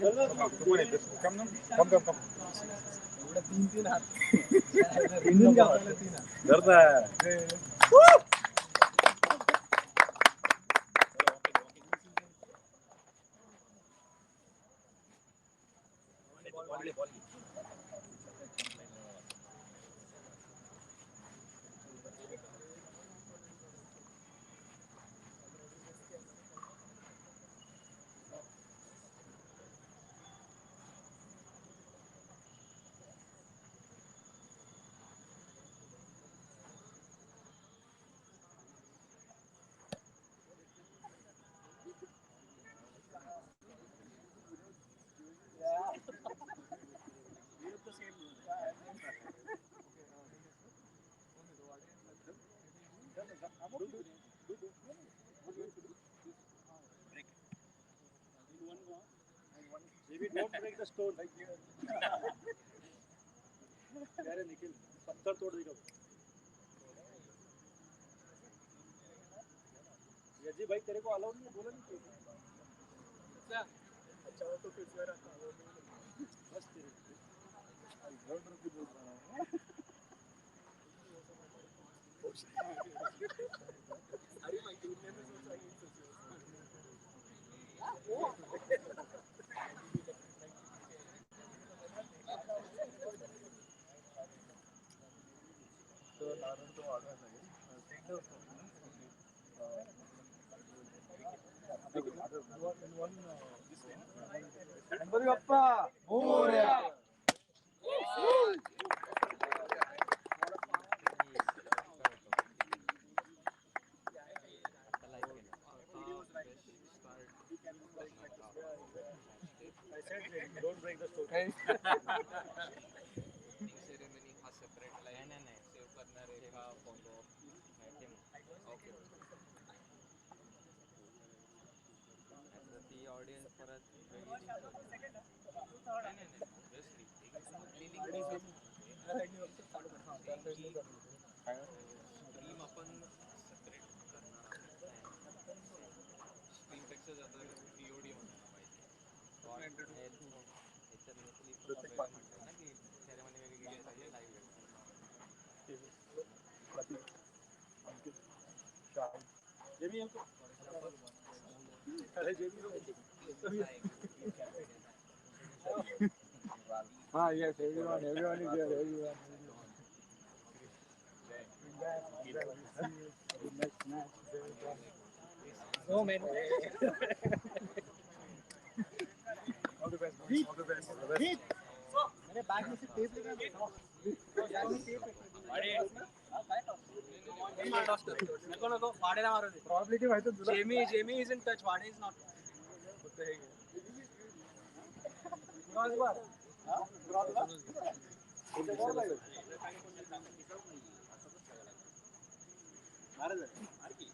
तू पण येतेस. कम एवढं 3-3 हात Maybe don't break the stone. यार निखिल पत्थर तोड़ देगा. यजी भाई तेरे को अलाउ नहीं बोला नहीं. क्या? अच्छा वो तो फिर से रहा. बस तेरे. ग्राउंड पे बोल रहा हूँ. अरे भाई तूने भी सोचा ये Ganpati Bappa Morya. Don't break the stone. Ceremony हा सेपरेट लाईन नाही सेव्ह करणार आहे हा फॉलो ओके ती ऑडियन्स परत वेगळी नाही ऑब्विसली स्ट्रीम आपण सेपरेट करणार आहोत स्ट्रीमपेक्षा जाता पीओडी म्हणायला पाहिजे म्हणतात ना की सेरेमनी वेगळी गेली पाहिजे लाईव्ह हाँ yes everyone is there everyone. No man. All the best. All the best. मेरे बैग में से टेप लेकर नको वाडेला मारू दे. Probability माहिती तुला. Jamie is in touch. Wade is not. Crossbar. हां क्रॉसबार. मार दे. मार की.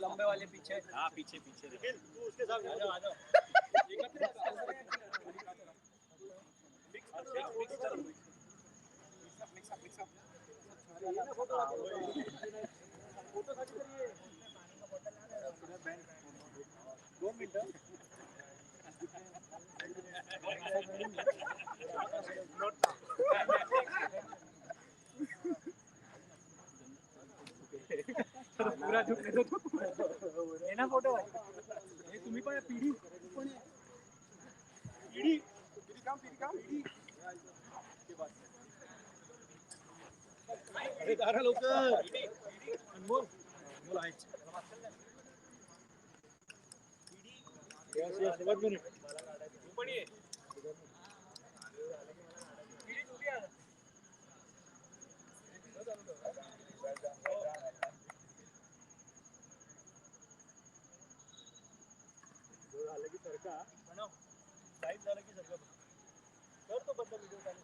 लंबे वाले पीछे. हाँ पीछे पीछे. निखिल तू उसके साथ आ जाओ आ जाओ. फोटो साठी करिए. 2 मिनिटं. पूरा झुकने दो. ये ना फोटो भाई. ये तुम्ही पण पीडी पण पीडी काम पीडी. के बाद अरे दारा लवकर. अनमोल आहेच. Yes 1 minute. तू पण ये. पीडी तुझी आहे. झालं की सरका बनव. टाईप झालं की सरका कर तो बद्दल व्हिडिओ चालू.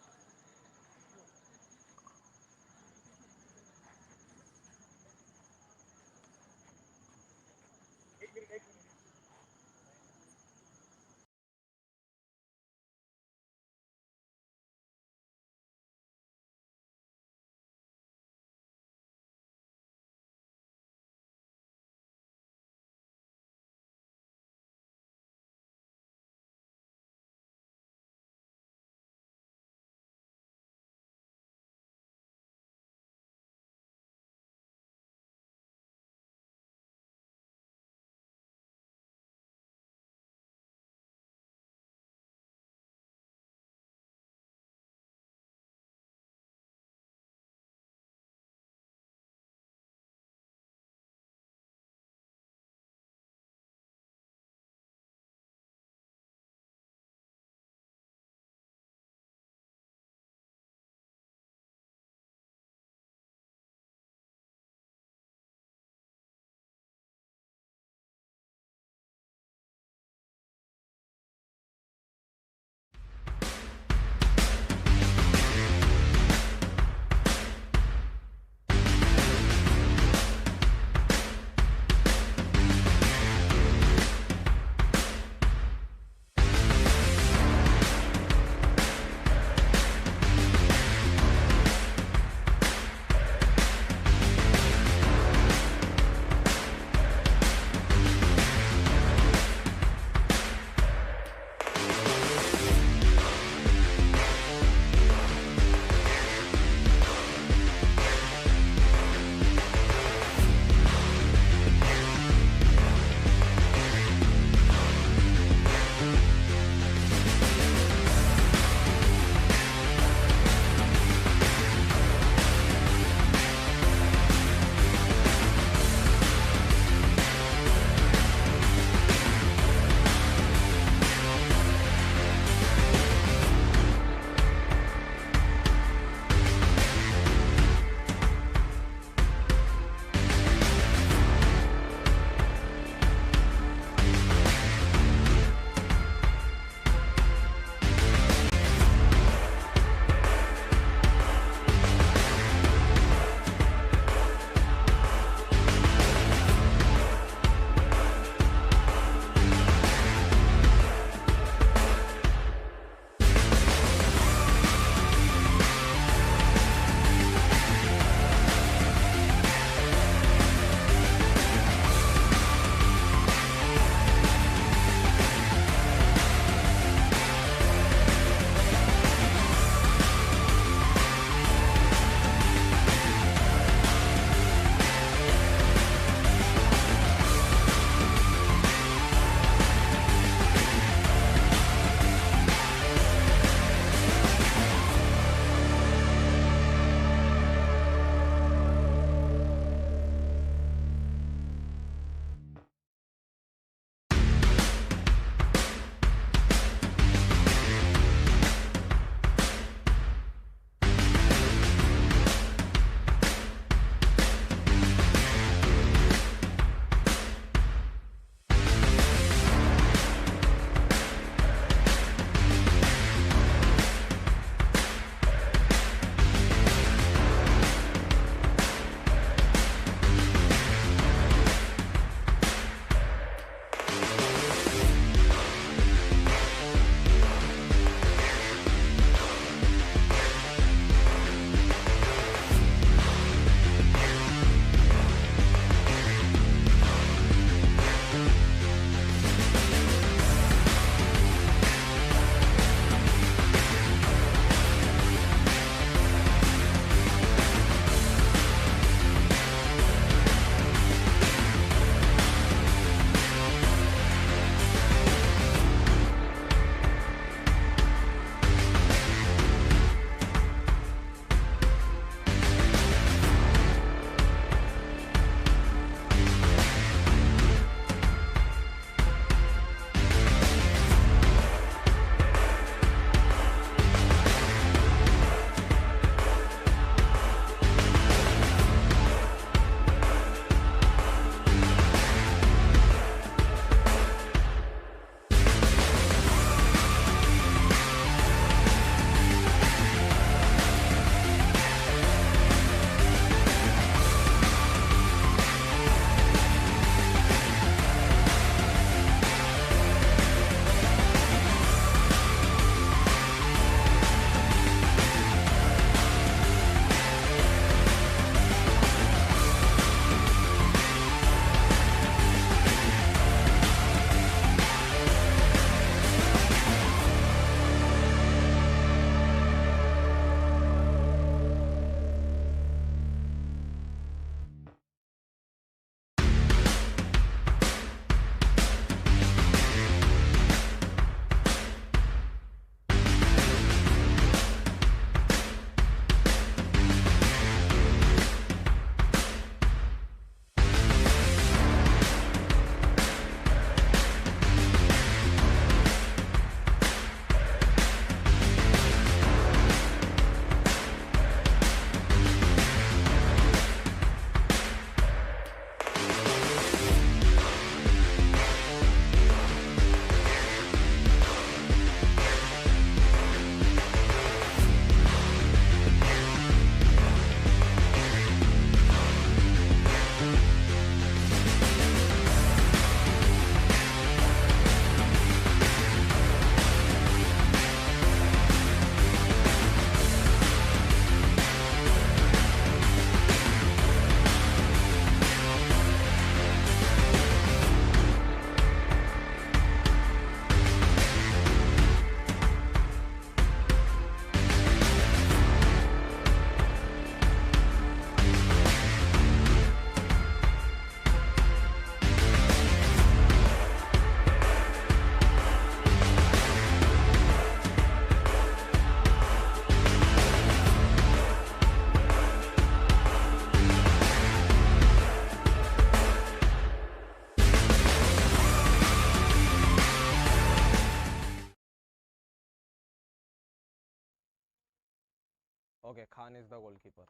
Okay, Khan is the goalkeeper.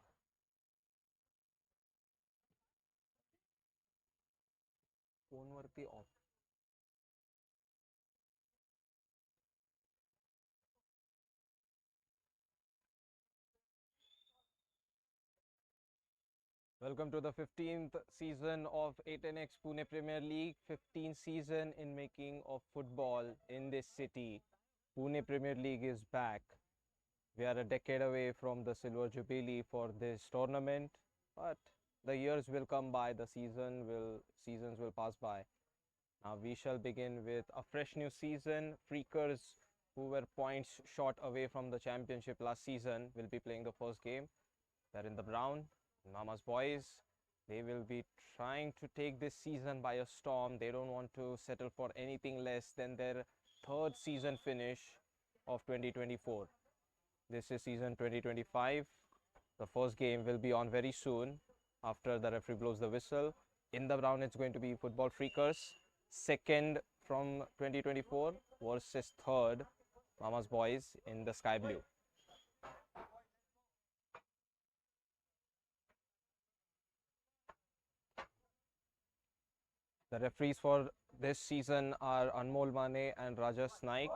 Phone वरती off. Welcome to the 15th season of 8NX Pune Premier League. 15th season in making of football in this city. Pune Premier League is back. We are a decade away from the Silver Jubilee for this tournament, but the years will come by, the seasons will pass by. Now we shall begin with a fresh new season. Freakers, who were points short away from the championship last season, will be playing the first game. They're in the brown. Mama's boys, they will be trying to take this season by a storm. They don't want to settle for anything less than their third season finish of 2024. This is season 2025. The first game will be on very soon after the referee blows the whistle. In the brown, it's going to be Football Freakers. Second from 2024 versus third, Mama's boys in the sky blue. The referees for this season are Anmol Mane and Rajas Naik.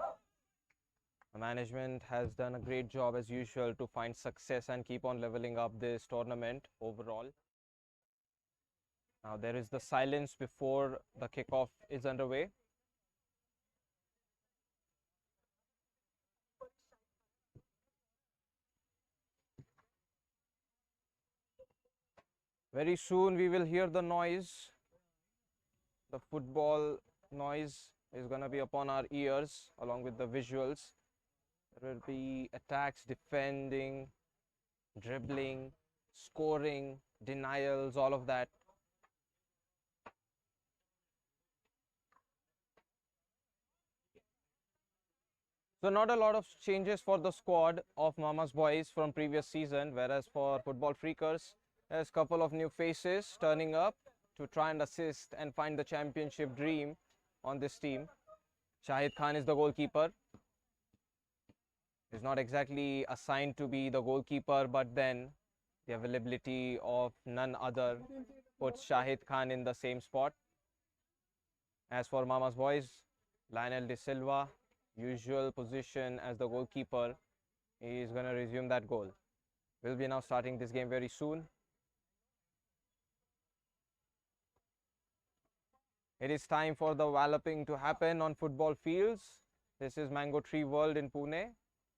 The management has done a great job as usual to find success and keep on leveling up this tournament overall. Now there is the silence before the kickoff is underway. Very soon we will hear the noise. The football noise is going to be upon our ears along with the visuals. There will be attacks, defending, dribbling, scoring, denials, all of that. So not a lot of changes for the squad of Mama's boys from previous season, whereas for Football Freakers, there's a couple of new faces turning up to try and assist and find the championship dream on this team. Shahid Khan is the goalkeeper. He's not exactly assigned to be the goalkeeper, but then the availability of none other puts Shahid Khan in the same spot. As for Mama's boys, Lionel De Silva, usual position as the goalkeeper, he is going to resume that goal. We'll be now starting this game very soon. It is time for the walloping to happen on football fields. This is Mango Tree World in Pune,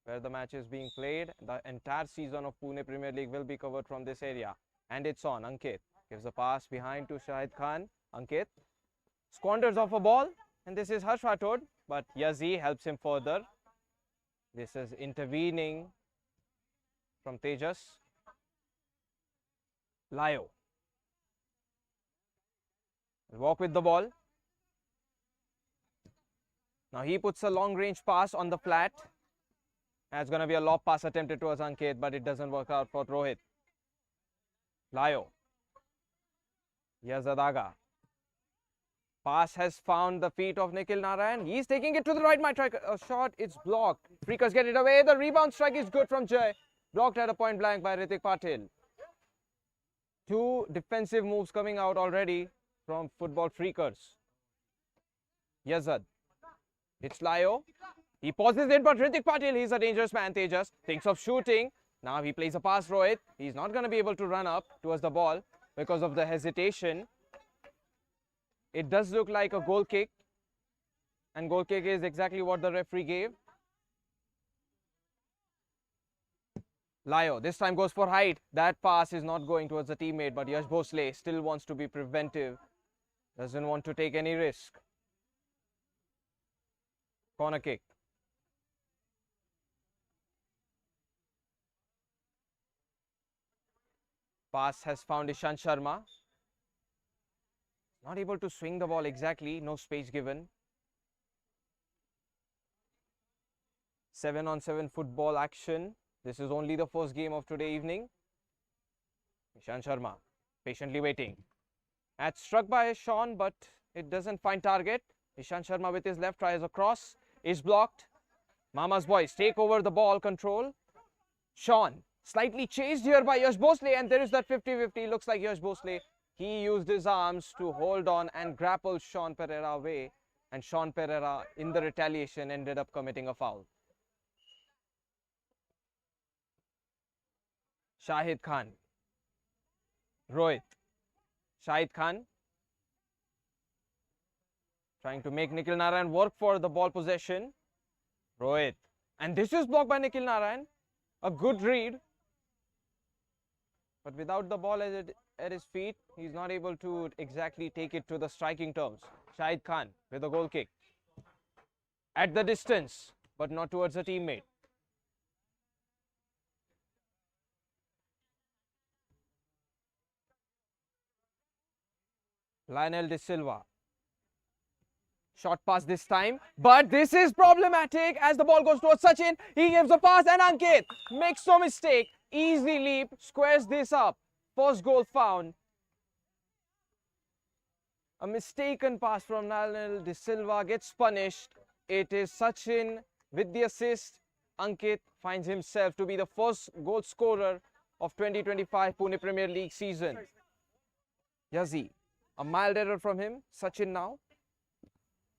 where the match is being played. The entire season of Pune Premier League will be covered from this area. And it's on. Ankit gives a pass behind to Shahid Khan. Ankit squanders off a ball. And this is Harsh Rathod. But Yazi helps him further. This is intervening from Tejas. Layo. Walk with the ball. Now he puts a long range pass on the flat. It's going to be a lob pass attempted towards Ankit, but it doesn't work out for Rohit. Layo. Yazadaga. Pass has found the feet of Nikhil Narayan. He's taking it to the right. Might try a shot. It's blocked. Freakers get it away. The rebound strike is good from Jay. Blocked at a point blank by Ritik Patil. Two defensive moves coming out already from Football Freakers. Yazad. It's Layo. He pauses it, but Ritik Patil, he's a dangerous man. Tejas thinks of shooting. Now he plays a pass, Rohit. He's not going to be able to run up towards the ball because of the hesitation. It does look like a goal kick. And goal kick is exactly what the referee gave. Layo this time goes for height. That pass is not going towards the teammate, but Yash Bhosle still wants to be preventive. Doesn't want to take any risk. Corner kick. Pass has found Ishant Sharma. Not able to swing the ball exactly. No space given. 7-on-7 football action. This is only the first game of today evening. Ishant Sharma patiently waiting. That's struck by Sean, but it doesn't find target. Ishant Sharma with his left tries a cross. Is blocked. Mama's boys take over the ball control. Sean Slightly chased here by Yash Bhosle, and there is that 50-50. Looks like Yash Bhosle, he used his arms to hold on and grapple Sean Pereira away, and Sean Pereira in the retaliation ended up committing a foul. Shahid Khan, Rohit, Shahid Khan trying to make Nikhil Narayan work for the ball possession. Rohit, and this is blocked by Nikhil Narayan. A good read, but without the ball at his feet, he's not able to exactly take it to the striking terms. Shahid Khan with a goal kick. At the distance, but not towards a teammate. Lionel De Silva. Short pass this time, but this is problematic as the ball goes towards Sachin. He gives a pass and Ankit makes no mistake. Easy leap, squares this up. First goal found. A mistaken pass from Lionel De Silva gets punished. It is Sachin with the assist. Ankit finds himself to be the first goal scorer of 2025 Pune Premier League season. Yazzie, a mild error from him. Sachin now.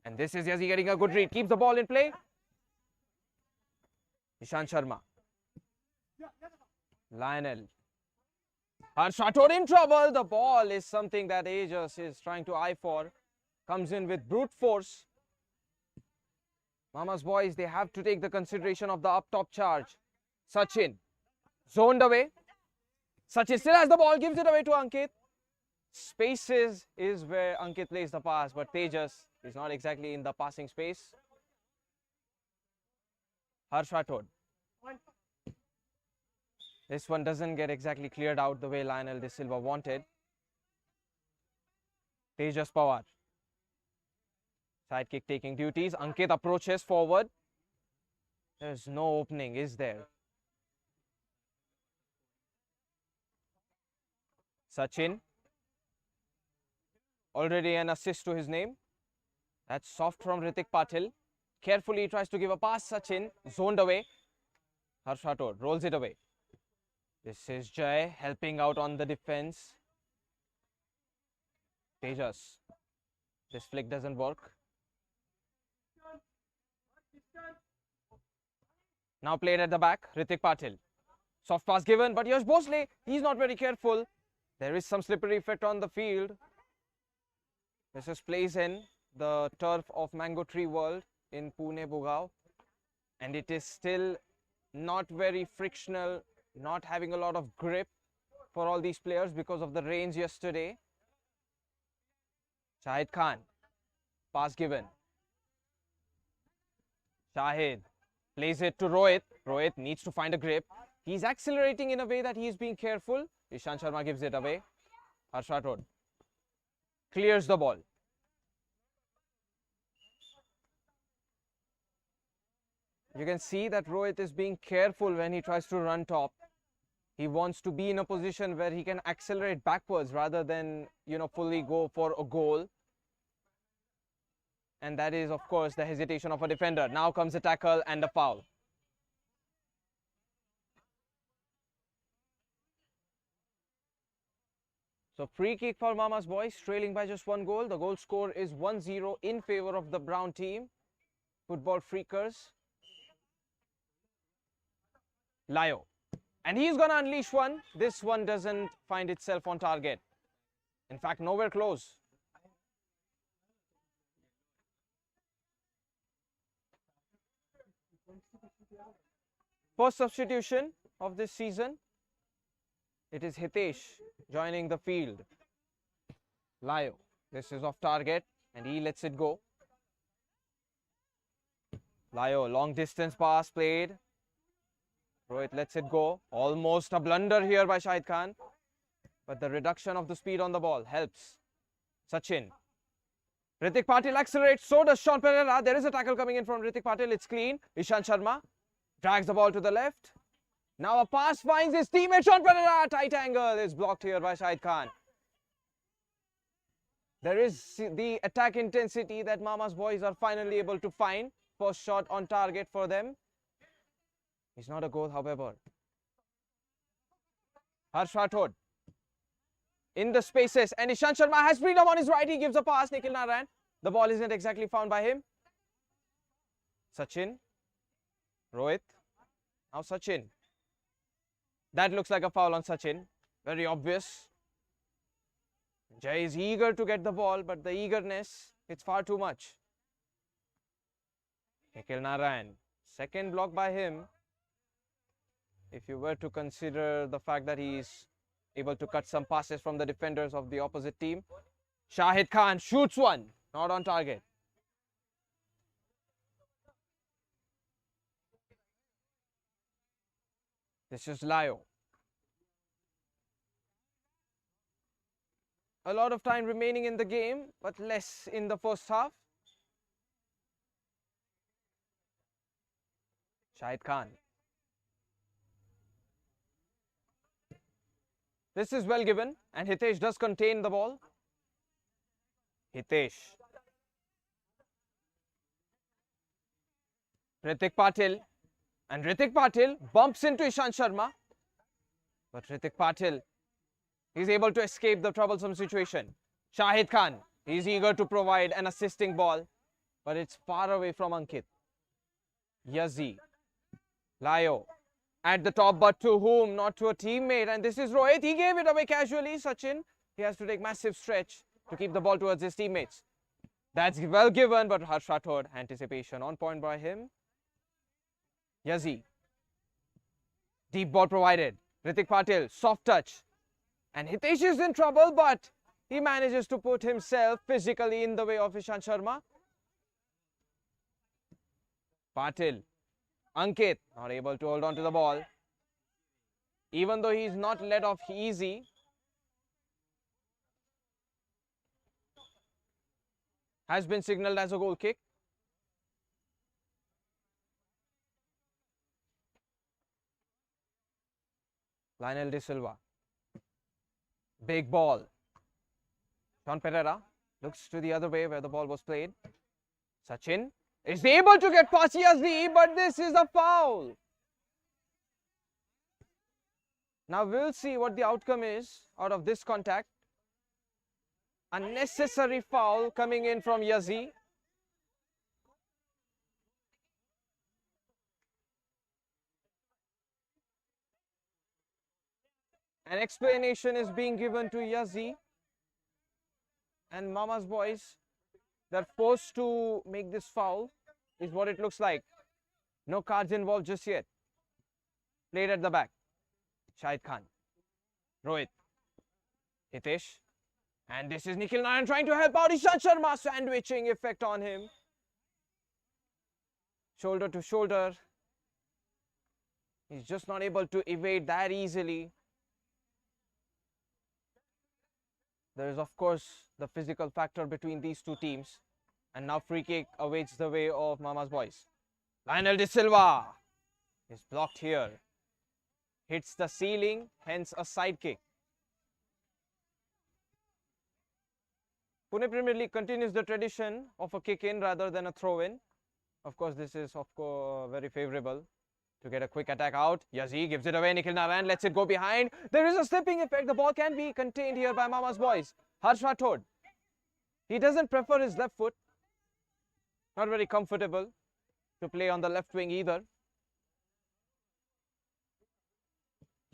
And this is Yazzie getting a good read. Keeps the ball in play. Ishant Sharma. Lionel. Harsh Rathod in trouble. The ball is something that Aegis is trying to eye for. Comes in with brute force. Mama's boys, they have to take the consideration of the up top charge. Sachin. Zoned away. Sachin still has the ball. Gives it away to Ankit. Spaces is where Ankit plays the pass, but Tejas is not exactly in the passing space. Harsh Rathod. This one doesn't get exactly cleared out the way Lionel De Silva wanted. Tejas Pawar. Sidekick taking duties. Ankit approaches forward. There's no opening, is there? Sachin. Already an assist to his name. That's soft from Ritik Patil. Carefully tries to give a pass. Sachin zoned away. Harsh Rathod rolls it away. This is Jai helping out on the defense. Tejas. This flick doesn't work. Now played at the back. Ritik Patil. Soft pass given, but Yash Bhosle, he's not very careful. There is some slippery effect on the field. This is Playzen, the turf of Mango Tree World in Pune, Bhugaon. And it is still not very frictional, not having a lot of grip for all these players because of the rains yesterday. Shahid Khan, pass given. Shahid plays it to Rohit. Rohit needs to find a grip. He's accelerating in a way that he's being careful. Ishant Sharma gives it away. Harsh Rathod clears the ball. You can see that Rohit is being careful when he tries to run top. He wants to be in a position where he can accelerate backwards rather than, fully go for a goal. And that is, of course, the hesitation of a defender. Now comes a tackle and a foul. So free kick for Mama's boys, trailing by just one goal. The goal score is 1-0 in favor of the brown team. Football Freakers. Lyo. And he's going to unleash one. This one doesn't find itself on target. In fact, nowhere close. First substitution of this season. It is Hitesh joining the field. Lyo. This is off target and he lets it go. Lyo, long distance pass played. Rohit lets it go. Almost a blunder here by Shahid Khan. But the reduction of the speed on the ball helps. Sachin. Ritik Patil accelerates. So does Sean Pereira. There is a tackle coming in from Ritik Patil. It's clean. Ishant Sharma drags the ball to the left. Now a pass finds his teammate Sean Pereira. Tight angle is blocked here by Shahid Khan. There is the attack intensity that Mama's boys are finally able to find. First shot on target for them. It's not a goal, however. Harsh Rathod in the spaces, and Ishant Sharma has freedom on his right. He gives a pass. Nikhil Narayan. The ball isn't exactly found by him. Sachin. Rohit. Now Sachin. That looks like a foul on Sachin. Very obvious. Jay is eager to get the ball, but the eagerness, it's far too much. Nikhil Narayan. Second block by him. If you were to consider the fact that he is able to cut some passes from the defenders of the opposite team. Shahid Khan shoots one. Not on target. This is Lyo. A lot of time remaining in the game, but less in the first half. Shahid Khan. This is well given, and Hitesh does contain the ball. Hitesh. Ritik Patil. And Ritik Patil bumps into Ishant Sharma. But Ritik Patil is able to escape the troublesome situation. Shahid Khan, he's eager to provide an assisting ball, but it's far away from Ankit. Yazzie. Lyo. At the top, but to whom? Not to a teammate. And this is Rohit. He gave it away casually. Sachin, he has to take massive stretch to keep the ball towards his teammates. That's well given, but Harsh Rathod, anticipation on point by him. Yazzie. Deep ball provided. Ritik Patil, soft touch. And Hitesh is in trouble, but he manages to put himself physically in the way of Ishant Sharma. Patil. Ankit, not able to hold on to the ball. Even though he's not let off easy. Has been signalled as a goal kick. Lionel De Silva. Big ball. Sean Pereira looks to the other way where the ball was played. Sachin is able to get past Yazzie, but this is a foul. Now we'll see what the outcome is out of this contact. Unnecessary foul coming in from Yazzie. An explanation is being given to Yazzie, and Mama's boys, they're forced to make this foul, is what it looks like. No cards involved just yet. Played at the back. Shahid Khan. Rohit. Hitesh. And this is Nikhil Narayan trying to help out. Ishant Sharma, sandwiching effect on him. Shoulder to shoulder. He's just not able to evade that easily. There is, of course, the physical factor between these two teams. And now free kick awaits the way of Mama's boys. Lionel De Silva is blocked here. Hits the ceiling, hence a side kick. Pune Premier League continues the tradition of a kick-in rather than a throw-in. Of course, this is very favorable to get a quick attack out. Yazzie gives it away. Nikhil Narayan lets it go behind. There is a slipping effect. The ball can be contained here by Mama's boys. Harsh Rathod. He doesn't prefer his left foot. Not very comfortable to play on the left wing either.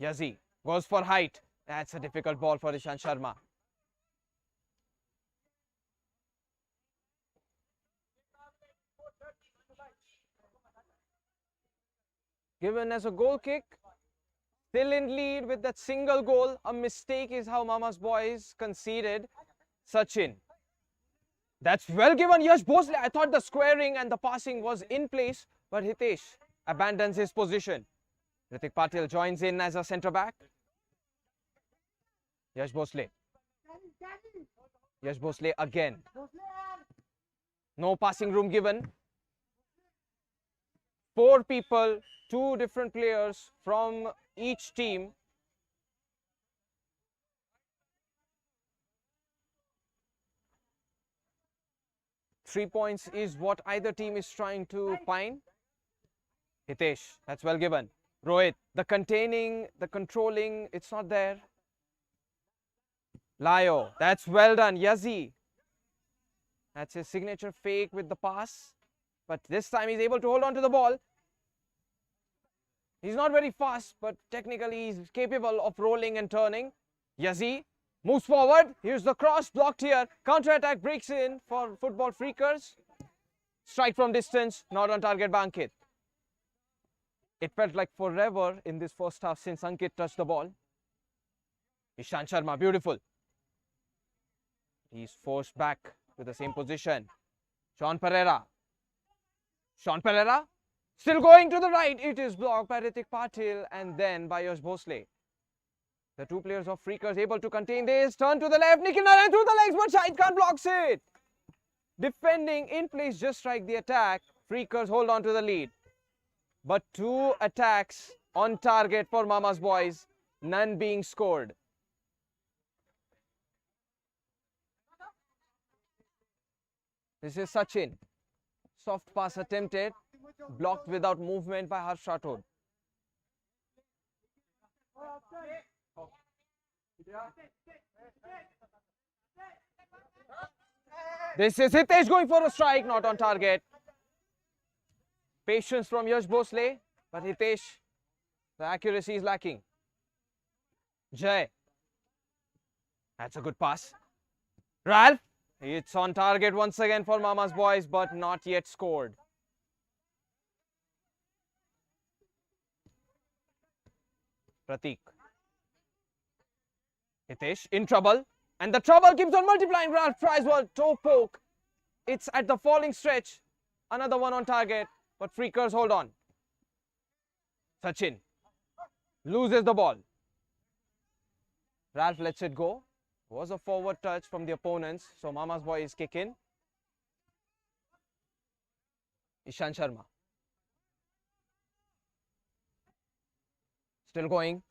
Yazzie goes for height. That's a difficult ball for Ishant Sharma. Given as a goal kick, still in lead with that single goal. A mistake is how Mama's boys conceded. Sachin. That's well given. Yash Bhosle. I thought the squaring and the passing was in place, but Hitesh abandons his position. Ritik Patil joins in as a centre back. Yash Bhosle. Yash Bhosle again. No passing room given. 4 people, 2 different players from each team. Three points is what either team is trying to find. Hitesh, that's well given. Rohit, the containing, the controlling, it's not there. Lyo, that's well done. Yazzie. That's his signature fake with the pass. But this time he's able to hold on to the ball. He's not very fast, but technically he's capable of rolling and turning. Yazzie moves forward. Here's the cross, blocked here. Counter-attack breaks in for football Freakers. Strike from distance, not on target by Ankit. It felt like forever in this first half since Ankit touched the ball. Ishant Sharma, beautiful. He's forced back to the same position. Sean Pereira. Sean Pereira still going to the right. It is blocked by Ritik Patil and then by Yash Bhosle. The two players of Freakers able to contain this. Turn to the left. Nikhil Narayan through the legs, but Shahid Khan blocks it. Defending in place, just strike the attack. Freakers hold on to the lead. But two attacks on target for Mama's boys, none being scored. This is Sachin. Soft pass attempted, blocked without movement by Harsh Rathod. This is Hitesh going for a strike, not on target. Patience from Yash Bhosle, but Hitesh, the accuracy is lacking. Jay. That's a good pass. Ralph. It's on target once again for Mama's boys, but not yet scored. Pratik. Hitesh in trouble. And the trouble keeps on multiplying. Ralph tries one toe poke. It's at the falling stretch. Another one on target. But Freakers hold on. Sachin loses the ball. Ralph lets it go. Was a forward touch from the opponents. So Mama's boys kick in. Ishant Sharma. Still going.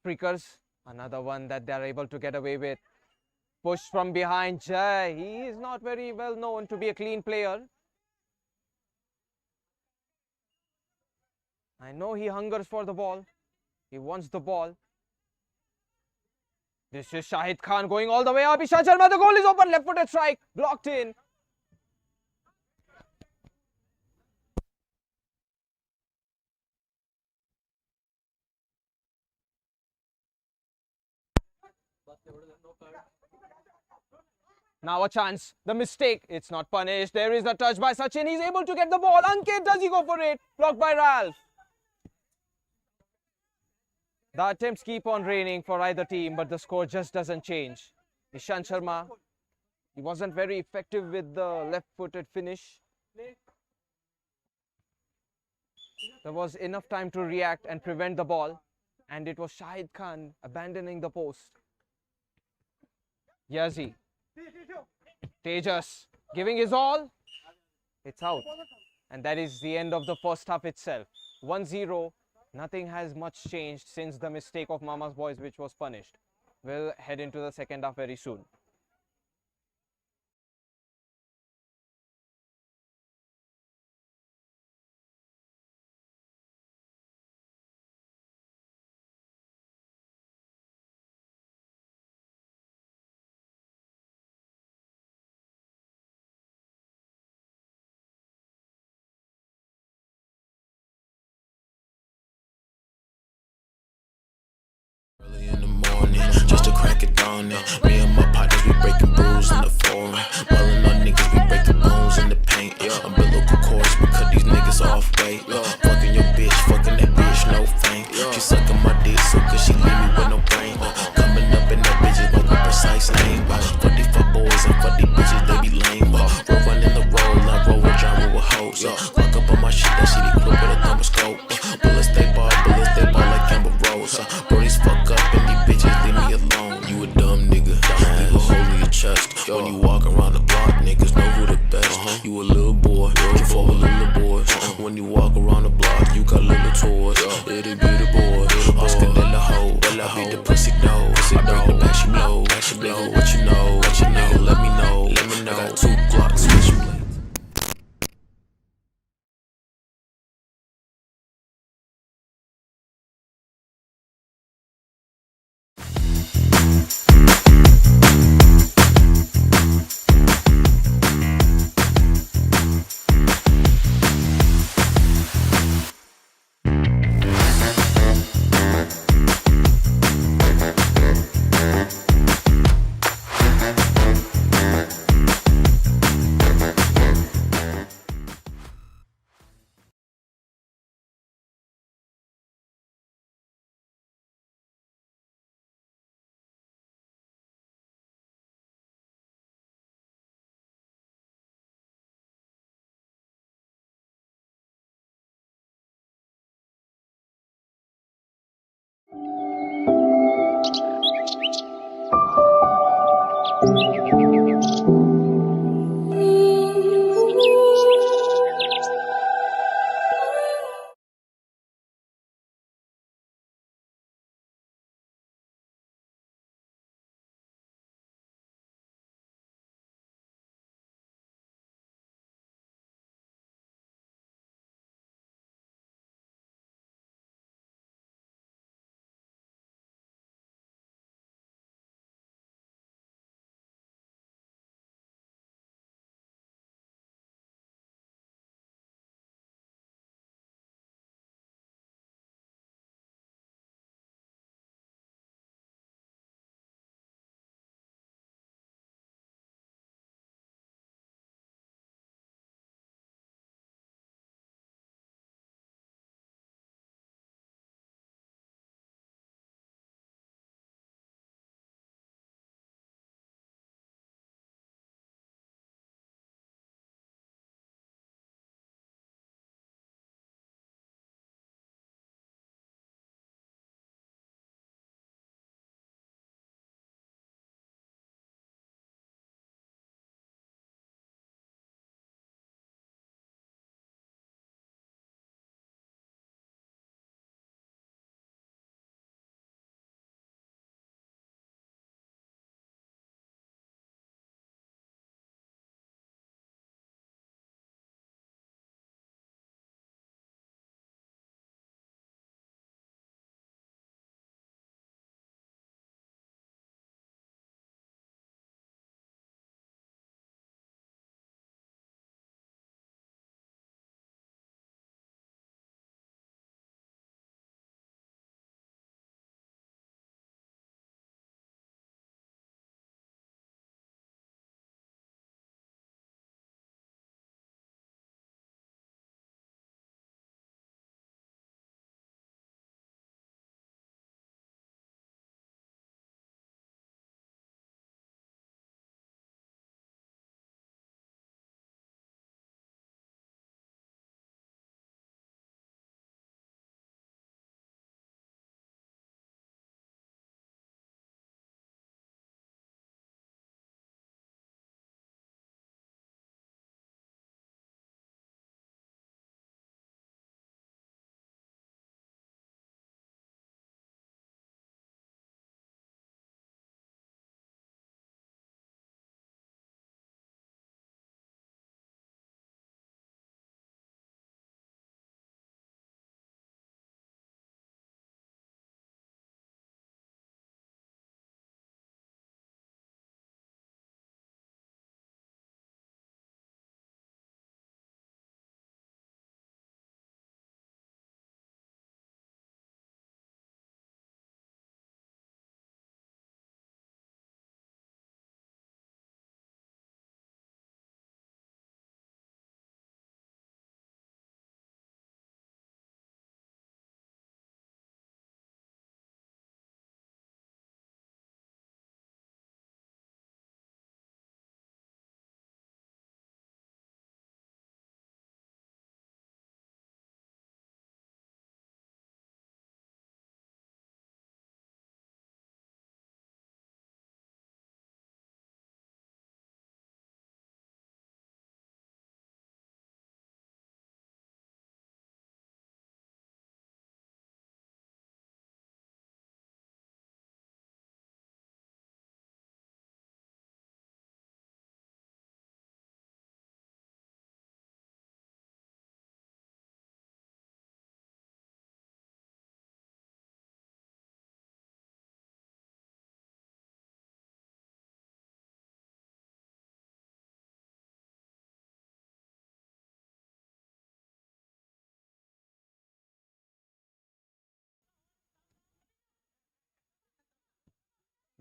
Freakers. Another one that they are able to get away with. Push from behind. Jai. He is not very well known to be a clean player. I know he hungers for the ball. He wants the ball. This is Shahid Khan going all the way up. Ishant Sharma, the goal is open. Left-footed strike. Blocked in. Now a chance. The mistake. It's not punished. There is a touch by Sachin. He's able to get the ball. Ankit, does he go for it? Blocked by Ralph. The attempts keep on raining for either team, but the score just doesn't change. Ishant Sharma, he wasn't very effective with the left-footed finish. There was enough time to react and prevent the ball, and it was Shahid Khan abandoning the post. Yazzie. Tejas giving his all. It's out. And that is the end of the first half itself. 1-0. Nothing has much changed since the mistake of Mama's boys, which was punished. We'll head into the second half very soon. Early in the morning, just to crack it down. Me and my partners, we breaking brews in the foreign. Rolling on niggas, we breaking bones in the paint. Umbilical cords, we cut these niggas off weight. Fucking your bitch, fucking that bitch, no fame. She sucking my dick so good she leave me with no brain. Coming up in that bitches, walk a precise lane. Fuck these fuck boys and fuck these bitches, they be lame. Roll running the roll, I roll with drama with hoes. Lock up on my shit, that shit equipped with a thermoscope. Bullets they ball like Campbell Rose. Bro, these fuck up and these bitches leave me alone. You a dumb nigga, leave a hole in your chest. When you walk around the block, niggas know who the best. You a little boy, you for a little boys. When you walk around the block, you got little toys. Itty bitty boy, Oscar de la hoe. I beat the pussy nose. I break the back, she blow. Nigga, what you know? Nigga, let me know. I got 2 Glocks, switch blades.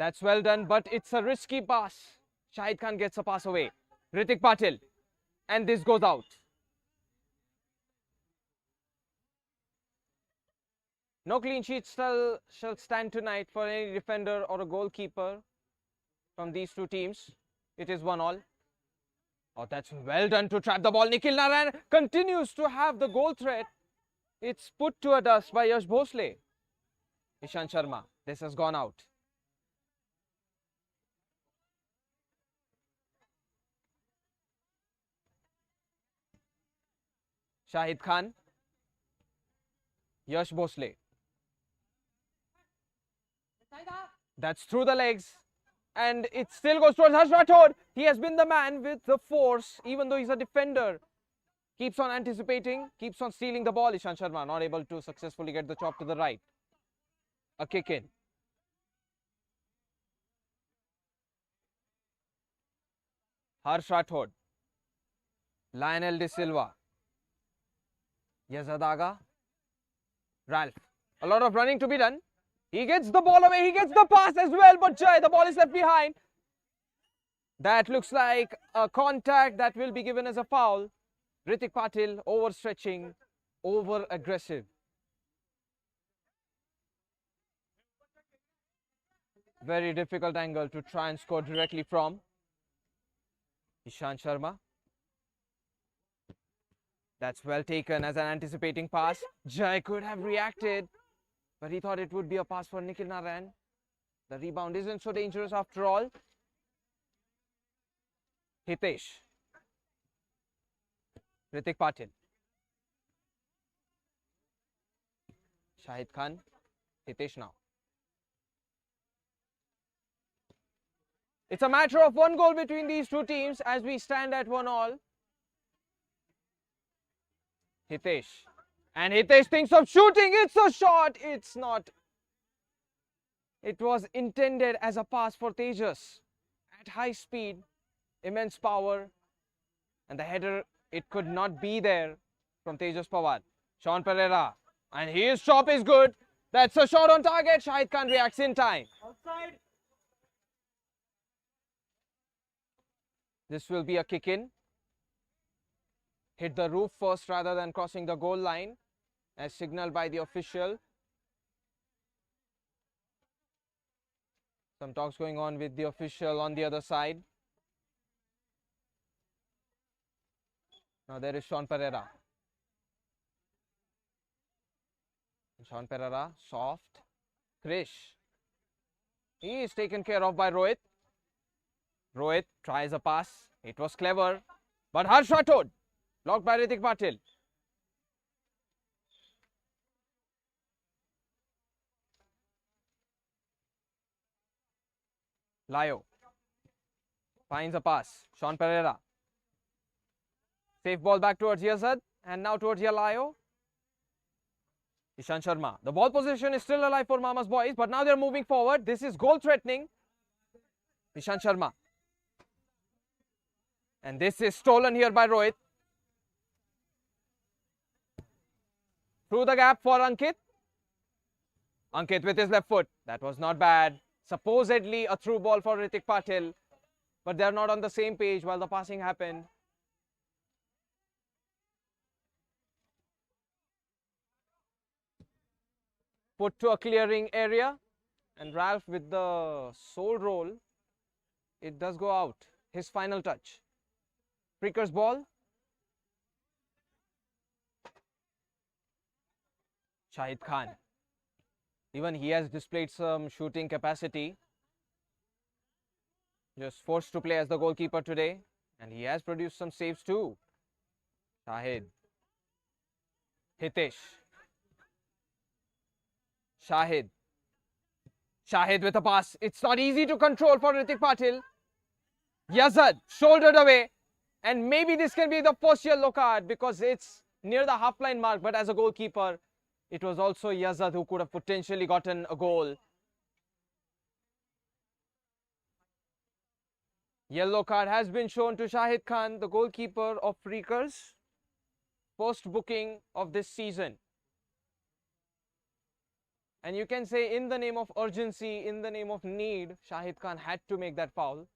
That's well done, but it's a risky pass. Shahid Khan gets a pass away. Ritik Patil. And this goes out. No clean sheet shall stand tonight for any defender or a goalkeeper from these two teams. It is 1-1. Oh, that's well done to trap the ball. Nikhil Narayan continues to have the goal threat. It's put to a dust by Yash Bhosle. Ishant Sharma. This has gone out. Shahid Khan. Yash Bhosle. That's through the legs. And it still goes towards Harsh Rathod. He has been the man with the force, even though he's a defender. Keeps on anticipating, keeps on stealing the ball. Ishant Sharma not able to successfully get the chop to the right. A kick in. Harsh Rathod. Lionel De Silva. Yazadaga. Ralph. A lot of running to be done. He gets the ball away. He gets the pass as well. But Jai, the ball is left behind. That looks like a contact that will be given as a foul. Ritik Patil overstretching, over aggressive. Very difficult angle to try and score directly from. Ishant Sharma. That's well taken as an anticipating pass. Jai could have reacted, but he thought it would be a pass for Nikhil Narayan. The rebound isn't so dangerous after all. Hitesh. Ritik Patil. Shahid Khan. Hitesh now. It's a matter of one goal between these two teams as we stand at 1-1. Hitesh. And Hitesh thinks of shooting. It's a shot. It's not. It was intended as a pass for Tejas. At high speed, immense power. And the header, it could not be there from Tejas Pawar. Sean Pereira. And his chop is good. That's a shot on target. Shahid Khan reacts in time. Outside. This will be a kick in. Hit the roof first rather than crossing the goal line as signaled by the official. Some talks going on with the official on the other side. Now there is Sean Pereira. Sean Pereira, soft. Krish. He is taken care of by Rohit. Rohit tries a pass. It was clever. But Harsh Rathod. Blocked by Ritik Patil. Layo. Finds a pass. Sean Pereira. Safe ball back towards Yazad. And now towards Layo. Ishant Sharma. The ball position is still alive for Mama's boys. But now they're moving forward. This is goal threatening. Ishant Sharma. And this is stolen here by Rohit. Through the gap for Ankit. Ankit with his left foot. That was not bad. Supposedly a through ball for Ritik Patil. But they're not on the same page while the passing happened. Put to a clearing area. And Ralph with the sole roll. It does go out. His final touch. Freakerz ball. Shahid Khan. Even he has displayed some shooting capacity. Just forced to play as the goalkeeper today. And he has produced some saves too. Shahid. Hitesh. Shahid. Shahid with a pass. It's not easy to control for Ritik Patil. Yazad shouldered away. And maybe this can be the first yellow card because it's near the half-line mark. But as a goalkeeper, it was also Yazad who could have potentially gotten a goal. Yellow card has been shown to Shahid Khan, the goalkeeper of Freakerz. First booking of this season. And you can say in the name of urgency, in the name of need, Shahid Khan had to make that foul.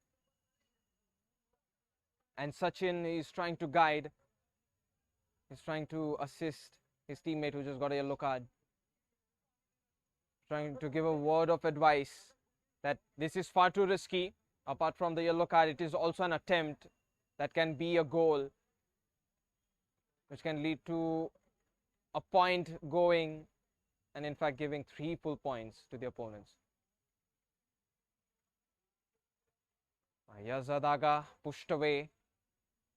And Sachin is trying to guide. He's trying to assist his teammate who just got a yellow card. Trying to give a word of advice that this is far too risky. Apart from the yellow card, it is also an attempt that can be a goal, which can lead to a point going and in fact giving 3 full points to the opponents. Yazadaga pushed away.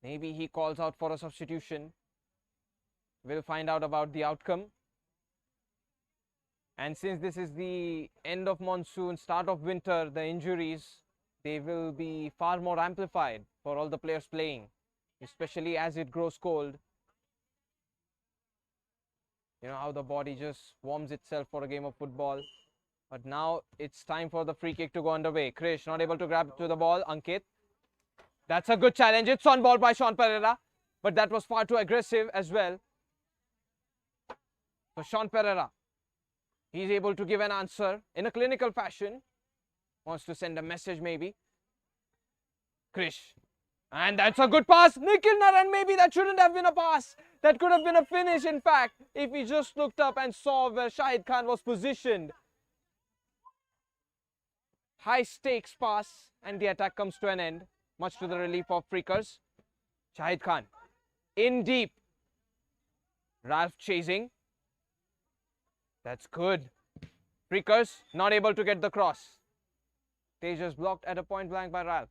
Maybe he calls out for a substitution. We'll find out about the outcome. And since this is the end of monsoon, start of winter, the injuries, they will be far more amplified for all the players playing, especially as it grows cold. You know how the body just warms itself for a game of football. But now it's time for the free kick to go underway. Krish not able to grab to the ball. Ankit. That's a good challenge. It's on ball by Sean Pereira. But that was far too aggressive as well. So Sean Pereira, he's able to give an answer in a clinical fashion. Wants to send a message maybe. Krish. And that's a good pass. Nikhil Naran, maybe that shouldn't have been a pass. That could have been a finish, in fact, if he just looked up and saw where Shahid Khan was positioned. High stakes pass, and the attack comes to an end, much to the relief of Freakerz. Shahid Khan in deep. Ralph chasing. That's good. Freakerz not able to get the cross. Tejas blocked at a point blank by Ralph.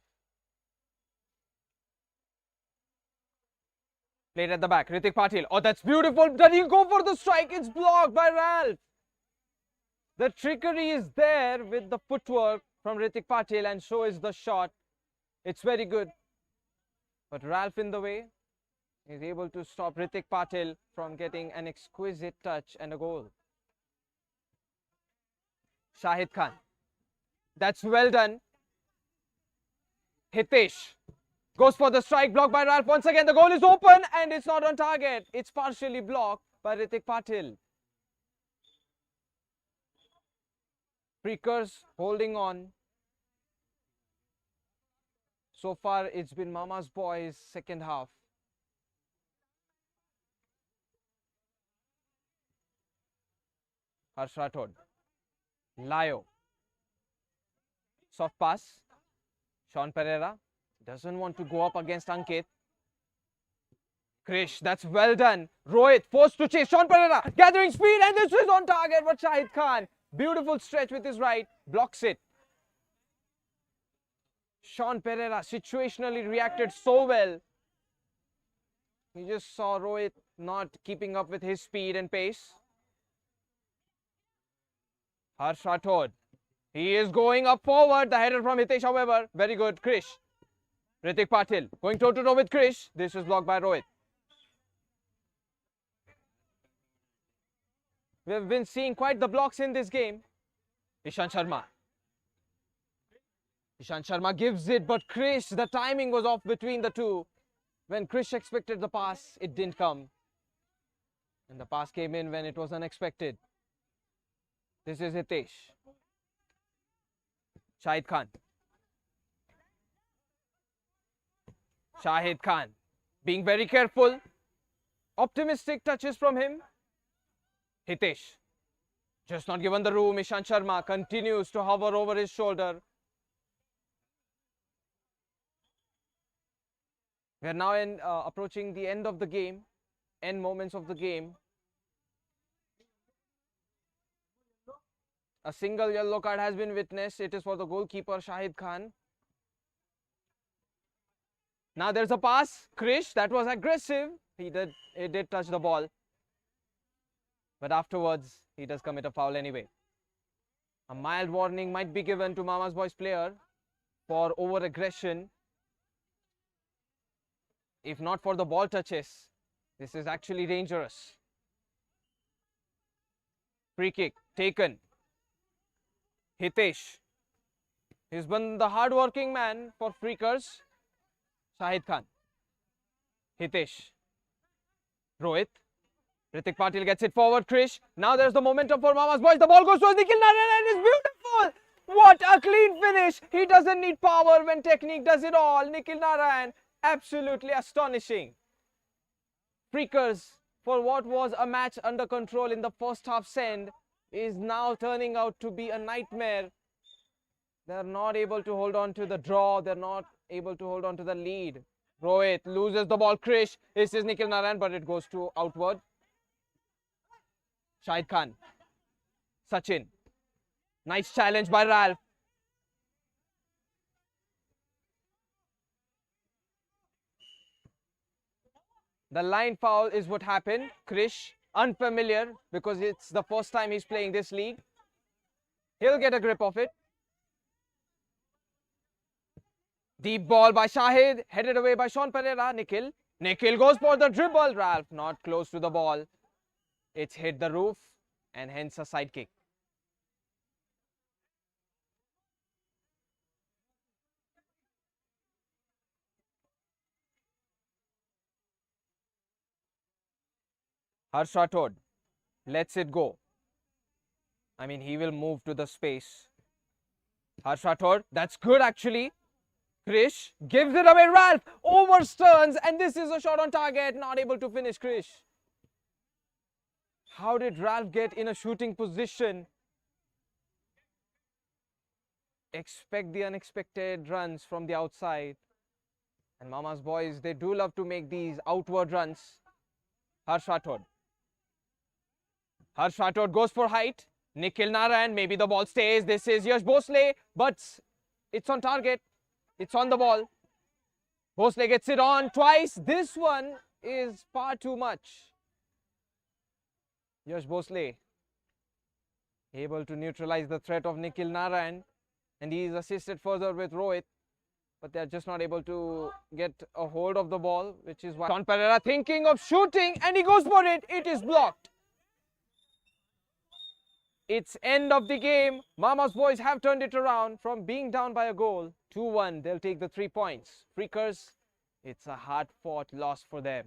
Played at the back. Ritik Patil. Oh, that's beautiful. Did he go for the strike? It's blocked by Ralph. The trickery is there with the footwork from Ritik Patil, and so is the shot. It's very good. But Ralph in the way is able to stop Ritik Patil from getting an exquisite touch and a goal. Shahid Khan. That's well done. Hitesh goes for the strike, blocked by Ralph. Once again, the goal is open and it's not on target. It's partially blocked by Ritik Patil. Freakerz holding on. So far, it's been Mama's Boys' second half. Harsh Rathod. Layo. Soft pass. Sean Pereira doesn't want to go up against Ankit. Krish, that's well done. Rohit forced to chase. Sean Pereira gathering speed, and this is on target for Shahid Khan. Beautiful stretch with his right. Blocks it. Sean Pereira situationally reacted so well. He just saw Rohit not keeping up with his speed and pace. Harsh Rathod. He is going up forward. The header from Hitesh, however, very good. Krish. Ritik Patil going toe-to-toe with Krish. This is blocked by Rohit. We have been seeing quite the blocks in this game. Ishant Sharma. Ishant Sharma gives it, but Krish, the timing was off between the two. When Krish expected the pass, it didn't come. And the pass came in when it was unexpected. This is Hitesh. Shahid Khan. Shahid Khan being very careful. Optimistic touches from him. Hitesh just not given the room. Ishant Sharma continues to hover over his shoulder. We are now approaching the end of the game, end moments of the game. A single yellow card has been witnessed. It is for the goalkeeper, Shahid Khan. Now there's a pass. Krish, that was aggressive. He did touch the ball. But afterwards, he does commit a foul anyway. A mild warning might be given to Mama's Boys player for over-aggression. If not for the ball touches, this is actually dangerous. Free kick taken. Hitesh. He's been the hard-working man for Freakerz. Shahid Khan. Hitesh. Rohit. Ritik Patil gets it forward, Krish. Now there's the momentum for Mama's boys. The ball goes towards Nikhil Narayan and it's beautiful. What a clean finish. He doesn't need power when technique does it all. Nikhil Narayan, absolutely astonishing. Freakers, for what was a match under control in the first half send, is now turning out to be a nightmare. They're not able to hold on to the draw. They're not able to hold on to the lead. Rohit loses the ball. Krish. This is Nikhil Narayan, but it goes to outward. Shahid Khan. Sachin. Nice challenge by Ralph. The line foul is what happened. Krish, unfamiliar because it's the first time he's playing this league. He'll get a grip of it. Deep ball by Shahid, headed away by Sean Pereira. Nikhil. Nikhil goes for the dribble. Ralph not close to the ball. It's hit the roof and hence a side kick. Harsh Rathod lets it go. I mean, he will move to the space. Harsh Rathod, that's good actually. Krish gives it away. Ralph overturns and this is a shot on target. Not able to finish. Krish. How did Ralph get in a shooting position? Expect the unexpected runs from the outside. And Mama's boys, they do love to make these outward runs. Harsh Rathod. Harsh Rathod goes for height. Nikhil Narayan, maybe the ball stays. This is Yash Bhosle, but it's on target. It's on the ball. Bhosle gets it on twice. This one is far too much. Yash Bhosle able to neutralize the threat of Nikhil Narayan, and he is assisted further with Rohit, but they are just not able to get a hold of the ball, which is why Sean Pereira thinking of shooting and he goes for it. It is blocked. It's end of the game. Mama's boys have turned it around from being down by a goal. 2-1. They'll take the 3 points. Freakers, it's a hard-fought loss for them.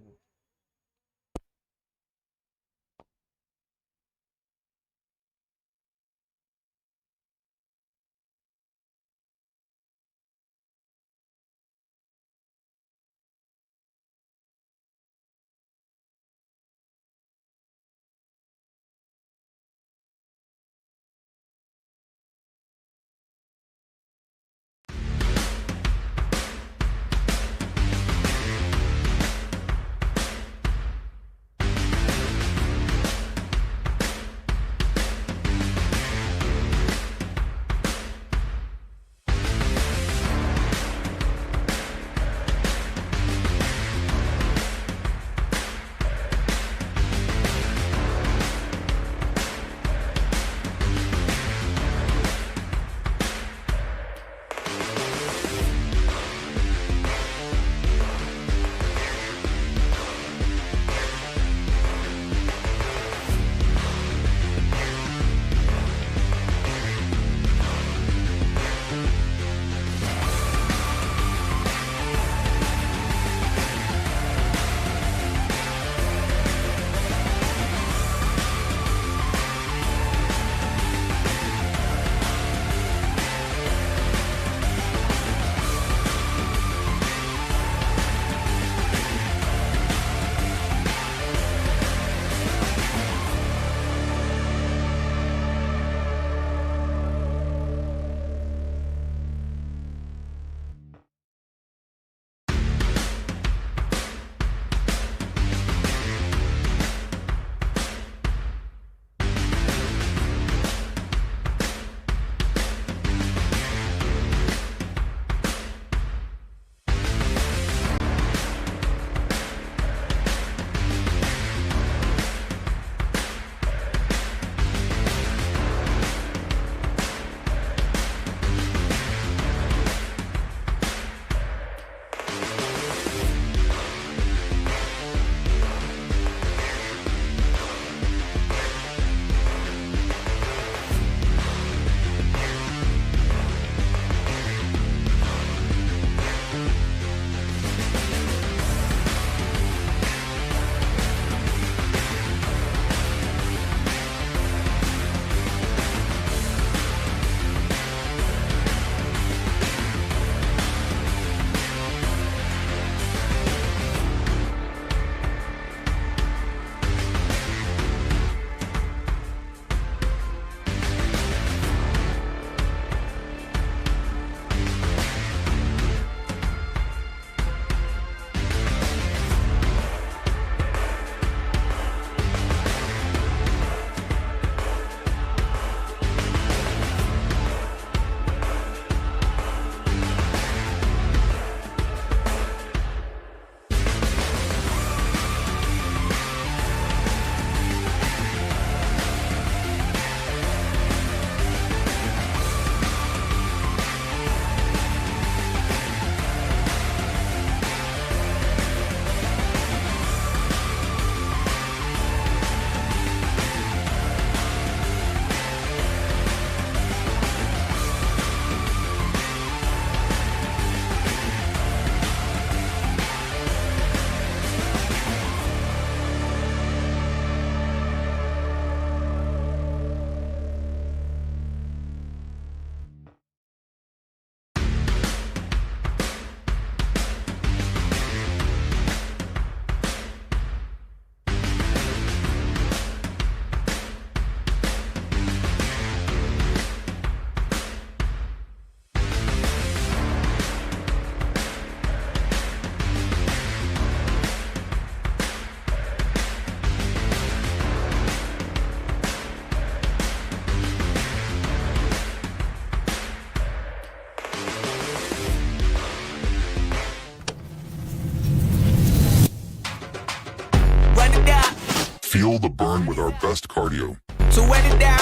Feel the burn with our best cardio. So wet it down,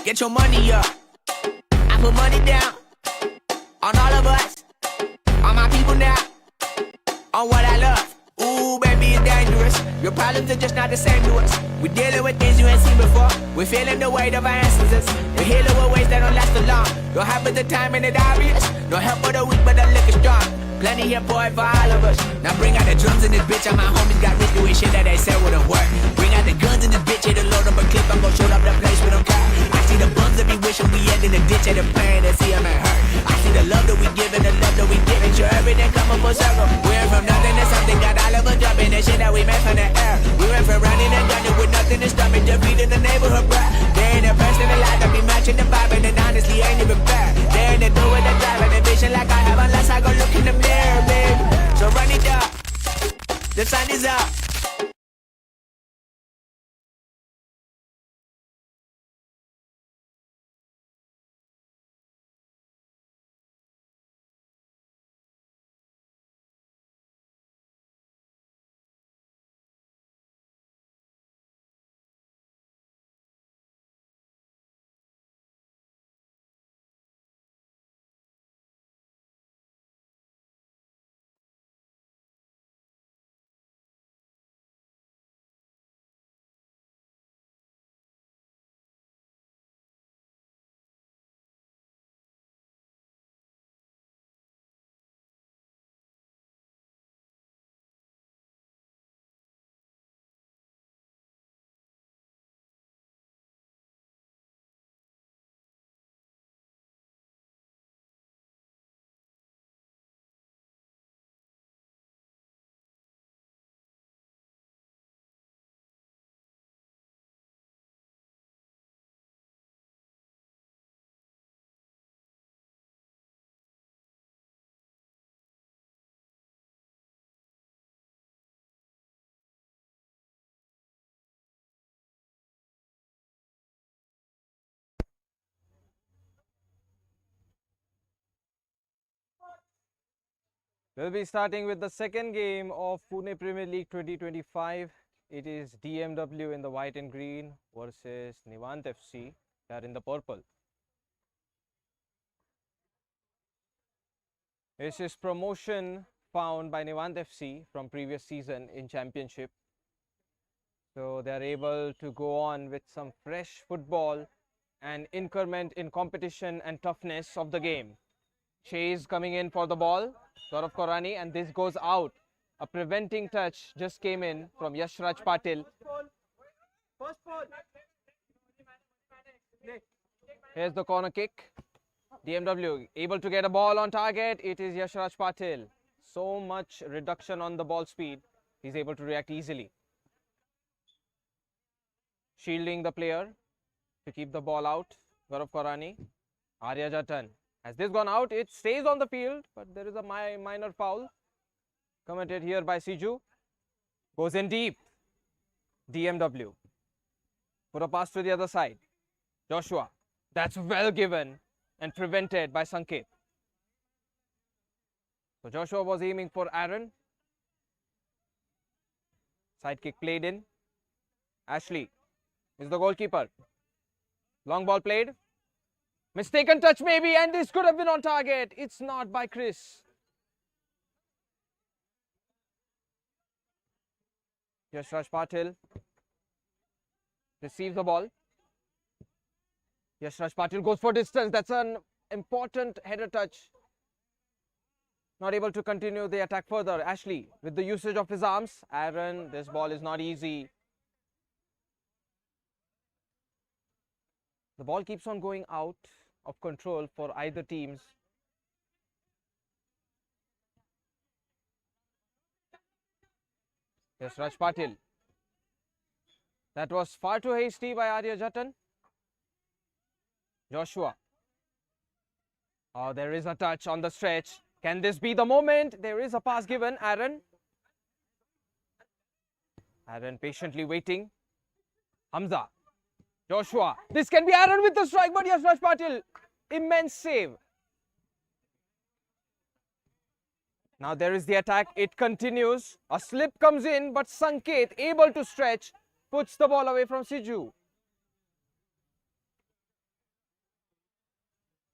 get your money up. I put money down on all of us, on my people now, on what I love. Ooh, baby, it's dangerous. Your problems are just not the same to us. We're dealing with things you ain't seen before. We're feeling the weight of our ancestors. We're healing with ways that don't last so long. Don't have the time and it obvious. No help for the weak, but the liquor strong. Plenty here, boy, for all of us. Now bring out the drums in this bitch. And my homies got rich doing shit that they said wouldn't work. Bring out the guns in this bitch. Hit a load up a clip. I'm gon' shoot up the place we don't care. I see the bums that be wishing we end in the ditch. And the pain that see them and hurt. I see the love that we give and the love that we give. And sure everything come up full circle. We're from nothing to something. Got all of us jumping. The shit that we made from the air. We went from running and gunning with nothing to stomach. Defeat in the neighborhood, bruh. They ain't the person alive that be matching the vibe. And honestly ain't even fair. They ain't the do with the drive. And the vision like I have unless I go look in the mirror, baby. So run it up. The sun is up. We'll be starting with the second game of Pune Premier League 2025. It is DMW in the white and green versus Nivant FC. They are in the purple. This is promotion found by Nivant FC from previous season in championship. So they are able to go on with some fresh football and increment in competition and toughness of the game. Chase coming in for the ball. Saurav Korani, and this goes out. A preventing touch just came in from Yashraj Patil. Here's the corner kick. DMW able to get a ball on target. It is Yashraj Patil. So much reduction on the ball speed. He's able to react easily. Shielding the player to keep the ball out. Saurav Korani. Arya Jatan. Has this gone out? It stays on the field, but there is a minor foul committed here by Siju. Goes in deep. DMW. Put a pass to the other side. Joshua. That's well given and prevented by Sanket. So Joshua was aiming for Aaron. Side kick played in. Ashley is the goalkeeper. Long ball played. Mistaken touch maybe, and this could have been on target. It's not by Chris. Yashraj Patil receives the ball. Yashraj Patil goes for distance. That's an important header touch. Not able to continue the attack further. Ashley with the usage of his arms. Aaron, this ball is not easy. The ball keeps on going out of control for either teams. Yes, Raj Patil. That was far too hasty by Arya Jatan. Joshua. Oh, there is a touch on the stretch. Can this be the moment? There is a pass given. Aaron. Aaron patiently waiting. Hamza. Joshua. This can be Aaron with the strike, but yes, Raj Patil. Immense save. Now there is the attack. It continues. A slip comes in, but Sanket able to stretch puts the ball away from Siju.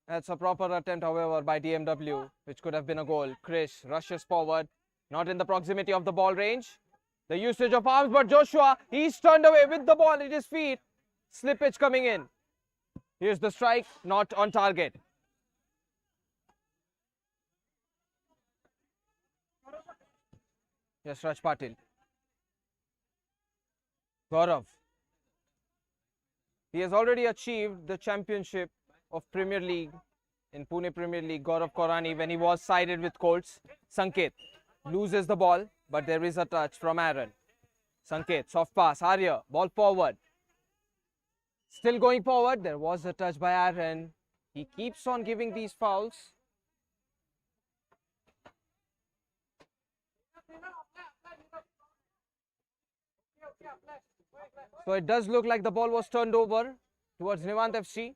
That's a proper attempt, however, by DMW, which could have been a goal. Chris rushes forward, not in the proximity of the ball range. The usage of arms, but Joshua, he's turned away with the ball at his feet. Slippage coming in. Here's the strike, not on target. Yes, Raj Patil. Gaurav. He has already achieved the championship of Premier League in Pune Premier League. Gaurav Korani, when he was sided with Coltz. Sanket loses the ball, but there is a touch from Aaron. Sanket, soft pass. Arya, ball forward. Still going forward. There was a touch by Aaron. He keeps on giving these fouls. So it does look like the ball was turned over towards Nivant FC.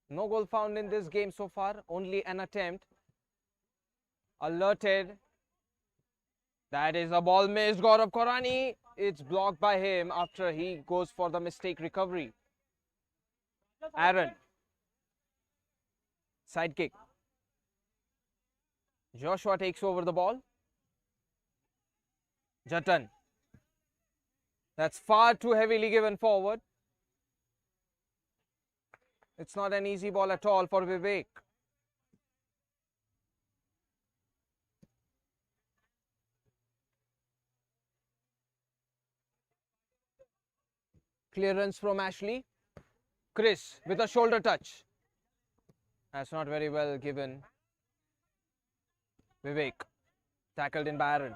No goal found in this game so far. Only an attempt. Alerted. That is a ball missed. Gaurav Korani. It's blocked by him after he goes for the mistake recovery. Aaron. Side kick. Joshua takes over the ball. Jatan. That's far too heavily given forward. It's not an easy ball at all for Vivek. Clearance from Ashley. Chris with a shoulder touch. That's not very well given. Vivek. Tackled in by Aaron.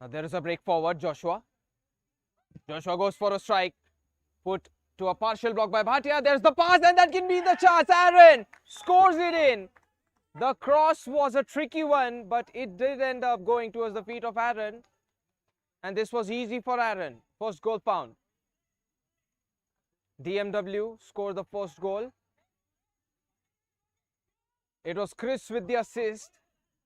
Now there is a break forward. Joshua. Joshua goes for a strike. Put to a partial block by Bhatia. There's the pass and that can be the chance. Aaron scores it in. The cross was a tricky one, but it did end up going towards the feet of Aaron. And this was easy for Aaron. First goal found. DMW scored the first goal. It was Chris with the assist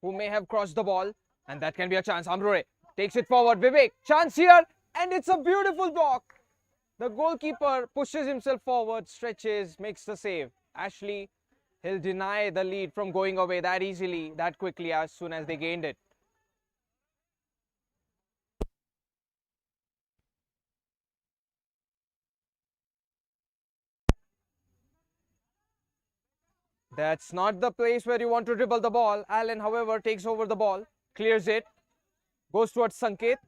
who may have crossed the ball. And that can be a chance. Amrore takes it forward. Vivek, chance here. And it's a beautiful block. The goalkeeper pushes himself forward, stretches, makes the save. Ashley, he'll deny the lead from going away that easily, that quickly as soon as they gained it. That's not the place where you want to dribble the ball. Allen, however, takes over the ball, clears it, goes towards Sanket.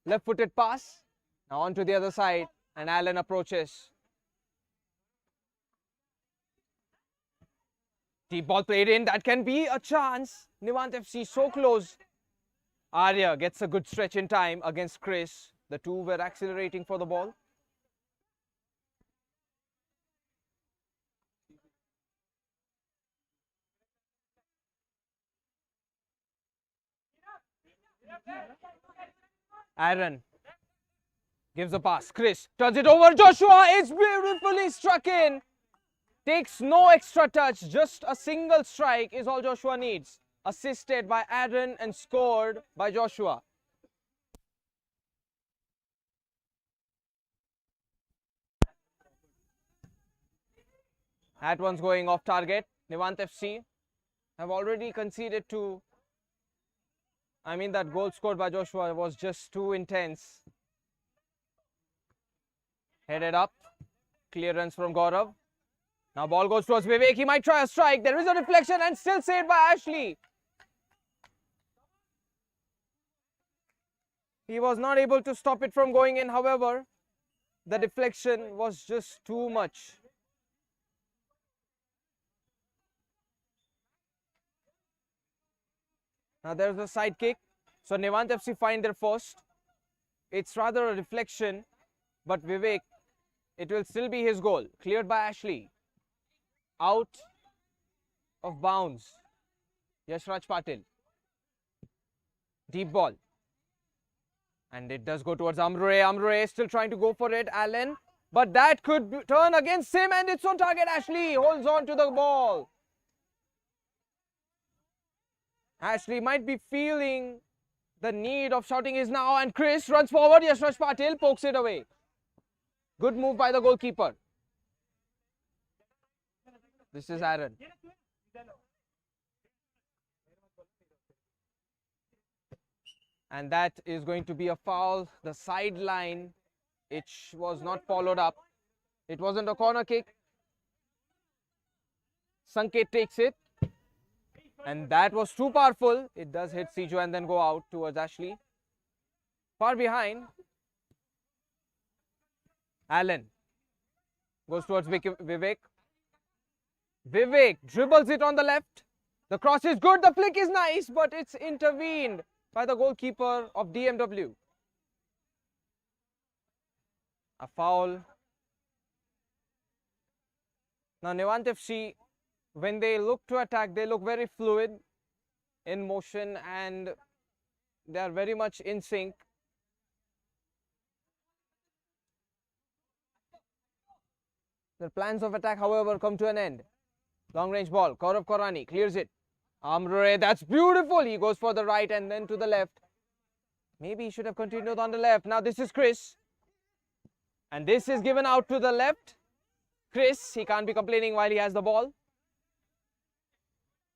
Left-footed pass. Now on to the other side, and Allen approaches. Deep ball played in. That can be a chance. Nivant FC so close. Arya gets a good stretch in time against Chris. The two were accelerating for the ball. Aaron gives a pass. Chris turns it over. Joshua is beautifully struck in. Takes no extra touch. Just a single strike is all Joshua needs. Assisted by Aaron and scored by Joshua. That one's going off target. Nivant FC have already conceded two. That goal scored by Joshua was just too intense. Headed up. Clearance from Gaurav. Now ball goes towards Vivek. He might try a strike. There is a deflection and still saved by Ashley. He was not able to stop it from going in. However, the deflection was just too much. Now there's a side kick. So Nivant FC find their first. It's rather a deflection, but Vivek, it will still be his goal. Cleared by Ashley. Out of bounds. Yashraj Patil. Deep ball. And it does go towards Amrure. Amrure still trying to go for it. Allen. But that could turn against him and it's on target. Ashley holds on to the ball. Ashley might be feeling the need of shouting his now, and Chris runs forward. Yashraj Patil pokes it away. Good move by the goalkeeper. This is Aaron. And that is going to be a foul. The sideline, it was not followed up. It wasn't a corner kick. Sanket takes it. And that was too powerful. It does hit Siju and then go out towards Ashley. Far behind. Allen goes towards Vivek. Vivek dribbles it on the left. The cross is good. The flick is nice, but it's intervened by the goalkeeper of DMW. A foul. Now Nivant FC, when they look to attack, they look very fluid in motion and they are very much in sync. Their plans of attack, however, come to an end. Long range ball. Gaurav Korani clears it. Amre, that's beautiful. He goes for the right and then to the left. Maybe he should have continued on the left. Now this is Chris. And this is given out to the left. Chris, he can't be complaining while he has the ball.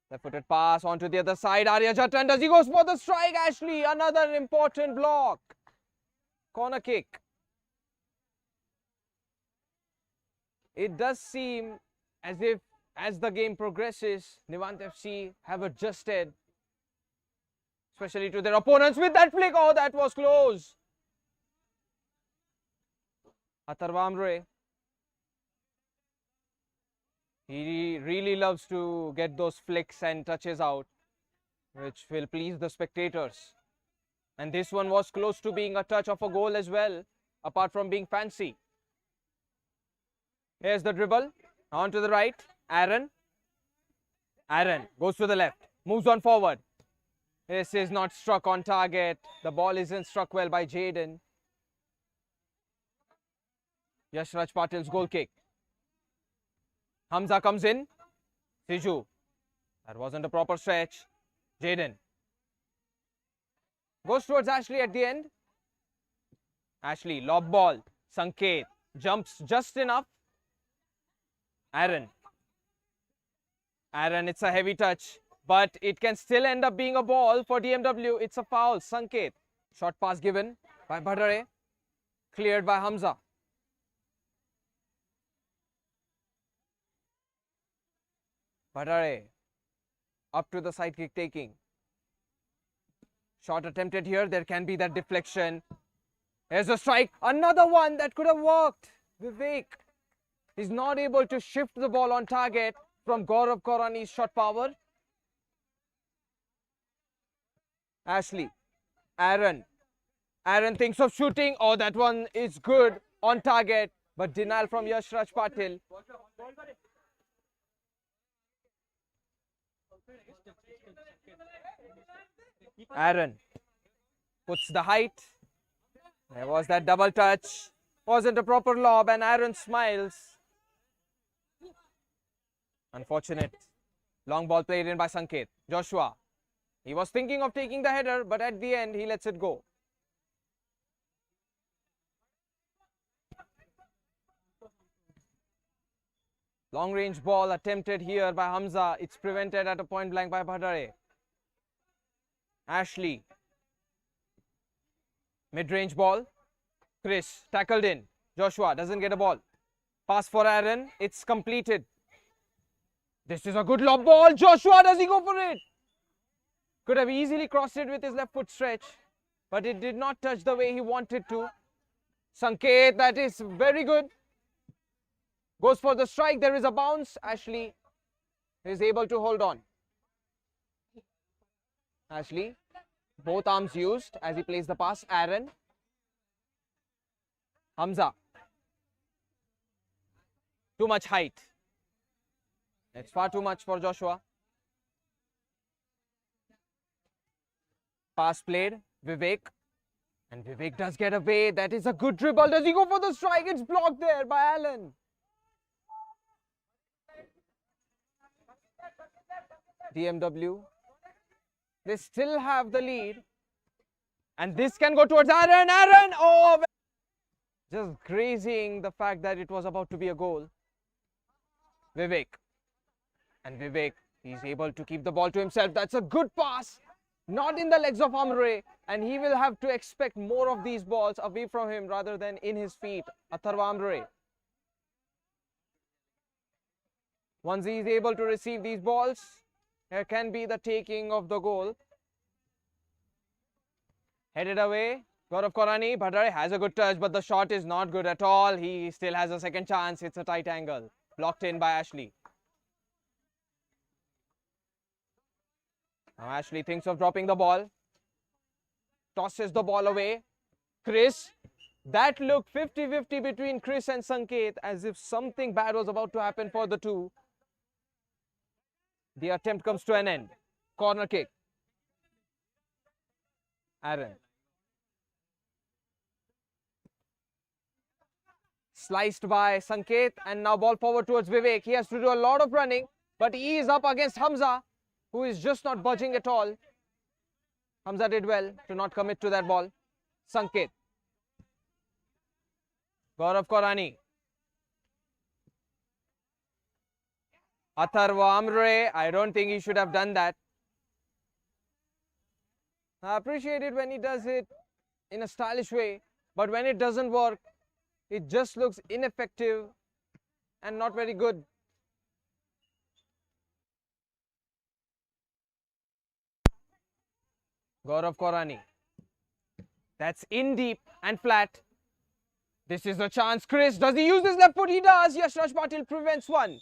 Left-footed pass onto the other side. Arya Jatan, does he goes for the strike? Ashley, another important block. Corner kick. It does seem as if as the game progresses, Nivant FC have adjusted, especially to their opponents with that flick. Oh, that was close. Atharva Amre. He really loves to get those flicks and touches out, which will please the spectators. And this one was close to being a touch of a goal as well, apart from being fancy. Here's the dribble. On to the right. Aaron. Aaron goes to the left. Moves on forward. This is not struck on target. The ball isn't struck well by Jaden. Yashraj Patil's goal kick. Hamza comes in. Siju. That wasn't a proper stretch. Jaden. Goes towards Ashley at the end. Ashley, lob ball. Sanket jumps just enough. Aaron. Aaron, it's a heavy touch, but it can still end up being a ball for DMW. It's a foul. Sanket. Short pass given by Bhadare. Cleared by Hamza. Bhadare. Up to the side kick taking. Shot attempted here. There can be that deflection. There's a strike. Another one that could have worked. Vivek is not able to shift the ball on target from Gaurav Korani's shot power. Ashley. Aaron. Aaron thinks of shooting. Oh, that one is good on target, but denial from Yashraj Patil. Aaron puts the height. There was that double touch. Wasn't a proper lob and Aaron smiles. Unfortunate. Long ball played in by Sanket. Joshua. He was thinking of taking the header, but at the end he lets it go. Long range ball attempted here by Hamza. It's prevented at a point blank by Bhadare. Ashley. Mid-range ball. Chris tackled in. Joshua doesn't get a ball. Pass for Aaron. It's completed. This is a good lob ball. Joshua, does he go for it? Could have easily crossed it with his left foot stretch, but it did not touch the way he wanted to. Sanket, that is very good. Goes for the strike. There is a bounce. Ashley is able to hold on. Ashley, both arms used as he plays the pass. Aaron. Hamza. Too much height. It's far too much for Joshua. Pass played. Vivek. And Vivek does get away. That is a good dribble. Does he go for the strike? It's blocked there by Allen. DMW. They still have the lead. And this can go towards Aaron. Aaron! Oh! just grazing the fact that it was about to be a goal. Vivek. And Vivek, he's able to keep the ball to himself. That's a good pass. Not in the legs of Amre. And he will have to expect more of these balls away from him rather than in his feet. Atharva Amre. Once he is able to receive these balls, there can be the taking of the goal. Headed away. Gaurav Korani. Bhattare has a good touch, but the shot is not good at all. He still has a second chance. It's a tight angle. Blocked in by Ashley. Now Ashley thinks of dropping the ball. Tosses the ball away. Chris. That looked 50-50 between Chris and Sanket, as if something bad was about to happen for the two. The attempt comes to an end. Corner kick. Aaron. Sliced by Sanket, and now ball forward towards Vivek. He has to do a lot of running, but he is up against Hamza, who is just not budging at all. Hamza did well to not commit to that ball. Sanket. Gaurav Korani. Atharva Amre. I don't think he should have done that. I appreciate it when he does it in a stylish way, but when it doesn't work, it just looks ineffective and not very good. Gaurav Korani. That's in deep and flat. This is the chance. Chris, does he use his left foot? He does. Yashraj Patil prevents one.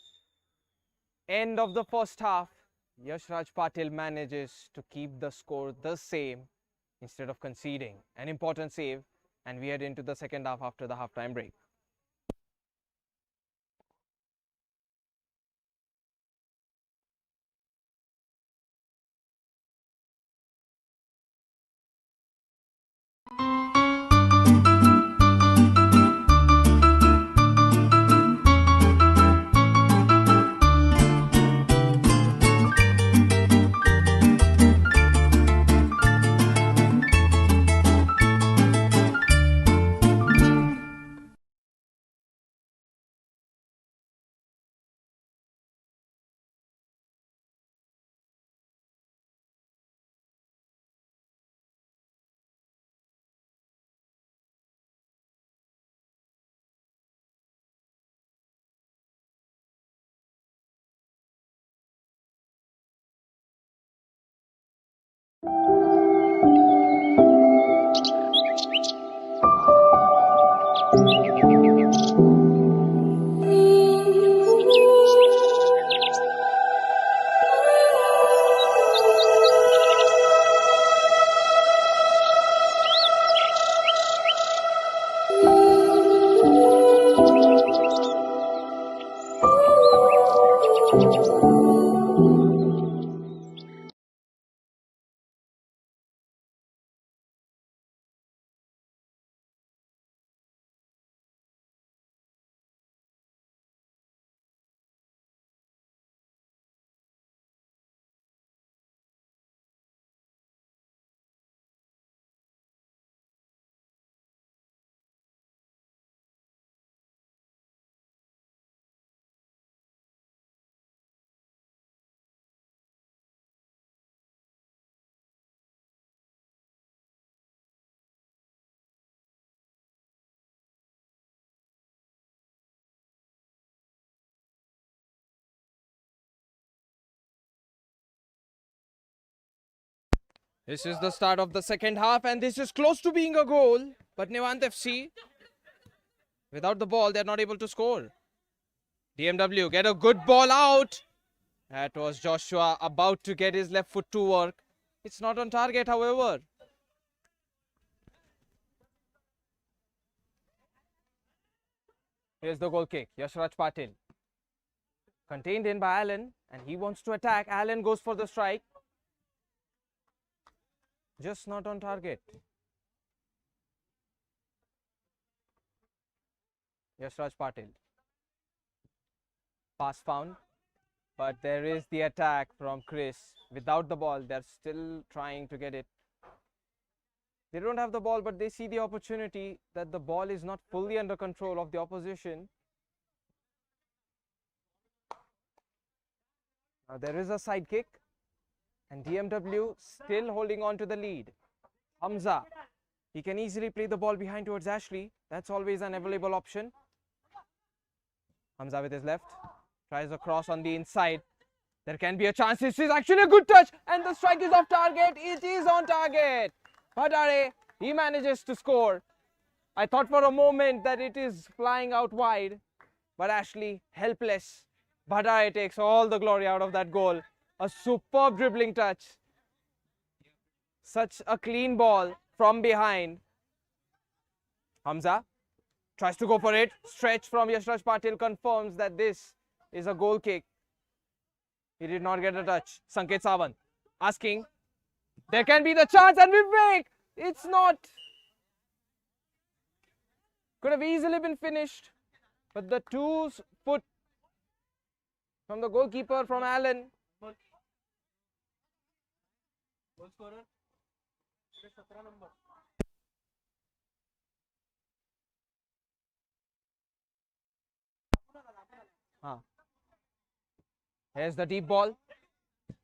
End of the first half. Yashraj Patil manages to keep the score the same instead of conceding. An important save, and we head into the second half after the halftime break. This is the start of the second half, and this is close to being a goal. But Nivant FC, without the ball, they're not able to score. DMW get a good ball out. That was Joshua about to get his left foot to work. It's not on target, however. Here's the goal kick. Yashraj Patil. Contained in by Allen, and he wants to attack. Allen goes for the strike. Just not on target. Yashraj Patil. Pass found. But there is the attack from Chris. Without the ball, they're still trying to get it. They don't have the ball, but they see the opportunity that the ball is not fully under control of the opposition. Now there is a side kick, and DMW still holding on to the lead. Hamza, he can easily play the ball behind towards Ashley. That's always an available option. Hamza with his left, tries a cross on the inside. There can be a chance. This is actually a good touch, and the strike is off target. It is on target. Bhattare, he manages to score. I thought for a moment that it is flying out wide, but Ashley helpless. Bhattare takes all the glory out of that goal. A superb dribbling touch. Such a clean ball from behind. Hamza tries to go for it. Stretch from Yashraj Patil confirms that this is a goal kick. He did not get a touch. Sanket Sawant asking. There can be the chance, and Vivek! It's not. Could have easily been finished. But the 2-foot from the goalkeeper from Allen. Here's the deep ball,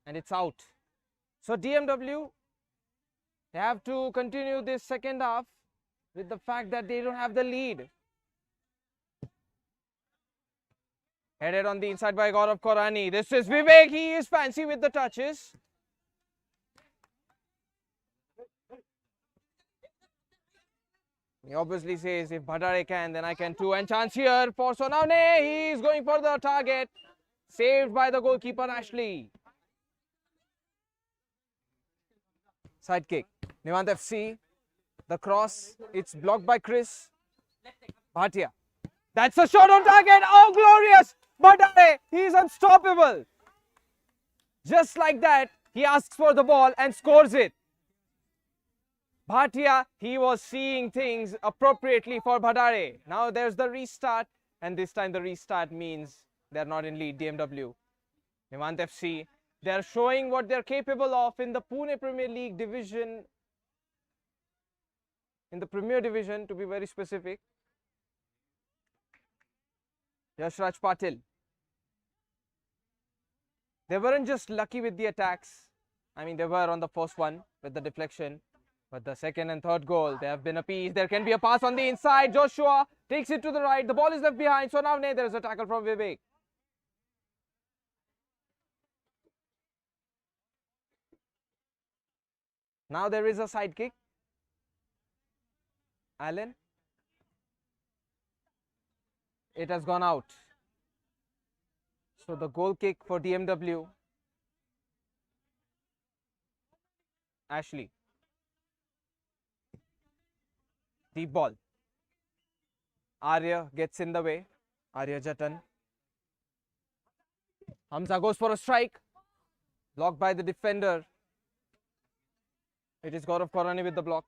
and it's out. So DMW, they have to continue this second half with the fact that they don't have the lead. Headed on the inside by Gaurav Korani. This is Vivek. He is fancy with the touches. He obviously says, if Bhattare can, then I can too. And chance here for Sonawane. He is going for the target. Saved by the goalkeeper Ashley. Side kick. Nivant FC. The cross. It's blocked by Chris. Bhatia. That's a shot on target. Oh, glorious. Bhattare. He is unstoppable. Just like that, he asks for the ball and scores it. Bhatia, he was seeing things appropriately for Bhattare. Now there's the restart, and this time the restart means they're not in lead, DMW. Nivant FC, they're showing what they're capable of in the Pune Premier League division, in the Premier Division to be very specific. Yashraj Patil. They weren't just lucky with the attacks. I mean, they were on the first one with the deflection. But the second and third goal, they have been appeased. There can be a pass on the inside. Joshua takes it to the right. The ball is left behind. So now there is a tackle from Vivek. Now there is a side kick. Allen. It has gone out. So the goal kick for DMW. Ashley. Deep ball. Arya gets in the way. Arya Jatan. Hamza goes for a strike. Blocked by the defender. It is Gaurav Korani with the block.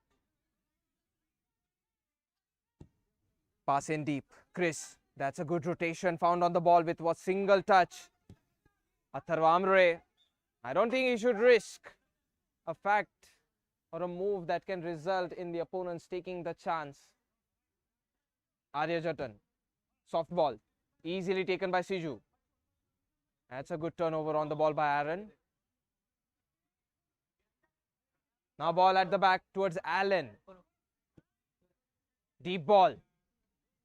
Pass in deep. Chris. That's a good rotation found on the ball with a single touch. Atharva Amre. I don't think he should risk a fact or a move that can result in the opponents taking the chance. Arya Jatan. Soft ball. Easily taken by Siju. That's a good turnover on the ball by Aaron. Now ball at the back towards Allen. Deep ball.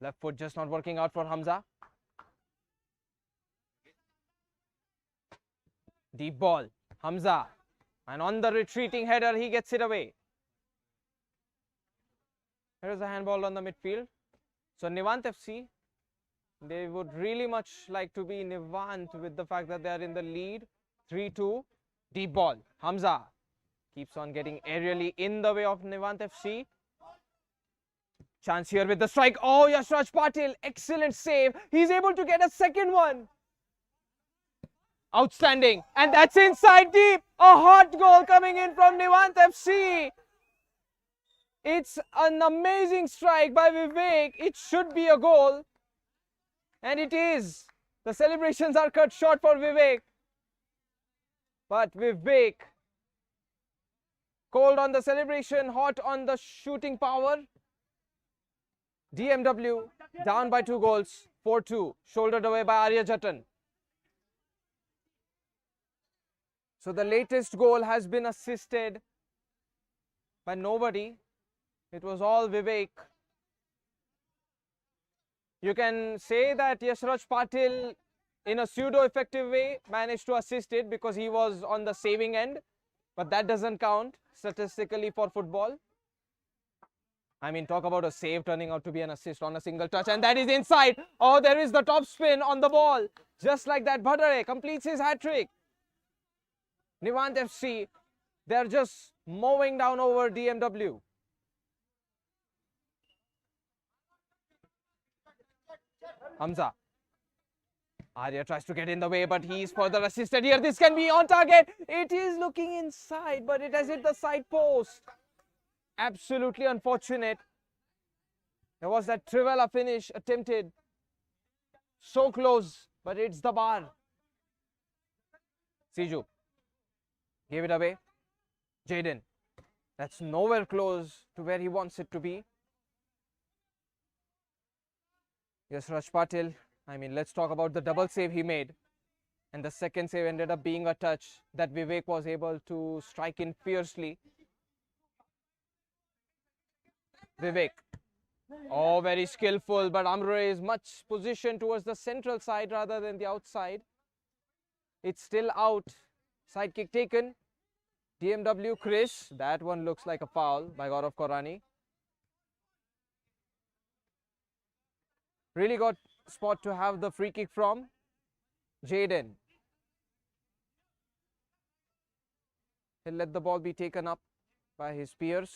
Left foot just not working out for Hamza. Deep ball. Hamza. And on the retreating header, he gets it away. There is a handball on the midfield. So Nivant FC, they would really much like to be Nivant with the fact that they are in the lead. 3-2. Deep ball. Hamza keeps on getting aerially in the way of Nivant FC. Chance here with the strike. Oh, Yashraj Patil. Excellent save. He's able to get a second one. Outstanding. And that's inside deep. A hot goal coming in from Nivant FC. It's an amazing strike by Vivek. It should be a goal. And it is. The celebrations are cut short for Vivek. But Vivek Cold on the celebration, hot on the shooting power. DMW down by 2 goals, 4-2, shouldered away by Arya Jatan. So the latest goal has been assisted by nobody. It was all Vivek. You can say that Yashraj Patil, in a pseudo-effective way, managed to assist it because he was on the saving end. But that doesn't count statistically for football. I mean, talk about a save turning out to be an assist on a single touch. And that is inside. Oh, there is the top spin on the ball. Just like that, Bhattare completes his hat-trick. Nivant FC, they're just mowing down over DMW. Hamza. Arya tries to get in the way, but he is further assisted here. This can be on target. It is looking inside, but it has hit the side post. Absolutely unfortunate. There was that Trivela finish attempted. So close, but it's the bar. Siju gave it away. Jaden. That's nowhere close to where he wants it to be. Yes, Raj Patil. I mean, let's talk about the double save he made. And the second save ended up being a touch that Vivek was able to strike in fiercely. Vivek. Oh, very skillful, but Amre is much positioned towards the central side rather than the outside. It's still out. Side kick taken. DMW Chris. That one looks like a foul by Gaurav Korani. Really got spot to have the free kick from Jaden. He'll let the ball be taken up by his peers.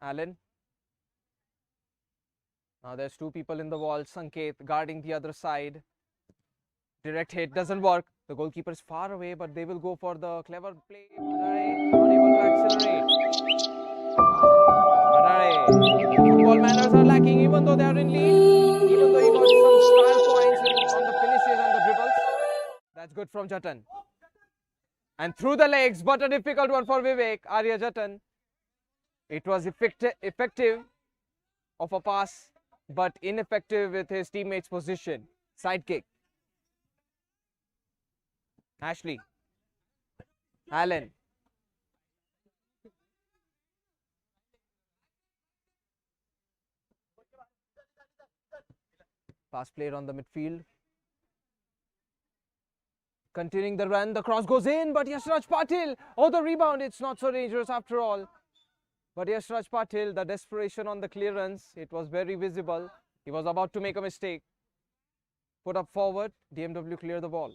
Allen. Now there's 2 people in the wall. Sanket guarding the other side. Direct hit doesn't work. The goalkeeper is far away, but they will go for the clever play. Bhattare not able to accelerate. Bhattare. Football manners are lacking even though they are in lead. Even though he got some style points on the finishes and the dribbles. That's good from Jatan. And through the legs, but a difficult one for Vivek. Arya Jatan. It was effective of a pass, but ineffective with his teammate's position. Side kick. Ashley. Allen. Pass played on the midfield. Continuing the run, the cross goes in, but Yashraj Patil. Oh, the rebound, it's not so dangerous after all. But Yashraj Patil, the desperation on the clearance, it was very visible. He was about to make a mistake. Put up forward, DMW clear the ball.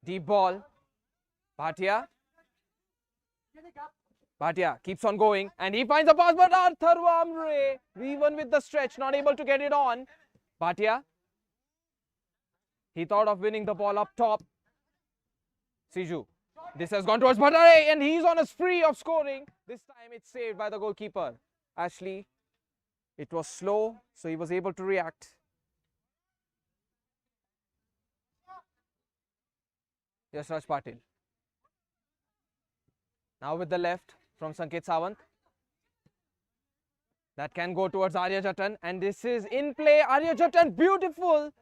Deep ball. Bhatia. Bhatia keeps on going and he finds a pass, but Atharva Amre, even with the stretch, not able to get it on. Bhatia. He thought of winning the ball up top. Siju. This has gone towards Bhattare and he's on a spree of scoring. This time it's saved by the goalkeeper. Ashley. It was slow, so he was able to react. Yashraj Patil. Now with the left from Sanket Sawant. That can go towards Arya Jatan and this is in play. Arya Jatan, beautiful.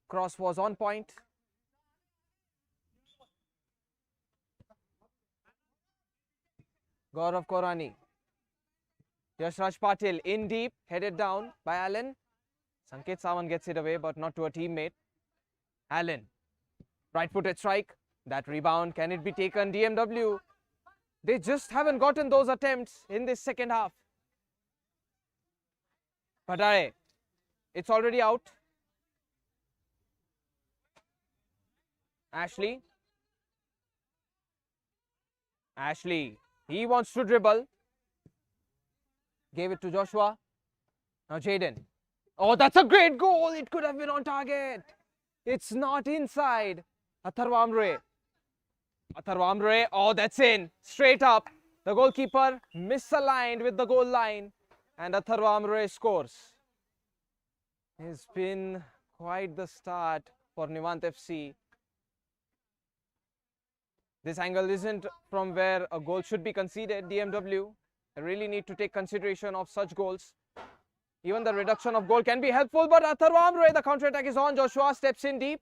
Cross was on point. Gaurav Korani. Yashraj Patil in deep, headed down by Allen. Sanket Sawant gets it away, but not to a teammate. Allen. Right-footed strike. That rebound, can it be taken? DMW. They just haven't gotten those attempts in this second half. Bhattare. It's already out. Ashley. Ashley. He wants to dribble. Gave it to Joshua. Now Jaden. Oh, that's a great goal. It could have been on target. It's not inside. Atharva Amre. Atharva Amre. Oh, that's in. Straight up. The goalkeeper misaligned with the goal line. And Atharva Amre scores. It's been quite the start for Nivant FC. This angle isn't from where a goal should be conceded. DMW really need to take consideration of such goals. Even the reduction of goal can be helpful, but Atharva Amre, the counter-attack is on. Joshua steps in deep.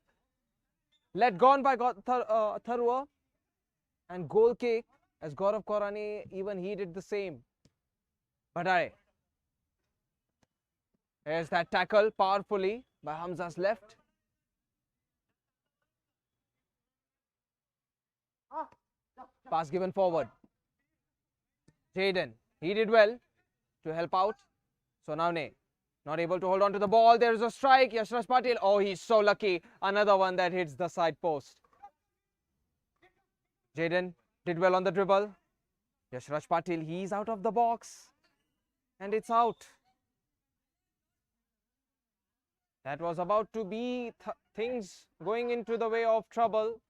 Let gone by Atharva. And goal kick as Gaurav Korani, even he did the same. Bhadare. Here's that tackle powerfully by Hamza's left. Pass given forward. Jaden, he did well to help out. So now not able to hold on to the ball. There is a strike. Yashraj Patil. Oh, he's so lucky. Another one that hits the side post. Jaden did well on the dribble. Yashraj Patil, he's out of the box. And it's out. That was about to be things going into the way of trouble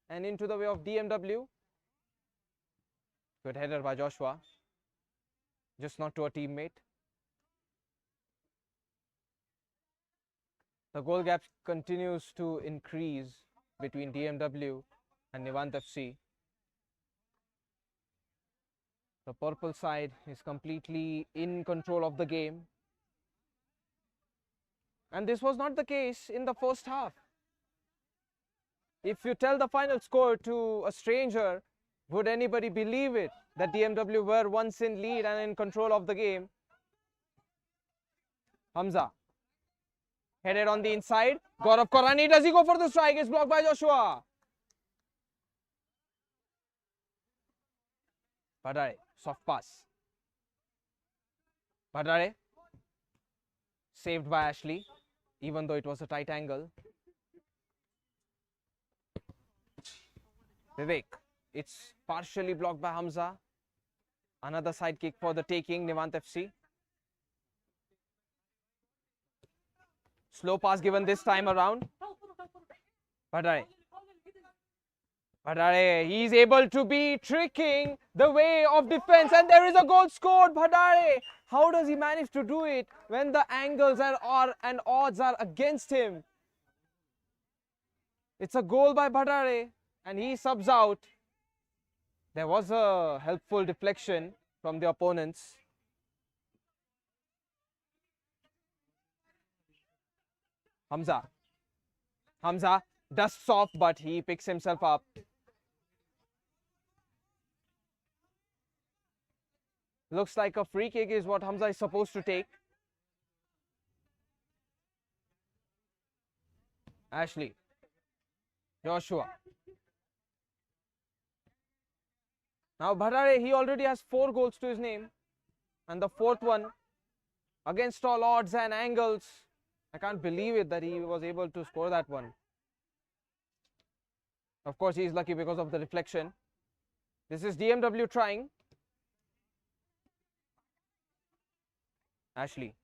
and into the way of DMW. Good header by Joshua. Just not to a teammate. The goal gap continues to increase between DMW and Nivant FC. The purple side is completely in control of the game. And this was not the case in the first half. If you tell the final score to a stranger, would anybody believe it that DMW were once in lead and in control of the game? Hamza. Headed on the inside. Gaurav Korani, does he go for the strike? It's blocked by Joshua. Bhadare, soft pass. Bhadare. Saved by Ashley, even though it was a tight angle. Vivek. It's partially blocked by Hamza. Another side kick for the taking, Nivant FC. Slow pass given this time around. Bhadare. Bhadare, he's able to be tricking the way of defense, and there is a goal scored. Bhadare, how does he manage to do it when the angles and odds are against him? It's a goal by Bhadare, and he subs out. There was a helpful deflection from the opponents. Hamza dusts off, but he picks himself up. Looks like a free kick is what Hamza is supposed to take. Ashley. Joshua. Now Bhadare, he already has 4 goals to his name. And the 4th one, against all odds and angles, I can't believe it that he was able to score that one. Of course, he is lucky because of the reflection. This is DMW trying. Ashley.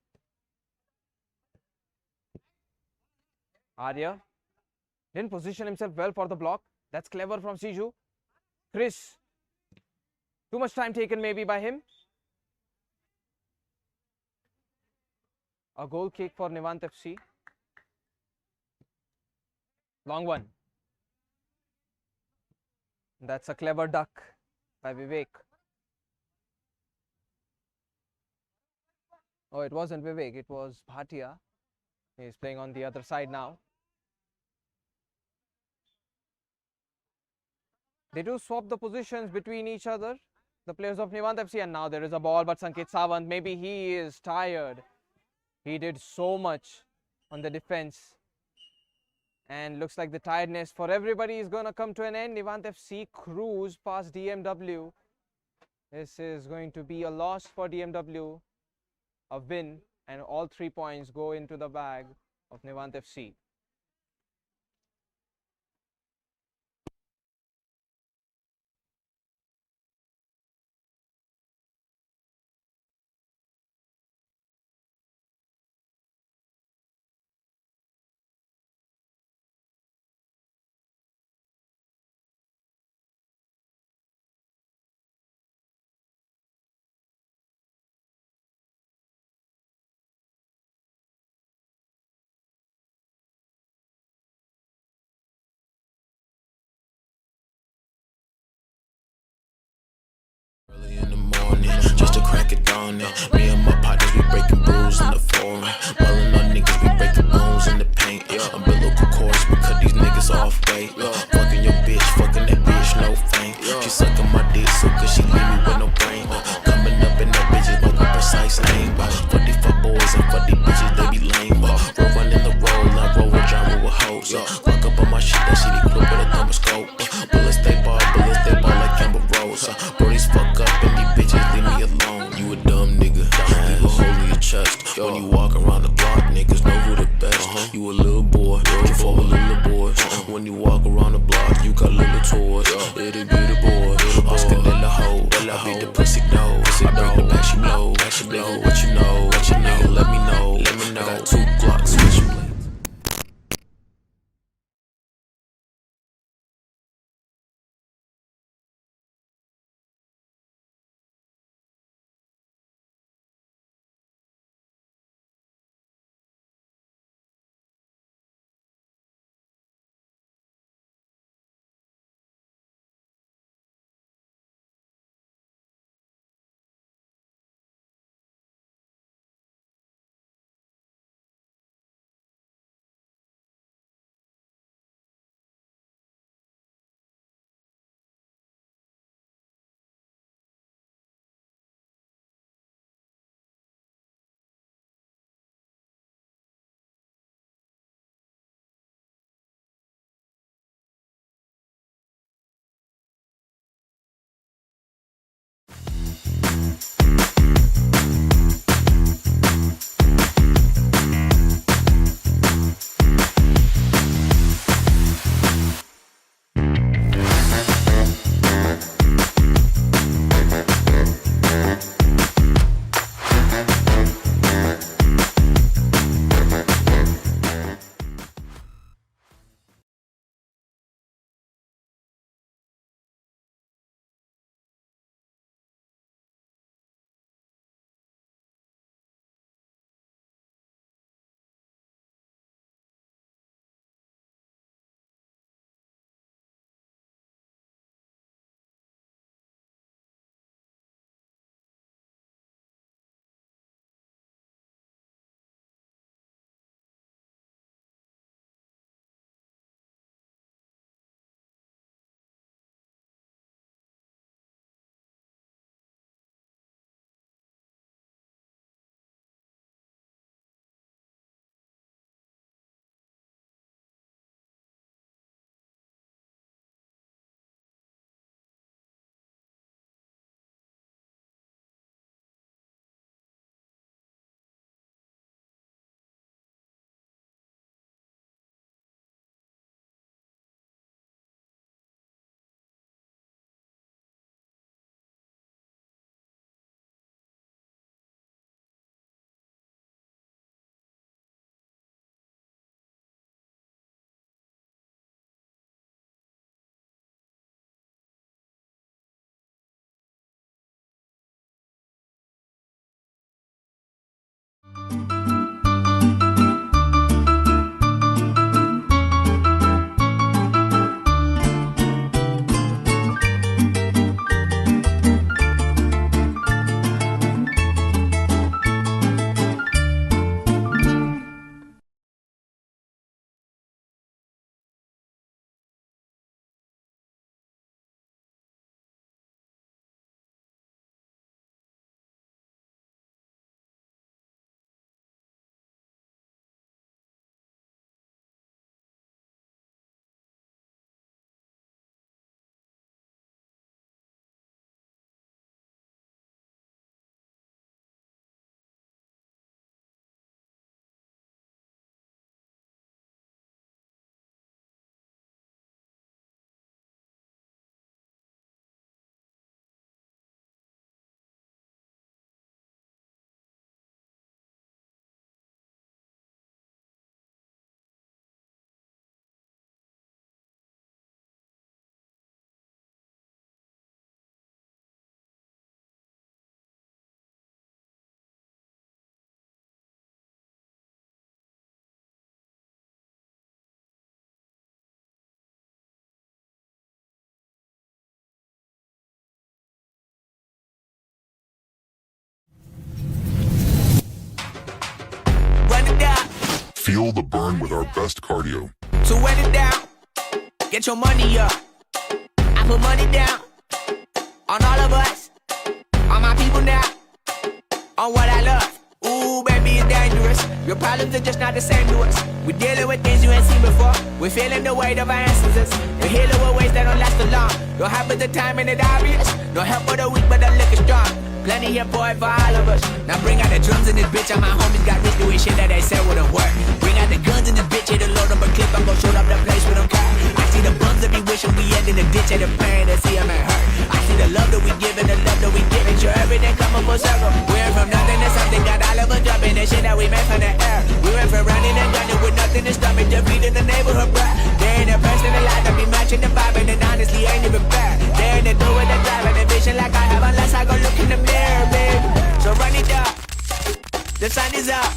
Arya didn't position himself well for the block. That's clever from Siju. Chris. Too much time taken maybe by him. A goal kick for Nivant FC. Long one. That's a clever duck by Vivek. Oh, it wasn't Vivek, it was Bhatia. He's playing on the other side now. They do swap the positions between each other, the players of Nivant FC, and now there is a ball, but Sanket Sawant, maybe he is tired. He did so much on the defense. And looks like the tiredness for everybody is going to come to an end. Nivant FC cruise past DMW. This is going to be a loss for DMW. A win, and all 3 points go into the bag of Nivant FC. gone. Me and my partners, we breaking brews in the foreign. Ballin' on niggas, we breaking bones in the paint. Umbilical cords, we cut these niggas off weight. Fucking your bitch, fucking that bitch, no fame. She sucking my dick so good she leave me with no brain. Coming up in that bitch is no precise name. For these fuck boys and for these bitches, they be lame. Roll running the roll, I roll with drama with hoes. Fuck up on my shit, that shit equipped with a thermoscope. Bullets they ball like Campbell Rose. Bro, these fuck up and these bitches leave me alone. You a dumb nigga, you a hole in your chest. When you walk around the block, niggas know who the best. You a little boy, you for little boys. When you walk around the block, you got little toys. Itty bitty boy, Oscar de la hoe. I beat the pussy dough, I break the back, she blow. Nigga, what you know? Let me know. I got 2 Glocks, what you play? Feel the burn with our best cardio. So wet it down, get your money up. I put money down on all of us, on my people now, on what I love. Ooh, baby, it's dangerous. Your problems are just not the same to us. We're dealing with things you ain't seen before. We're feeling the weight of our ancestors. We're healing with ways that don't last too long. Don't happen the time and it obvious. No help for the weak, but the liquor strong. Plenty here for it for all of us. Now bring out the drums in this bitch. And my homies got rich doing shit that they said wouldn't work. Bring out the guns in this bitch. Hit a load up a clip. I'm gon' shoot up the place with them cut. I see the bums that be wishing we end in the ditch. And the pain that see them and hurt. I see the love that we give and the love that we give. And sure everything come up full circle. We're from nothing to something. Got all of us jumping. The shit that we made from the air. We went from running and gunning with nothing to stomach. Just feeding the neighborhood, bruh. They ain't the person alive that be matching the vibe. And honestly ain't even fair. They ain't the do with the drive. And the vision like I have unless I go look in the mirror, baby. So run it up. The sun is up.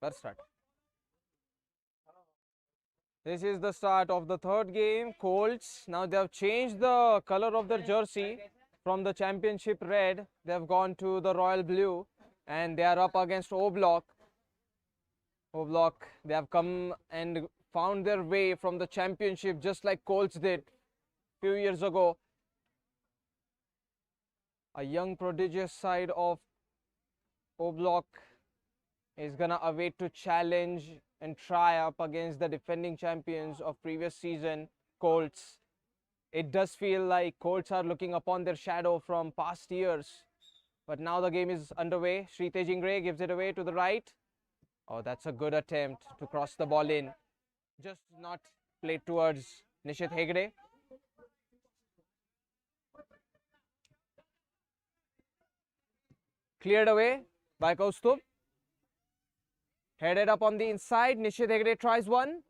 Let's start. This is the start of the third game. Coltz, now they have changed the color of their jersey from the championship red. They have gone to the royal blue and they are up against O Block. O Block, they have come and found their way from the championship just like Coltz did few years ago. A young prodigious side of O Block is gonna await to challenge and try up against the defending champions of previous season, Coltz. It does feel like Coltz are looking upon their shadow from past years. But now the game is underway. Shritesh Ingre gives it away to the right. Oh, that's a good attempt to cross the ball in. Just not played towards Nishit Hegde. Cleared away by Kaustubh. Headed up on the inside. Nishit Hegde tries one.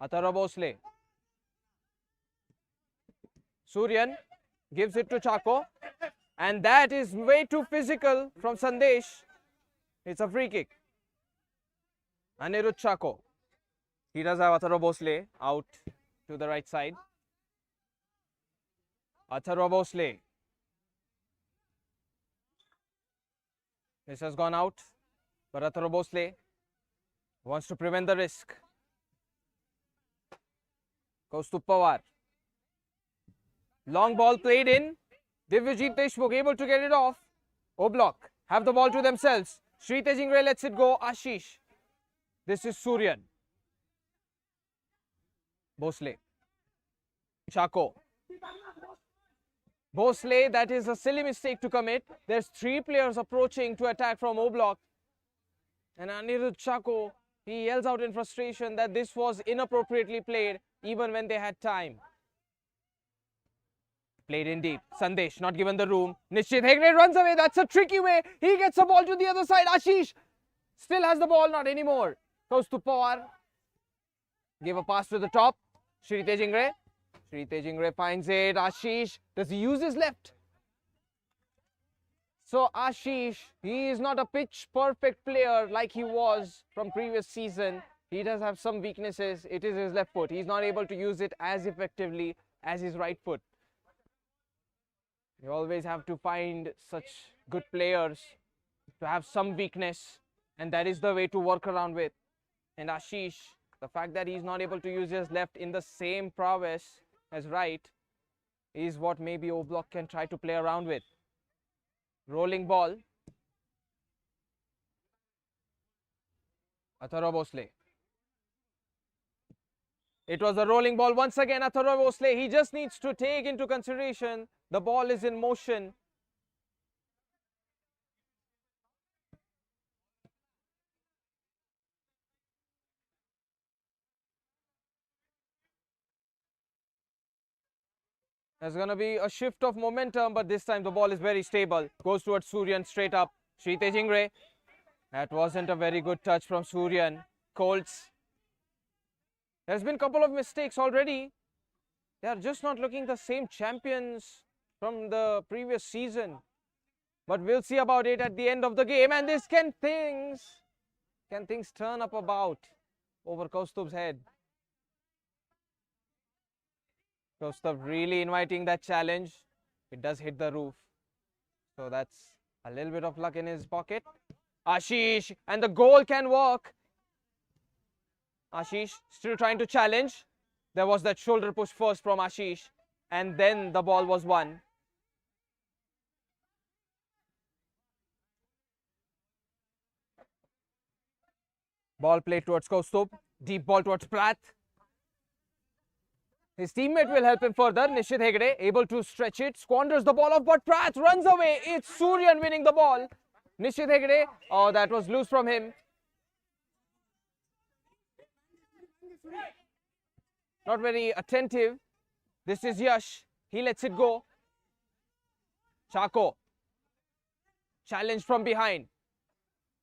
Atharva Bhosle. Suryan gives it to Chako. And that is way too physical from Sandesh. It's a free kick. Anirudh Chako. He does have Atharva Bhosle out to the right side. Atharva Bhosle. This has gone out, but Atharva Bhosle wants to prevent the risk. Kaustubh Pawar. Long ball played in. Divyajit Deshmukh able to get it off. O Block have the ball to themselves. Shritesh Ingre lets it go. Ashish. This is Suryan. Bhosle. Chako. Bhosle, that is a silly mistake to commit. There's 3 players approaching to attack from O Block. And Anirudh Chako, he yells out in frustration that this was inappropriately played even when they had time. Played in deep. Sandesh not given the room. Nishit Hegde runs away. That's a tricky way. He gets the ball to the other side. Ashish still has the ball, not anymore. Kaustubh Pawar gave a pass to the top. Shritesh Ingre. Shritesh Ingre finds it. Ashish, does he use his left? So Ashish, he is not a pitch perfect player like he was from previous season. he does have some weaknesses. It is his left foot. He's not able to use it as effectively as his right foot. You always have to find such good players to have some weakness, and that is the way to work around with. And Ashish, the fact that he's not able to use his left in the same prowess as right is what maybe O-Block can try to play around with. Rolling ball. Atharva Bhosle. It was a rolling ball once again. Atharva Bhosle, he just needs to take into consideration the ball is in motion. There's going to be a shift of momentum, but this time the ball is very stable. Goes towards Suryan straight up. Shrite Jingre. That wasn't a very good touch from Suryan. Coltz. There's been a couple of mistakes already. They are just not looking the same champions from the previous season. But we'll see about it at the end of the game. And this can things turn up about over Kaustubh's head. Kaustubh really inviting that challenge. It does hit the roof. So that's a little bit of luck in his pocket. Ashish, and the goal can work. Ashish still trying to challenge. There was that shoulder push first from Ashish, and then the ball was won. Ball played towards Kaustubh. Deep ball towards Pratt. His teammate will help him further. Nishit Hegde able to stretch it. Squanders the ball off, but Pratt runs away. It's Suryan winning the ball. Nishit Hegde. Oh, that was loose from him. Not very attentive. This is Yash. He lets it go. Chako. Challenge from behind.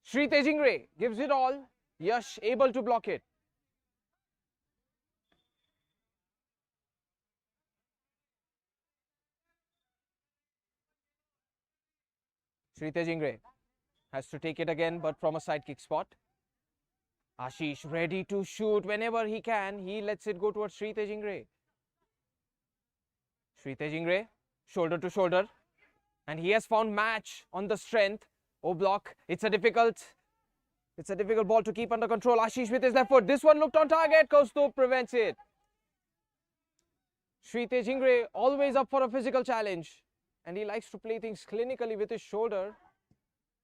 Shrite Jingre gives it all. Yash able to block it. Shrite Jingre has to take it again, but from a side kick spot. Ashish ready to shoot whenever he can. He lets it go towards Shrite Jingre. Shrite Jingre, shoulder to shoulder. And he has found match on the strength. O-Block, it's a difficult ball to keep under control. Ashish with his left foot. This one looked on target. Kaustubh prevents it. Shrite Jingre always up for a physical challenge. And he likes to play things clinically with his shoulder.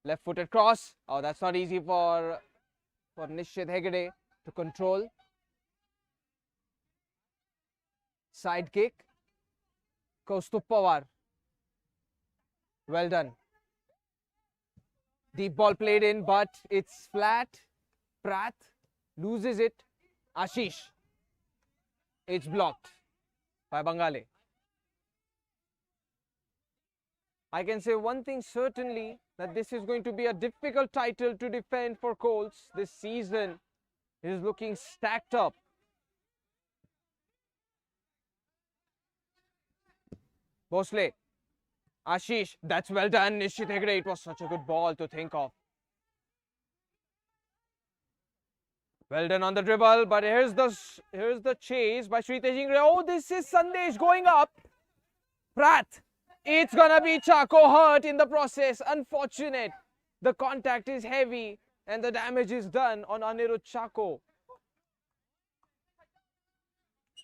Left-footed cross. Oh, that's not easy for Nishit Hegde to control. Side kick. Kaustubh Pawar. Well done. Deep ball played in, but it's flat. Pratt loses it. Ashish. It's blocked by Bangale. I can say one thing certainly, that this is going to be a difficult title to defend for Coltz. This season is looking stacked up. Bhosle. Ashish, that's well done. Nishit Hegde, it was such a good ball to think of. Well done on the dribble, but here's the chase by Shrite Jingre. Oh, this is Sandesh going up. Pratt. It's gonna be Chako hurt in the process. Unfortunate. The contact is heavy and the damage is done on Anirudh Chako.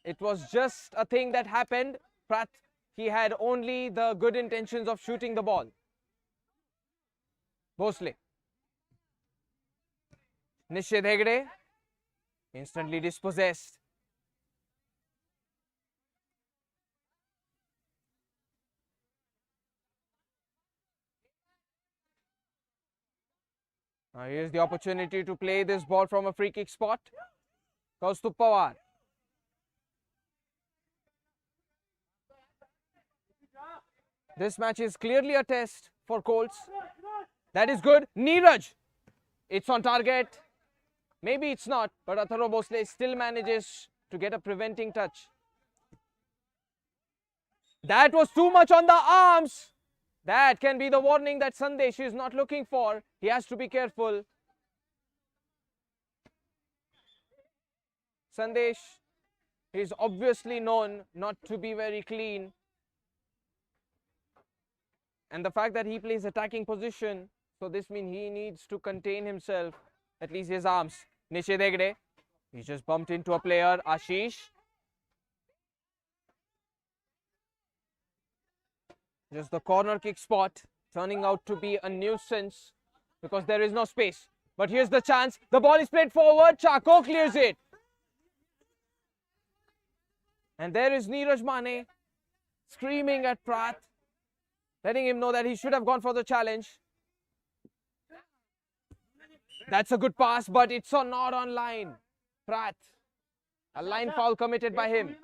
It was just a thing that happened. Pratt, he had only the good intentions of shooting the ball. Bhosle. Nishit Hegde. Instantly dispossessed. Now here's the opportunity to play this ball from a free kick spot. Kaustubh Pawar. This match is clearly a test for Coltz. That is good. Neeraj. It's on target. Maybe it's not, but Atharva Bhosle still manages to get a preventing touch. That was too much on the arms. That can be the warning that Sandesh is not looking for. He has to be careful. Sandesh is obviously known not to be very clean. And the fact that he plays attacking position, so this means he needs to contain himself, at least his arms. Nishid Hegde, he just bumped into a player, Ashish. Just the corner kick spot turning out to be a nuisance because there is no space. But here's the chance. The ball is played forward. Chako clears it. And there is Neeraj Mane screaming at Prath, letting him know that he should have gone for the challenge. That's a good pass, but it's not on line. Prath, a line foul committed by him.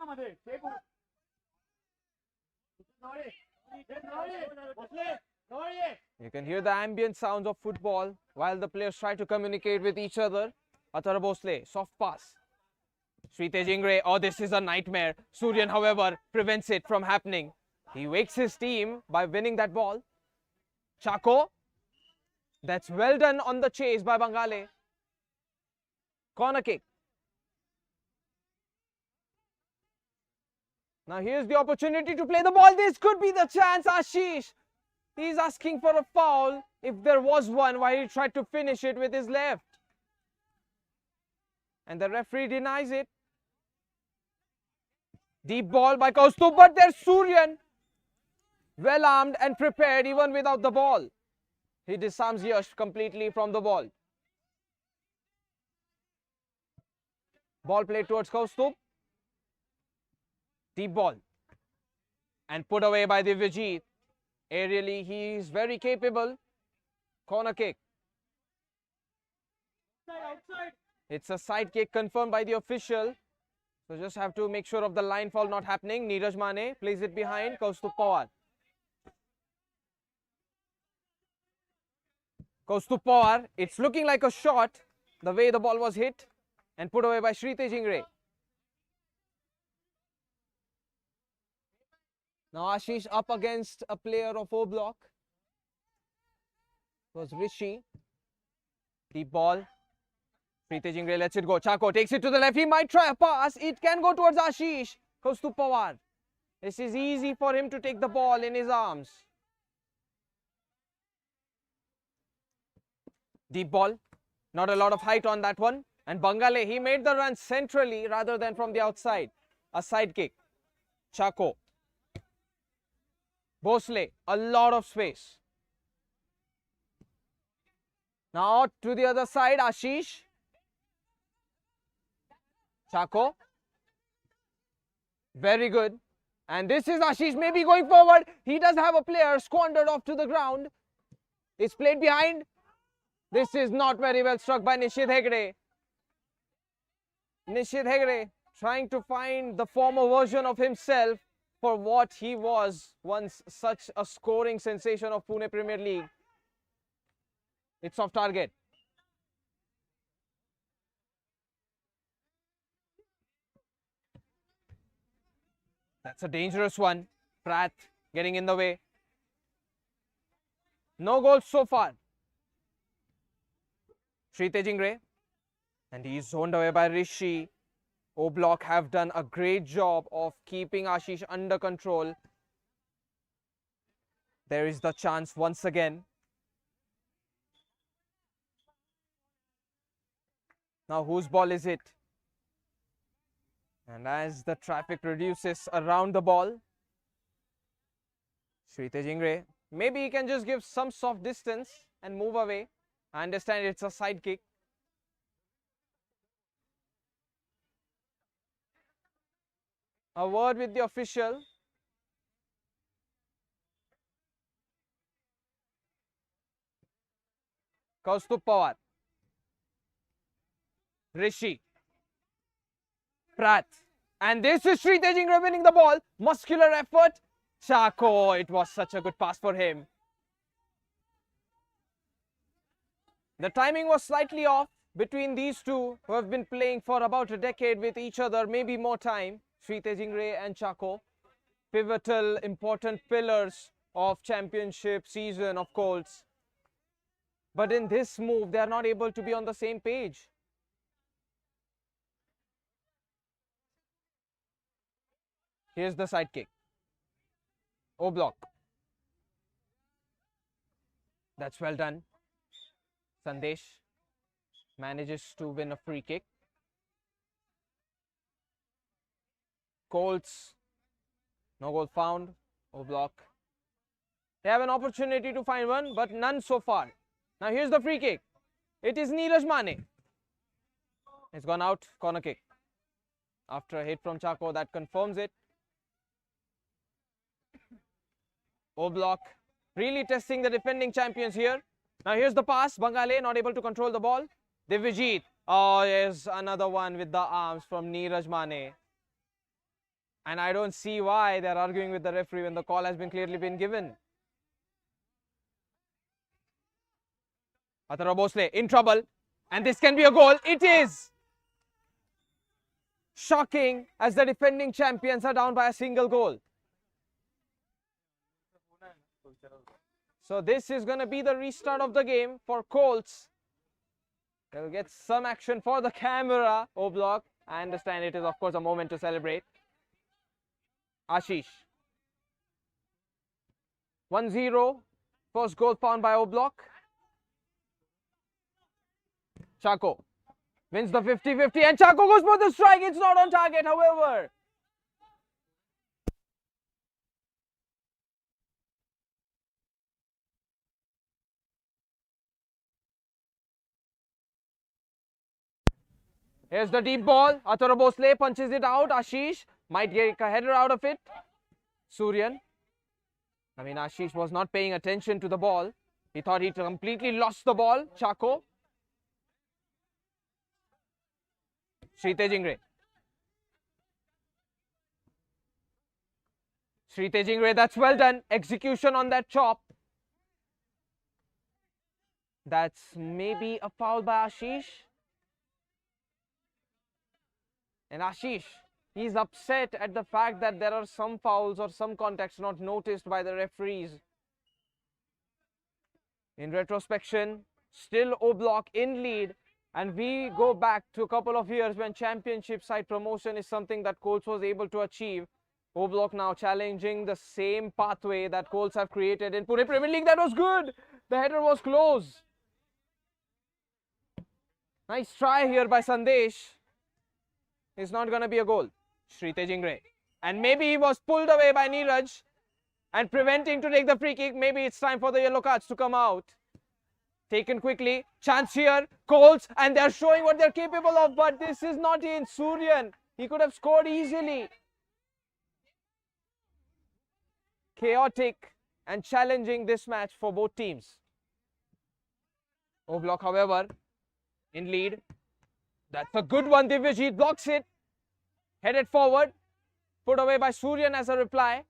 You can hear the ambient sounds of football while the players try to communicate with each other. Atar Bhosle, soft pass. Sritej Ingre, oh, this is a nightmare. Suryan, however, prevents it from happening. He wakes his team by winning that ball. Chako, that's well done on the chase by Bangale. Corner kick. Now here's the opportunity to play the ball. This could be the chance. Ashish, he's asking for a foul if there was one, while he tried to finish it with his left. And the referee denies it. Deep ball by Kaustubh, but there's Suryan. Well armed and prepared even without the ball. He disarms Yash completely from the ball. Ball played towards Kaustubh. Deep ball. And put away by Divyajit. Aerially, he is very capable. Corner kick. It's a side kick confirmed by the official. So just have to make sure of the line foul not happening. Neeraj Mane plays it behind Kaustubh Pawar. Kaustubh Pawar, it's looking like a shot the way the ball was hit and put away by Sritej Ingre. Now Ashish up against a player of O block. It was Rishi. Deep ball. Sritej Ingre lets it go. Chako takes it to the left. He might try a pass. It can go towards Ashish. Kaustubh Pawar. This is easy for him to take the ball in his arms. Deep ball. Not a lot of height on that one. And Bangale, he made the run centrally rather than from the outside. A side kick. Chako. Bhosle, a lot of space. Now to the other side, Ashish. Chako. Very good. And this is Ashish maybe going forward. He does have a player squandered off to the ground. It's played behind. This is not very well struck by Nishid Hegde. Nishid Hegde trying to find the former version of himself for what he was once, such a scoring sensation of Pune Premier League. It's off target. That's a dangerous one. Prath getting in the way. No goals so far. Sritej Ingre, and he's zoned away by Rishi. O block have done a great job of keeping Ashish under control. There is the chance once again. Now whose ball is it? And as the traffic reduces around the ball, Sritej Ingre, maybe he can just give some soft distance and move away. I understand it's a side kick. A word with the official. Kaustubh Pawar. Rishi. Prath. And this is Sritej Ingre winning the ball. Muscular effort. Chako. It was such a good pass for him. The timing was slightly off between these two who have been playing for about a decade with each other, maybe more time. Sritej Ingre and Chako, pivotal, important pillars of championship season of Coltz. But in this move, they are not able to be on the same page. Here's the side kick. O block. That's well done. Sandesh manages to win a free kick. Coltz. No goal found. O block. They have an opportunity to find one, but none so far. Now here's the free kick. It is Neeraj Mane. It's gone out. Corner kick. After a hit from Chako, that confirms it. O block. Really testing the defending champions here. Now here's the pass. Bangale not able to control the ball. Divyajit. Oh, yes, another one with the arms from Neeraj Mane. And I don't see why they're arguing with the referee when the call has been clearly been given. Athara Bhosle in trouble. And this can be a goal. It is! Shocking as the defending champions are down by a single goal. So this is going to be the restart of the game for Coltz. They'll get some action for the camera. O block. I understand it is of course a moment to celebrate. Ashish. 1-0. First goal found by O block. Chako wins the 50-50 and Chako goes for the strike. It's not on target, however. Here's the deep ball. Athara Bhosle punches it out. Ashish might get a header out of it. Suryan. Ashish was not paying attention to the ball. He thought he completely lost the ball. Chako. Sri Tejingre. Sri Tejingre, that's well done. Execution on that chop. That's maybe a foul by Ashish. And Ashish, he's upset at the fact that there are some fouls or some contacts not noticed by the referees. In retrospection, still O block in lead. And we go back to a couple of years when championship side promotion is something that Coltz was able to achieve. O block now challenging the same pathway that Coltz have created in Pune Premier League. That was good. The header was close. Nice try here by Sandesh. It's not going to be a goal. Sri Tejingre. And maybe he was pulled away by Neeraj and preventing to take the free kick. Maybe it's time for the yellow cards to come out. Taken quickly. Chance here. Coltz. And they're showing what they're capable of. But this is not in Suryan. He could have scored easily. Chaotic and challenging this match for both teams. O block, however, in lead. That's a good one. Divyajit blocks it. Headed forward. Put away by Suryan as a reply.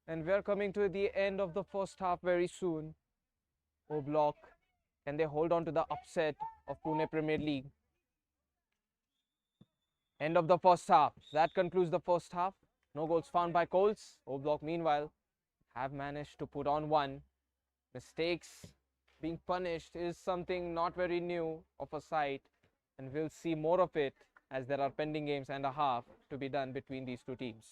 And we're coming to the end of the first half very soon. O block. Can they hold on to the upset of Pune Premier League? End of the first half. That concludes the first half. No goals found by Coltz. O block, meanwhile, have managed to put on one. Mistakes being punished is something not very new of a sight. And we'll see more of it as there are pending games and a half to be done between these two teams.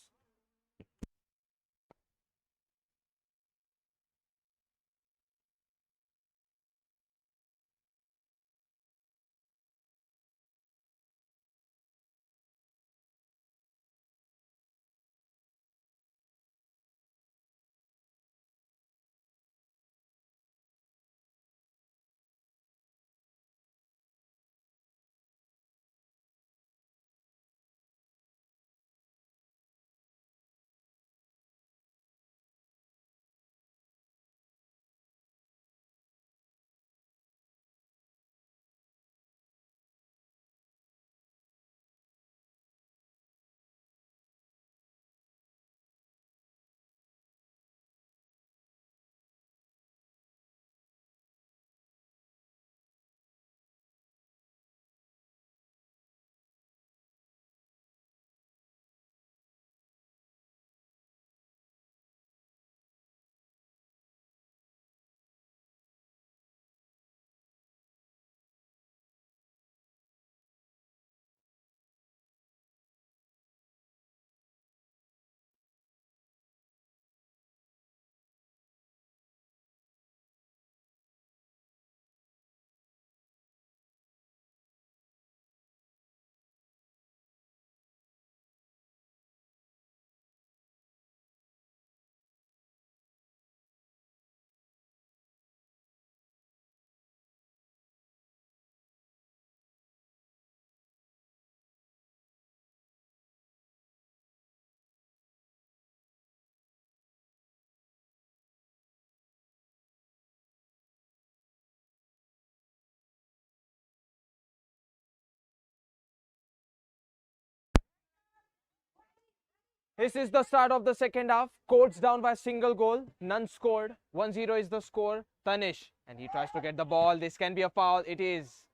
This is the start of the second half. Coltz down by a single goal. None scored. 1-0 is the score. Tanish. And he tries to get the ball. This can be a foul. It is.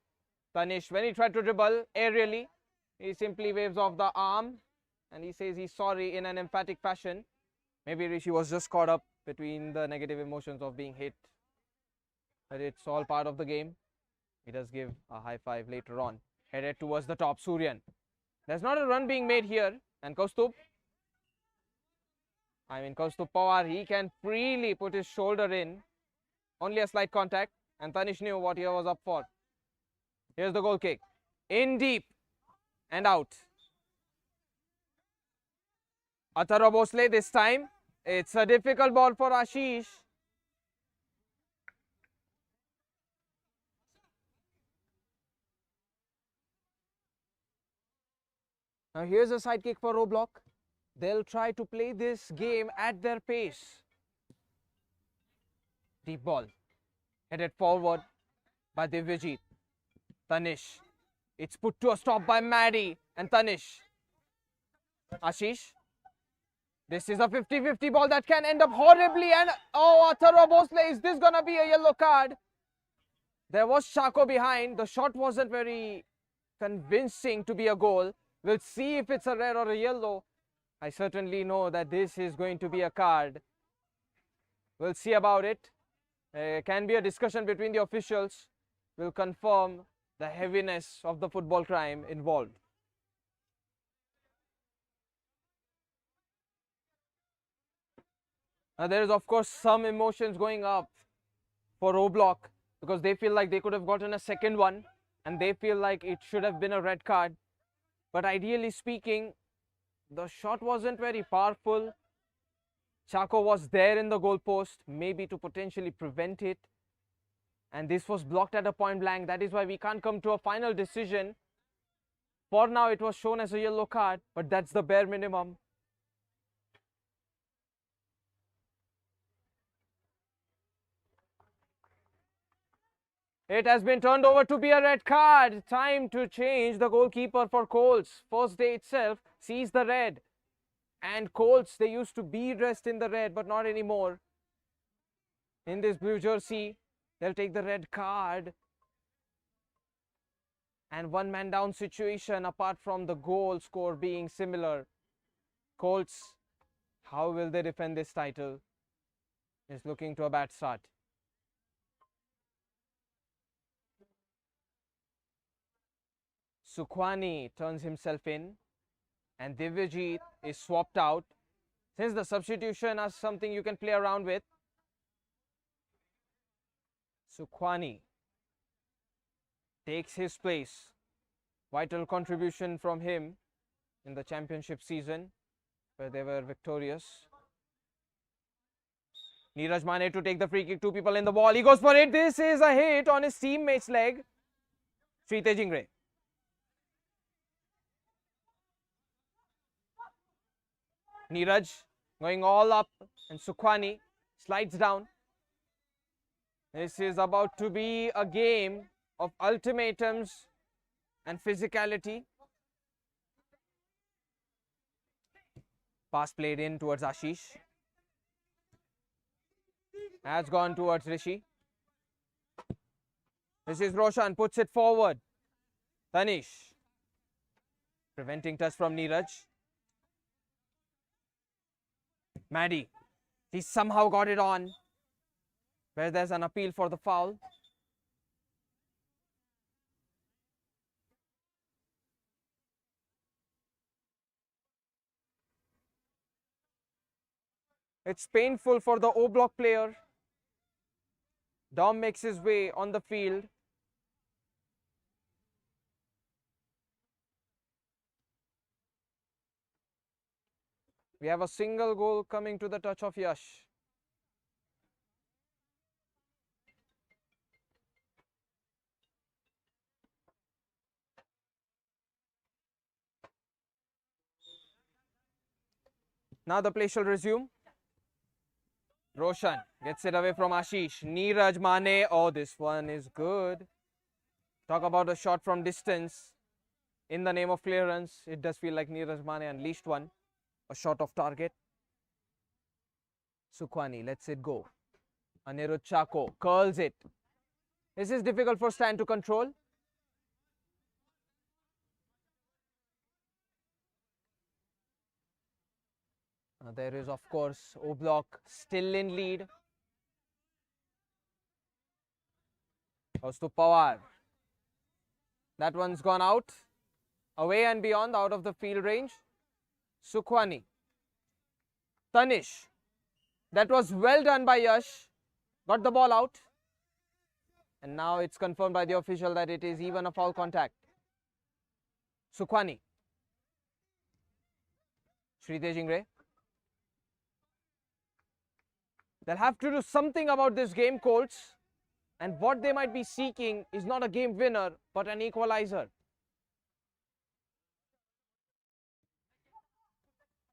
Tanish, when he tried to dribble aerially, he simply waves off the arm. And he says he's sorry in an emphatic fashion. Maybe Rishi was just caught up between the negative emotions of being hit. But it's all part of the game. He does give a high five later on. Headed towards the top. Suryan. There's not a run being made here. And Kaustubh Pawar, he can freely put his shoulder in. Only a slight contact. And Tanish knew what he was up for. Here's the goal kick. In deep. And out. Athara Bhosle this time. It's a difficult ball for Ashish. Now here's a side kick for Roblox. They'll try to play this game at their pace. Deep ball. Headed forward by Divyajit. Tanish. It's put to a stop by Maddie and Tanish. Ashish. This is a 50-50 ball that can end up horribly. And oh, Athara Bhosle, is this going to be a yellow card? There was Shako behind. The shot wasn't very convincing to be a goal. We'll see if it's a red or a yellow. I certainly know that this is going to be a card. We'll see about it. Can be a discussion between the officials. We'll confirm the heaviness of the football crime involved. Now there is of course some emotions going up for Roblox because they feel like they could have gotten a second one and they feel like it should have been a red card. But ideally speaking, the shot wasn't very powerful. Chako was there in the goalpost, maybe to potentially prevent it. And this was blocked at a point blank. That is why we can't come to a final decision. For now, it was shown as a yellow card, but that's the bare minimum. It has been turned over to be a red card. Time to change the goalkeeper for Coltz. First day itself sees the red. And Coltz, they used to be dressed in the red, but not anymore. In this blue jersey, they'll take the red card. And one man down situation apart from the goal score being similar. Coltz, how will they defend this title? Is looking to a bad start. Sukhwani turns himself in and Divyajit is swapped out. Since the substitution is something you can play around with, Sukhwani takes his place. Vital contribution from him in the championship season where they were victorious. Neeraj Mane to take the free kick, two people in the ball. He goes for it. This is a hit on his teammate's leg. Sri Tejingre. Neeraj going all up and Sukhwani slides down. This is about to be a game of ultimatums and physicality. Pass played in towards Ashish. Has gone towards Rishi. This is Roshan, puts it forward. Tanish. Preventing touch from Neeraj. Maddie, he somehow got it on, where there's an appeal for the foul. It's painful for the O-block player. Dom makes his way on the field. We have a single goal coming to the touch of Yash. Now the play shall resume. Roshan gets it away from Ashish. Neeraj Mane. Oh, this one is good. Talk about a shot from distance. In the name of clearance, it does feel like Neeraj Mane unleashed one. A shot off target. Sukhwani lets it go. Anirudh Chako curls it. This is difficult for Stan to control. There is, of course, O-Block still in lead. Goes to Pawar. That one's gone out. Away and beyond, out of the field range. Sukhwani. Tanish. That was well done by Yash. Got the ball out. And now it's confirmed by the official that it is even a foul contact. Sukhwani. Shritesh Ingre. They'll have to do something about this game, Coltz. And what they might be seeking is not a game winner, but an equalizer.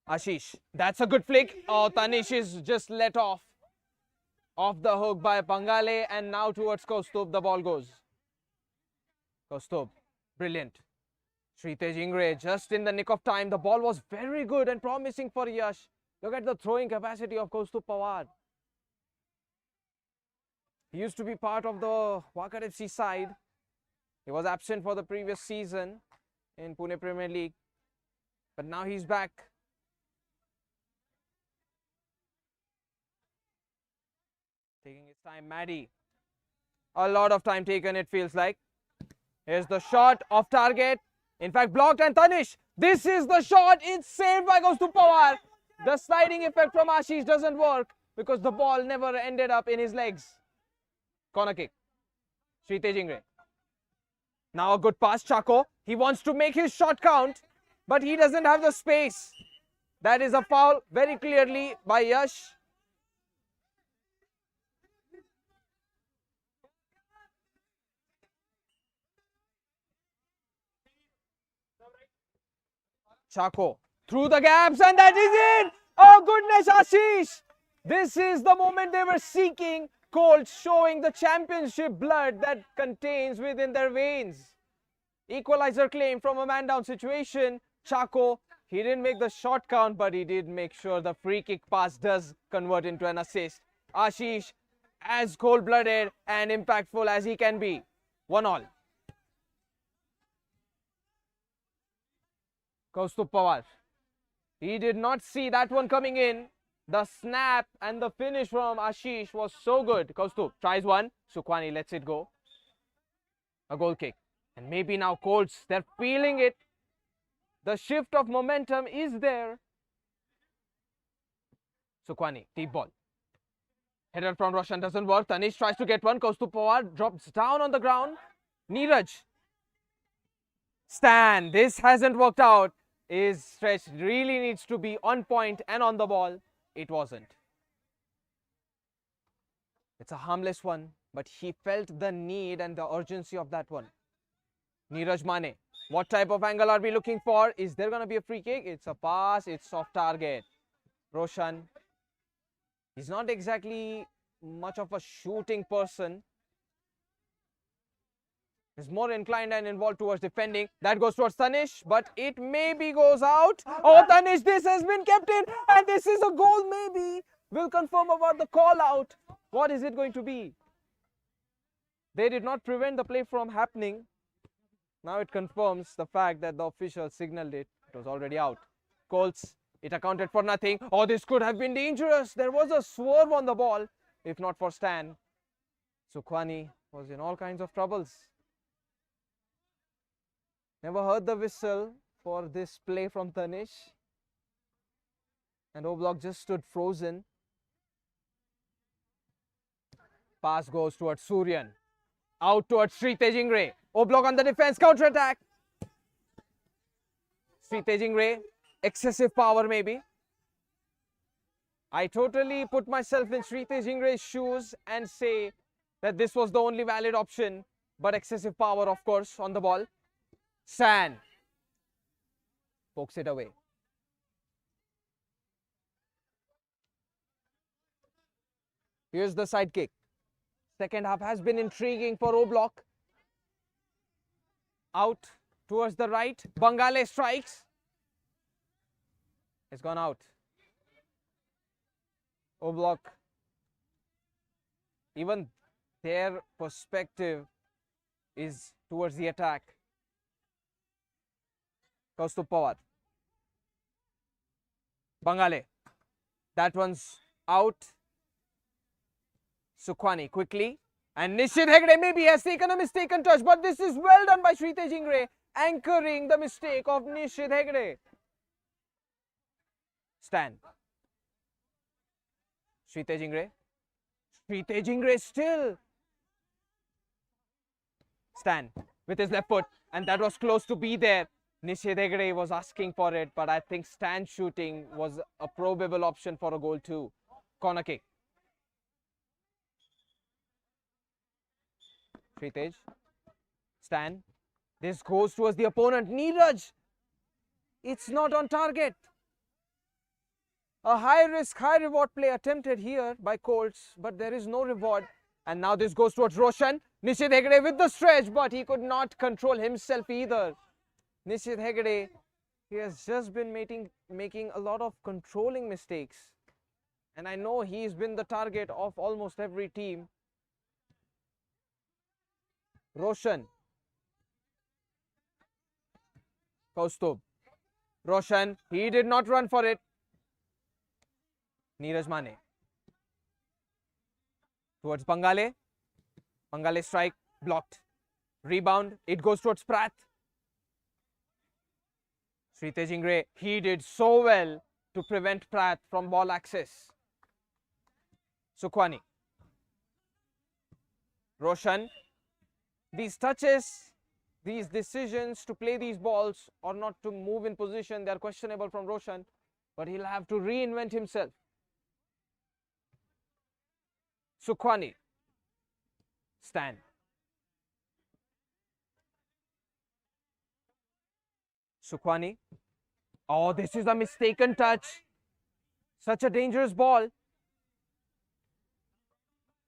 Ashish, that's a good flick. Oh, Tanish is just let off the hook by Bangale, and now towards Kaustubh the ball goes. Kaustubh, brilliant. Shritesh Ingre just in the nick of time. The ball was very good and promising for Yash. Look at the throwing capacity of Kaustubh Pawar. He used to be part of the Wakad FC side. He was absent for the previous season in Pune Premier League, but now he's back. Taking his time, Maddie. A lot of time taken, it feels like. Here's the shot off target. In fact, blocked, and Tanish. This is the shot. It's saved by Kaustubh Pawar. The sliding effect from Ashish doesn't work because the ball never ended up in his legs. Corner kick. Shritesh Ingre. Now a good pass, Chako. He wants to make his shot count, but he doesn't have the space. That is a foul very clearly by Yash. Chako through the gaps, and that is it! Oh goodness, Ashish! This is the moment they were seeking. Coltz showing the championship blood that contains within their veins. Equalizer claim from a man down situation. Chako, he didn't make the shot count, but he did make sure the free kick pass does convert into an assist. Ashish, as cold-blooded and impactful as he can be. 1-1. Kaustubh Pawar. He did not see that one coming in. The snap and the finish from Ashish was so good. Kaustubh tries one. Sukhwani lets it go. A goal kick. And maybe now Coltz, they're feeling it. The shift of momentum is there. Sukhwani, deep ball. Header from Roshan doesn't work. Tanish tries to get one. Kaustubh Pawar drops down on the ground. Neeraj. Stan, this hasn't worked out. His stretch really needs to be on point and on the ball. It wasn't. It's a harmless one, but he felt the need and the urgency of that one. Neeraj Mane. What type of angle are we looking for? Is there going to be a free kick? It's a pass. It's off target. Roshan. He's not exactly much of a shooting person. He's more inclined and involved towards defending. That goes towards Tanish, but it maybe goes out. Oh, Tanish, this has been kept in, and this is a goal maybe. We'll confirm about the call out. What is it going to be? They did not prevent the play from happening. Now it confirms the fact that the official signaled it. It was already out. Coltz, it accounted for nothing. Oh, this could have been dangerous. There was a swerve on the ball, if not for Stan. Sukhwani was in all kinds of troubles. Never heard the whistle for this play from Tanish. And O-Block just stood frozen. Pass goes towards Suryan. Out towards Shritesh Ingre. O-Block on the defense, counter-attack. Shritesh Ingre, excessive power maybe. I totally put myself in Shritesh Ingre's shoes and say that this was the only valid option. But excessive power, of course, on the ball. San pokes it away. Here's the side kick. Second half has been intriguing for O-Block. Out towards the right. Bangale strikes. It's gone out. O block. Even their perspective is towards the attack. Kaustubh Pawar. Bangale. That one's out. Sukhwani quickly. And Nishit Hegde maybe has taken a mistaken touch, but this is well done by Shritesh Ingre, anchoring the mistake of Nishit Hegde. Stan. Shritesh Ingre. Shritesh Ingre still. Stan with his left foot, and that was close to be there. Nishit Hegde was asking for it, but I think Stan's shooting was a probable option for a goal too. Corner kick. Shritesh. Stan. This goes towards the opponent. Neeraj. It's not on target. A high risk, high reward play attempted here by Coltz, but there is no reward. And now this goes towards Roshan. Nishit Hegde with the stretch, but he could not control himself either. Nishit Hegde, he has just been making a lot of controlling mistakes. And I know he's been the target of almost every team. Roshan. Kaustubh. Roshan, he did not run for it. Neeraj Mane. Towards Bangale. Bangale strike, blocked. Rebound, it goes towards Pratt. Shritesh Ingre, he did so well to prevent Pratt from ball access. Sukhwani. Roshan. These touches, these decisions to play these balls or not to move in position, they are questionable from Roshan, but he'll have to reinvent himself. Sukhwani. Stan. Sukhwani. Oh, this is a mistaken touch. Such a dangerous ball.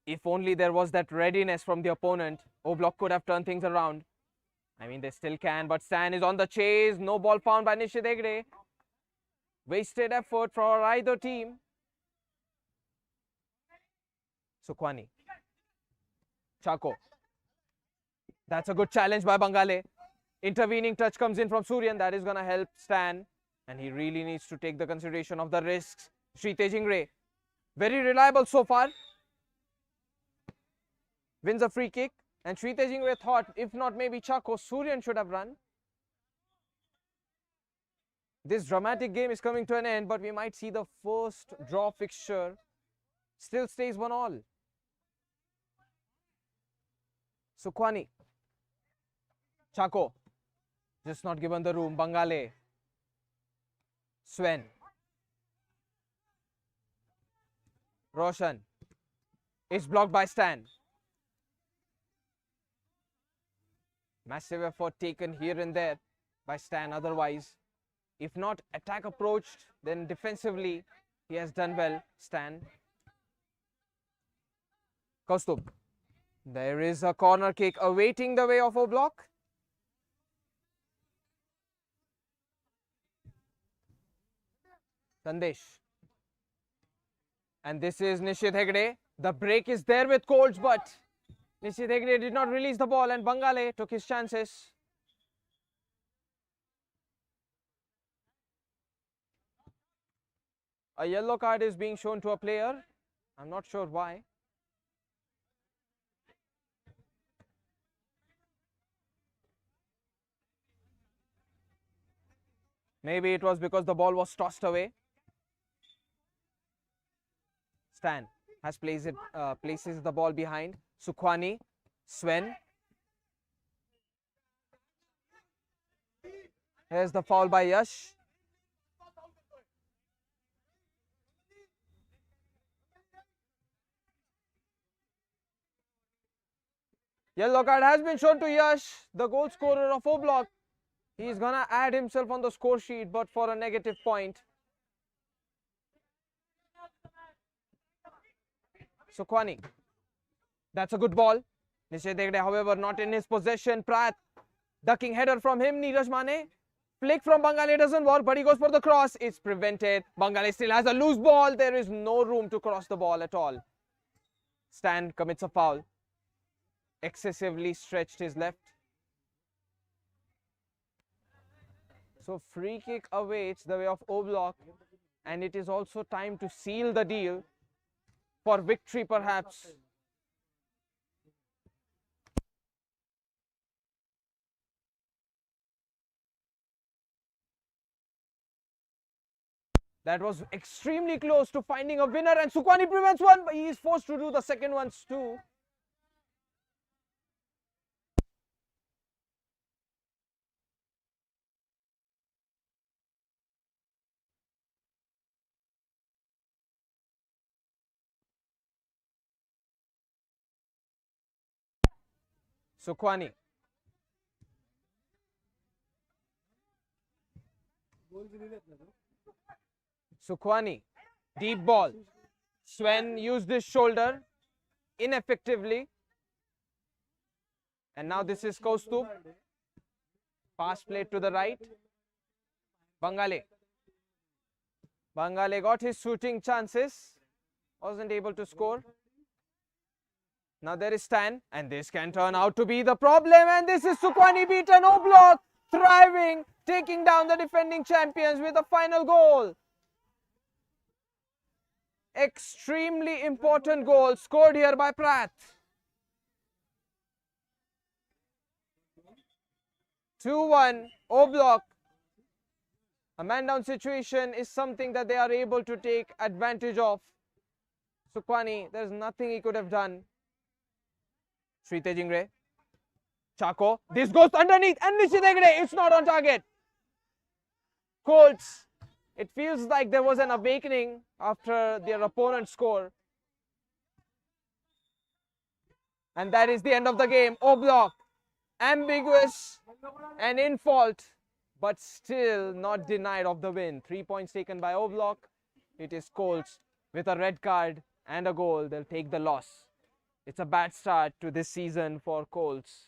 If only there was that readiness from the opponent, O-Block could have turned things around. I mean, they still can, but Stan is on the chase. No ball found by Nishit Hegde. Wasted effort for either team. Sukhwani. Chako. That's a good challenge by Bangale. Intervening touch comes in from Suryan. That is going to help Stan. And he really needs to take the consideration of the risks. Shritesh Ingre. Very reliable so far. Wins a free kick. And Shritesh Ingre thought, if not maybe Chako, Suryan should have run. This dramatic game is coming to an end, but we might see the first draw fixture. Still stays 1-1. Sukhwani. Chako. Just not given the room. Bangale. Sven. Roshan. It's blocked by Stan. Massive effort taken here and there by Stan. Otherwise, if not attack approached, then defensively he has done well. Stan. Kaustubh. There is a corner kick awaiting the way of O-Block. Sandesh. And this is Nishit Hegde. The break is there with Coltz, but Nishit Hegde did not release the ball and Bangale took his chances. A yellow card is being shown to a player. I'm not sure why. Maybe it was because the ball was tossed away. Stan has places the ball behind. Sukhwani. Sven. Here's the foul by Yash. Yellow card has been shown to Yash, the goal scorer of O-Block. He's gonna add himself on the score sheet, but for a negative point. Sukhwani. That's a good ball. Nishit Hegde, however, not in his possession. Pratt. Ducking header from him. Neeraj Mane. flick from Bangale doesn't work, but he goes for the cross. It's prevented. Bangale still has a loose ball. There is no room to cross the ball at all. Stan commits a foul. Excessively stretched his left. So free kick awaits the way of O-Block, and it is also time to seal the deal for victory perhaps. That was extremely close to finding a winner, and Sukwani prevents one, but he is forced to do the second ones too. Sukwani. Sukwani, deep ball. Sven used his shoulder ineffectively. And now this is Kaustubh. Pass played to the right. Bangale. Bangale got his shooting chances. Wasn't able to score. Now there is Stan. And this can turn out to be the problem. And this is Sukwani beaten. O-Block thriving. Taking down the defending champions with a final goal. Extremely important goal scored here by Pratt. 2-1, O-Block. A man down situation is something that they are able to take advantage of. Sukwani, there's nothing he could have done. Sri Tejingre. Chako. This goes underneath and Nishi Degre. It's not on target. Coltz. It feels like there was an awakening after their opponent's score. And that is the end of the game. O-Block, ambiguous and in fault, but still not denied of the win. 3 points taken by O-Block. It is Coltz with a red card and a goal. They'll take the loss. It's a bad start to this season for Coltz.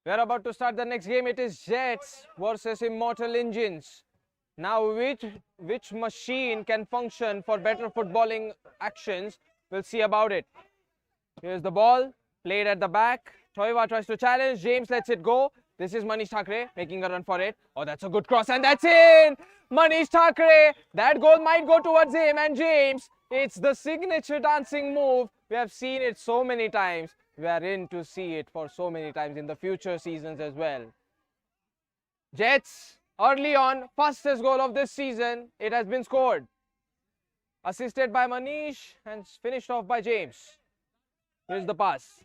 We are about to start the next game. It is Jets versus Immortal Engines. Now, which machine can function for better footballing actions? We'll see about it. Here's the ball, played at the back. Toiva tries to challenge. James lets it go. This is Manish Thakre making a run for it. Oh, that's a good cross, and that's in! Manish Thakre. That goal might go towards him and James. It's the signature dancing move. We have seen it so many times. We are in to see it for so many times in the future seasons as well. Jets, early on, fastest goal of this season. It has been scored. Assisted by Manish and finished off by James. Here's the pass.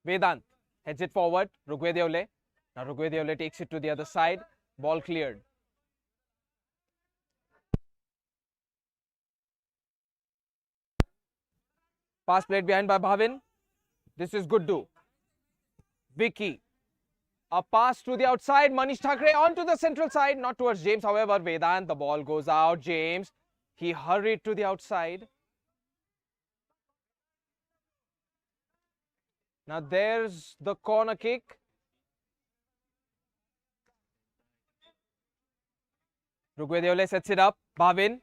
Vedant heads it forward. Rugwedeole. Now Rugwedeole takes it to the other side. Ball cleared. Pass played behind by Bhavin. This is Guddu. Vicky. A pass to the outside. Manish Thakre onto the central side. Not towards James. However, Vedant, the ball goes out. James. He hurried to the outside. Now there's the corner kick. Rugwedeole sets it up. Bhavin.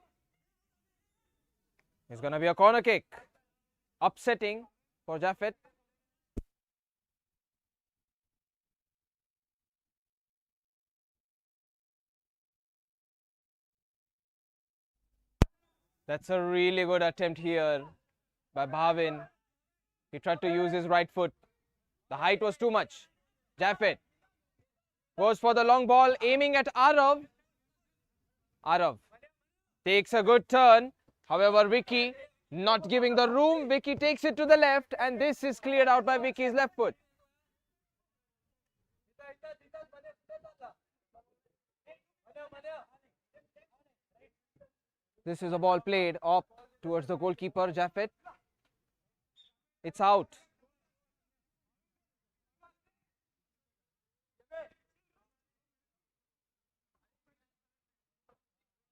It's going to be a corner kick. Upsetting for Jaffet. That's a really good attempt here by Bhavin. He tried to use his right foot. The height was too much. Jaffet goes for the long ball, aiming at Arav. Arav takes a good turn. However, Vicky not giving the room. Vicky takes it to the left, and this is cleared out by Vicky's left foot. This is a ball played up towards the goalkeeper, Jaffet. It's out.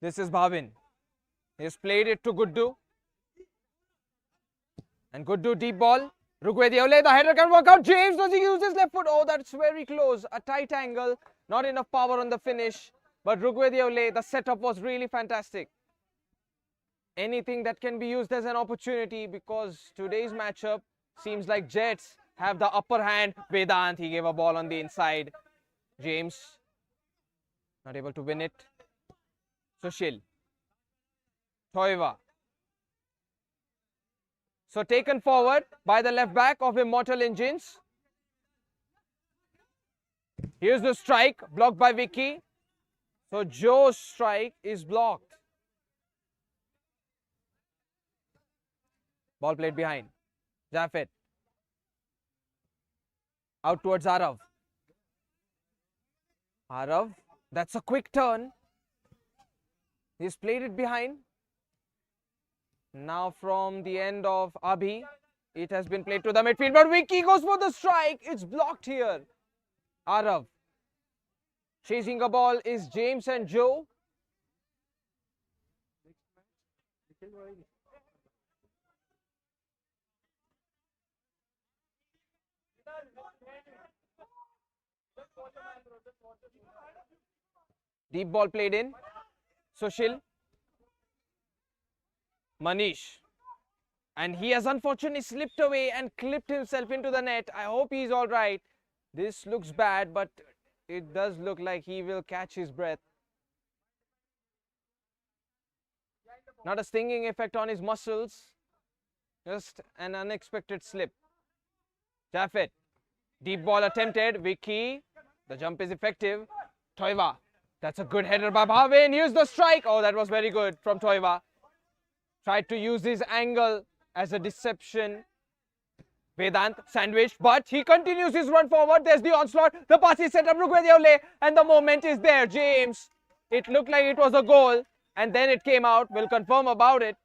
This is Bhavin. He's played it to Guddu. And Guddu deep ball. Rugwedeole, the header can work out. James, does he use his left foot? Oh, that's very close. A tight angle. Not enough power on the finish. But Rugwedeole, the setup was really fantastic. Anything that can be used as an opportunity, because today's matchup seems like Jets have the upper hand. Vedant, he gave a ball on the inside. James, not able to win it. Sushil. Toiva. So taken forward by the left back of Immortal Engines. Here's the strike, blocked by Vicky. So Joe's strike is blocked. Ball played behind. Jaffet. Out towards Arav. Arav, that's a quick turn. He's played it behind. Now from the end of Abhi, it has been played to the midfield, but Vicky goes for the strike. It's blocked here. Arav. Chasing a ball is James and Joe. Deep ball played in. Sushil. Manish. And he has unfortunately slipped away and clipped himself into the net. I hope he's all right. This looks bad, but it does look like he will catch his breath. Not a stinging effect on his muscles. Just an unexpected slip. Jaffet. Deep ball attempted. Vicky. The jump is effective. Toiva. That's a good header by Bhavin. Here's the strike. Oh, that was very good from Toiva. Tried to use his angle as a deception. Vedant sandwiched, but he continues his run forward. There's the onslaught. The pass is set up. Rugwedeole, and the moment is there. James. It looked like it was a goal, and then it came out. We'll confirm about it.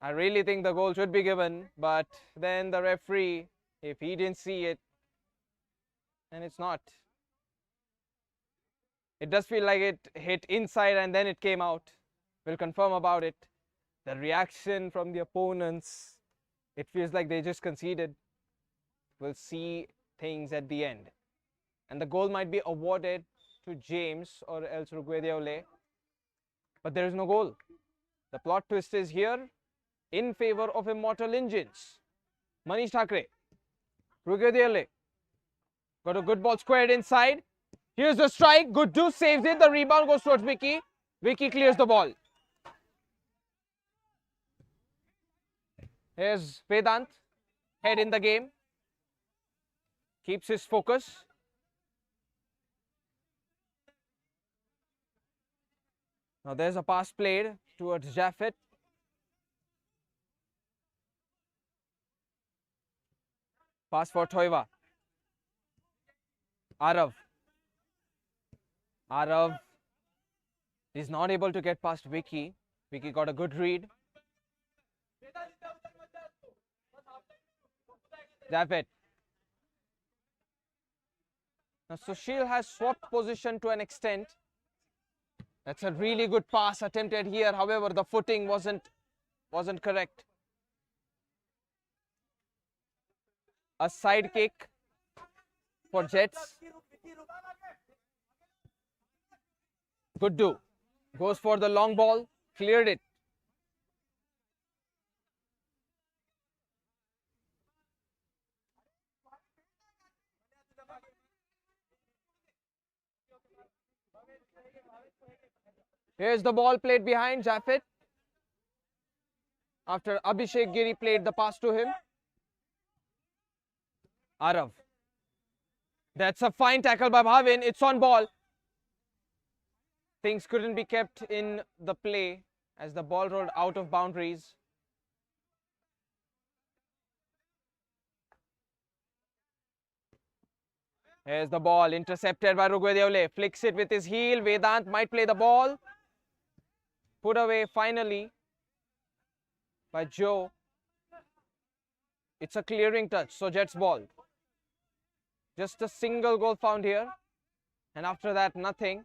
I really think the goal should be given, but then the referee, if he didn't see it, and it's not. It does feel like it hit inside and then it came out. We'll confirm about it. The reaction from the opponents, it feels like they just conceded. will see things at the end. And the goal might be awarded to James or else Rugwedeole. But there is no goal. The plot twist is here in favor of Immortal Engines. Manish Thakre. Rugwedeole. Got a good ball squared inside. Here's the strike. Guddu saves it. The rebound goes towards Vicky. Vicky clears the ball. Here's Vedant. Head in the game. Keeps his focus. Now there's a pass played towards Jaffet. Pass for Toiva. Arav. Arav is not able to get past Vicky. Vicky got a good read. Jaffet. Now Sushil has swapped position to an extent. That's a really good pass attempted here. However, the footing wasn't correct. A side kick for Jets. Guddu goes for the long ball, cleared it. Here's the ball played behind Jaffet. After Abhishek Giri played the pass to him. Arav. That's a fine tackle by Bhavin. It's on ball. Things couldn't be kept in the play as the ball rolled out of boundaries. Here's the ball intercepted by Rugwedeole. Flicks it with his heel. Vedant might play the ball. Put away finally by Joe. It's a clearing touch, so Jets ball. Just a single goal found here. And after that, nothing.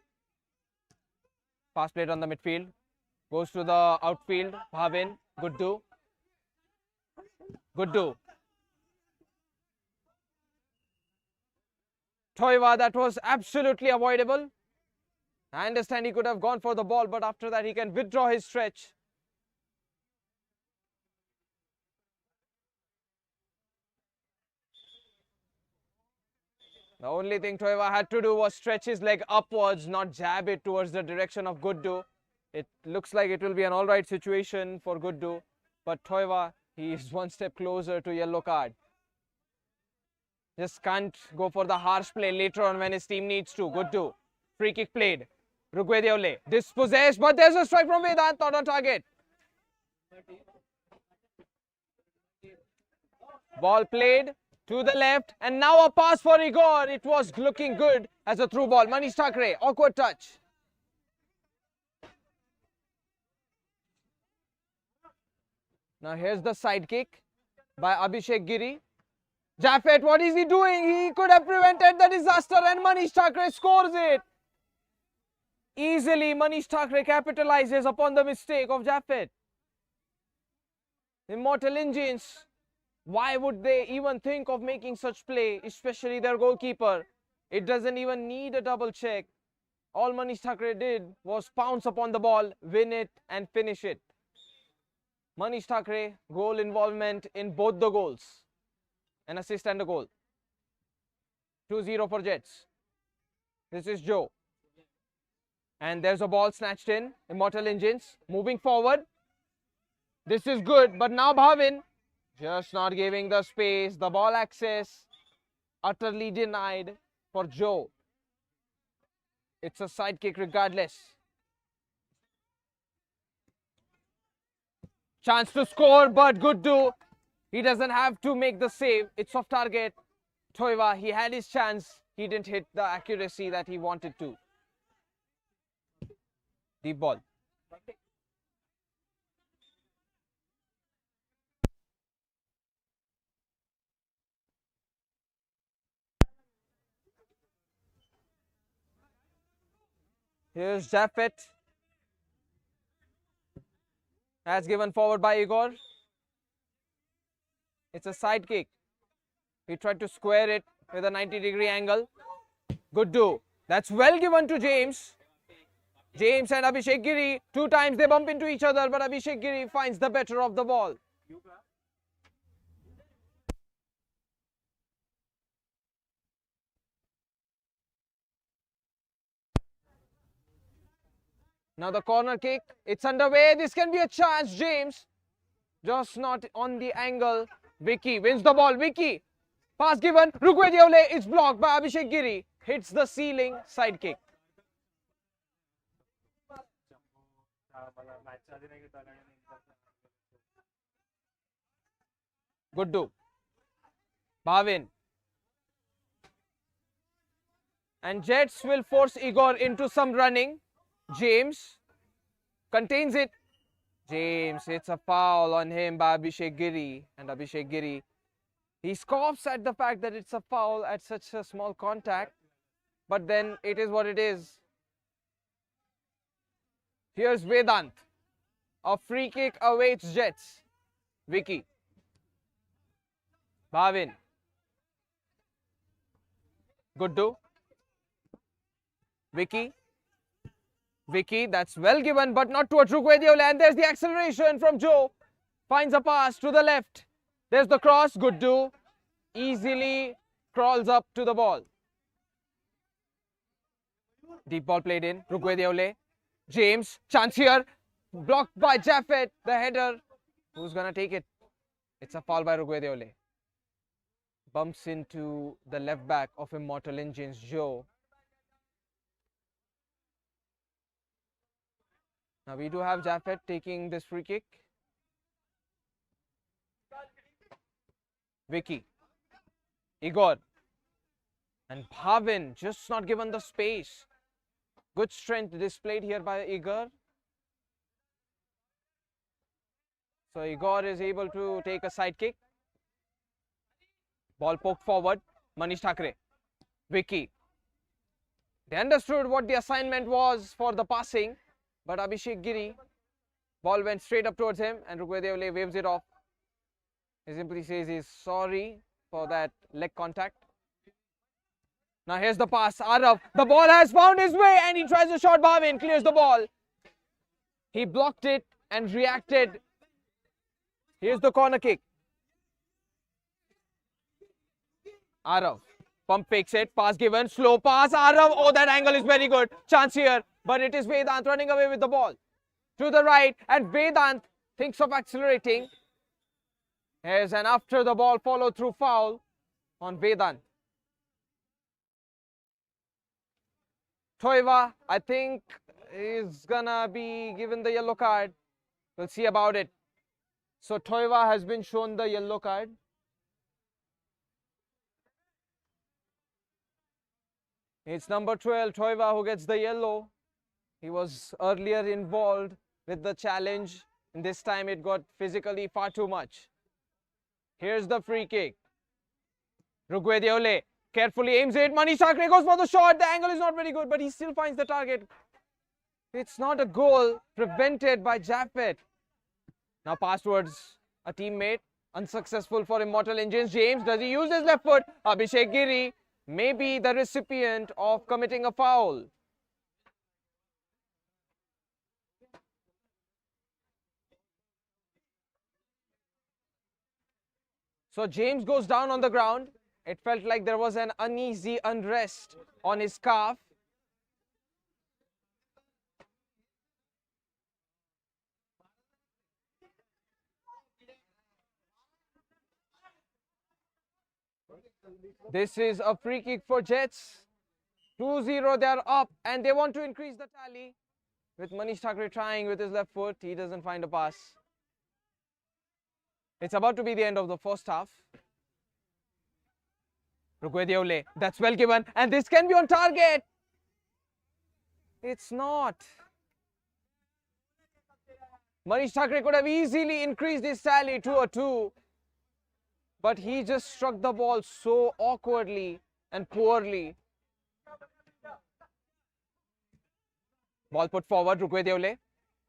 Pass played on the midfield. Goes to the outfield. Bhavin. Guddu. Guddu. Toiva, that was absolutely avoidable. I understand he could have gone for the ball, but after that he can withdraw his stretch. The only thing Toiva had to do was stretch his leg upwards, not jab it towards the direction of Guddu. It looks like it will be an alright situation for Guddu, but Toiva, he is one step closer to yellow card. Just can't go for the harsh play later on when his team needs to. Guddu. Free kick played. Rugwedeole. Dispossessed, but there's a strike from Vedant, not on target. Ball played to the left, and now a pass for Igor. It was looking good as a through ball. Manish Thakre, awkward touch. Now here's the side kick by Abhishek Giri. Jaffet, what is he doing? He could have prevented the disaster, and Manish Thakre scores it. Easily, Manish Thakre capitalizes upon the mistake of Jaffet. Immortal Engines, why would they even think of making such play, especially their goalkeeper? It doesn't even need a double check. All Manish Thakre did was pounce upon the ball, win it and finish it. Manish Thakre, goal involvement in both the goals. An assist and a goal. 2-0 for Jets. This is Joe. And there's a ball snatched in. Immortal Engines moving forward. This is good, but now Bhavin just not giving the space. The ball access utterly denied for Joe. It's a side kick regardless. Chance to score, but Guddu, he doesn't have to make the save. It's off target. Toiva, he had his chance. He didn't hit the accuracy that he wanted to. Deep ball. Here's Jaffet. As given forward by Igor. It's a side kick. He tried to square it with a 90-degree angle. Good do. That's well given to James. James and Abhishek Giri, 2 times they bump into each other, but Abhishek Giri finds the better of the ball. Now the corner kick, it's underway. This can be a chance, James. Just not on the angle. Vicky wins the ball. Vicky, pass given. Rugwediole is blocked by Abhishek Giri. Hits the ceiling, side kick. Good do. Bhavin. And Jets will force Igor into some running. James contains it. James, it's a foul on him by Abhishek Giri. And Abhishek Giri, he scoffs at the fact that it's a foul at such a small contact. But then it is what it is. Here's Vedant. A free kick awaits Jets. Vicky. Bhavin. Good do. Vicky. Vicky, that's well given, but not towards Rugwediole. And there's the acceleration from Joe. Finds a pass to the left. There's the cross. Good do. Easily crawls up to the ball. Deep ball played in. Rugwediole. James. Chance here. Blocked by Jaffet. The header. Who's going to take it? It's a foul by Rugwediole. Bumps into the left back of Immortal Engines, Joe. Now we do have Jaffet taking this free kick. Vicky. Igor. And Bhavin just not given the space. Good strength displayed here by Igor. So Igor is able to take a side kick. Ball poked forward. Manish Thakre. Vicky. They understood what the assignment was for the passing. But Abhishek Giri, ball went straight up towards him and Rugwediole waves it off. He simply says he's sorry for that leg contact. Now here's the pass. Arav, the ball has found his way and he tries a shot. Bhavin clears the ball. He blocked it and reacted. Here's the corner kick. Arav, pump fakes it, pass given, slow pass. Arav, oh, that angle is very good. Chance here. But it is Vedant running away with the ball. To the right, and Vedant thinks of accelerating. Here's an after the ball follow through foul on Vedant. Toiva, I think, is gonna be given the yellow card. We'll see about it. So Toiva has been shown the yellow card. It's number 12, Toiva, who gets the yellow. He was earlier involved with the challenge, and this time it got physically far too much. Here's the free kick. Rugwediole carefully aims it. Manish Thakre goes for the shot. The angle is not very good, but he still finds the target. It's not a goal, prevented by Jaffet. Now pass towards a teammate. Unsuccessful for Immortal Engines. James, does he use his left foot? Abhishek Giri may be the recipient of committing a foul. So James goes down on the ground. It felt like there was an uneasy unrest on his calf. This is a free kick for Jets. 2-0, they are up and they want to increase the tally. With Manish Thakre trying with his left foot, he doesn't find a pass. It's about to be the end of the first half. Rugwediole, that's well given, and this can be on target. It's not. Manish Thakre could have easily increased his tally to a 2, but he just struck the ball so awkwardly and poorly. Ball put forward, Rugwediole.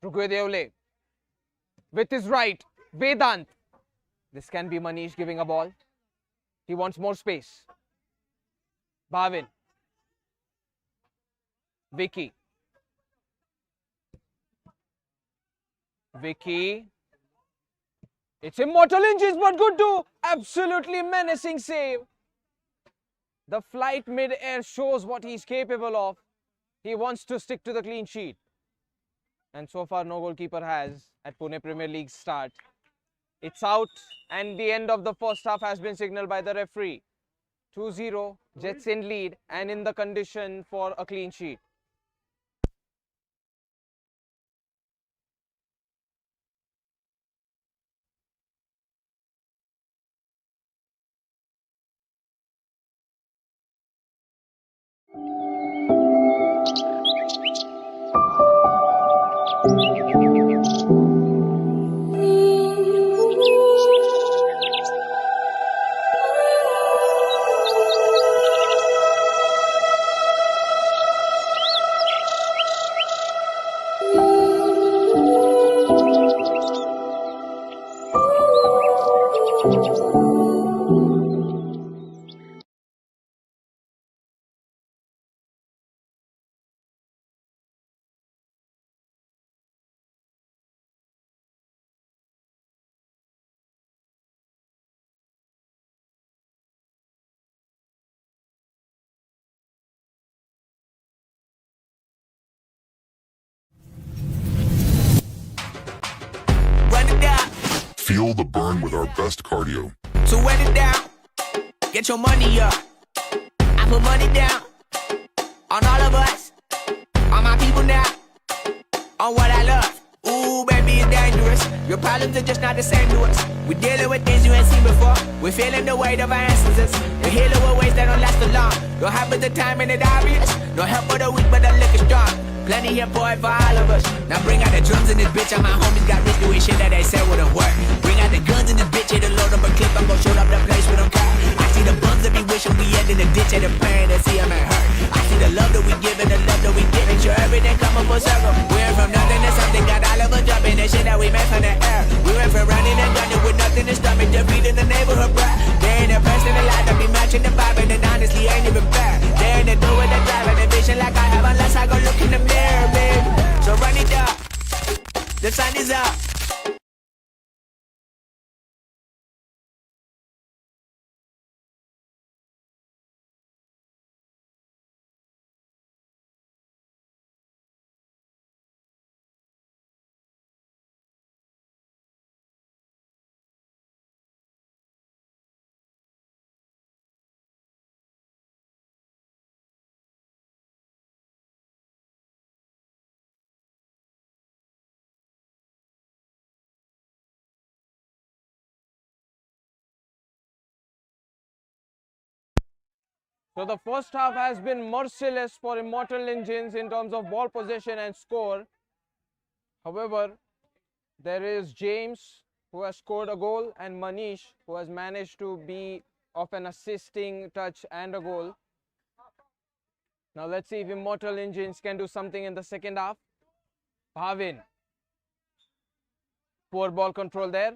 Rugwediole with his right, Vedant. This can be Manish giving a ball. He wants more space. Bhavin. Vicky. Vicky. It's Immortal inches, but good to absolutely menacing save. The flight mid-air shows what he's capable of. He wants to stick to the clean sheet. And so far, no goalkeeper has at Pune Premier League start. It's out, and the end of the first half has been signaled by the referee. 2-0, Jets in lead and in the condition for a clean sheet. Run it down. Feel the burn with our best cardio. So wet it down. Get your money up. I put money down on all of us, on my people now, on what I love. Ooh, baby, it's dangerous. Your problems are just not the same to us. We're dealing with things you ain't seen before. We're feeling the weight of our ancestors. We're healing with ways that don't last so long. Don't have but the time and it obvious. No help for the weak, but the liquor strong. Plenty here, boy, for all of us. Now bring out the drums in this bitch, and my homies got rich doing shit that they said wouldn't work. Bring out the guns in this bitch, hit a load up a clip, I'm gon' shoot up the place with them car. I see the bums that be wishing we end in the ditch, and the pain that see them ain't hurt. I see the love that we giving, the love that we giving, sure everything coming full circle. We went from nothing to something, got all of us jumping, the shit that we made from the air. We went from running and gunning with nothing to stomach, defeating the neighborhood brat. They ain't the person alive that be matching the vibe, and honestly ain't even fair. They ain't the do with the drive, and the vision like I have, unless I go look in the mirror, baby. So run it up, the sun is up. So the first half has been merciless for Immortal Engines in terms of ball possession and score. However, there is James who has scored a goal and Manish who has managed to be of an assisting touch and a goal. Now let's see if Immortal Engines can do something in the second half. Bhavin. Poor ball control there.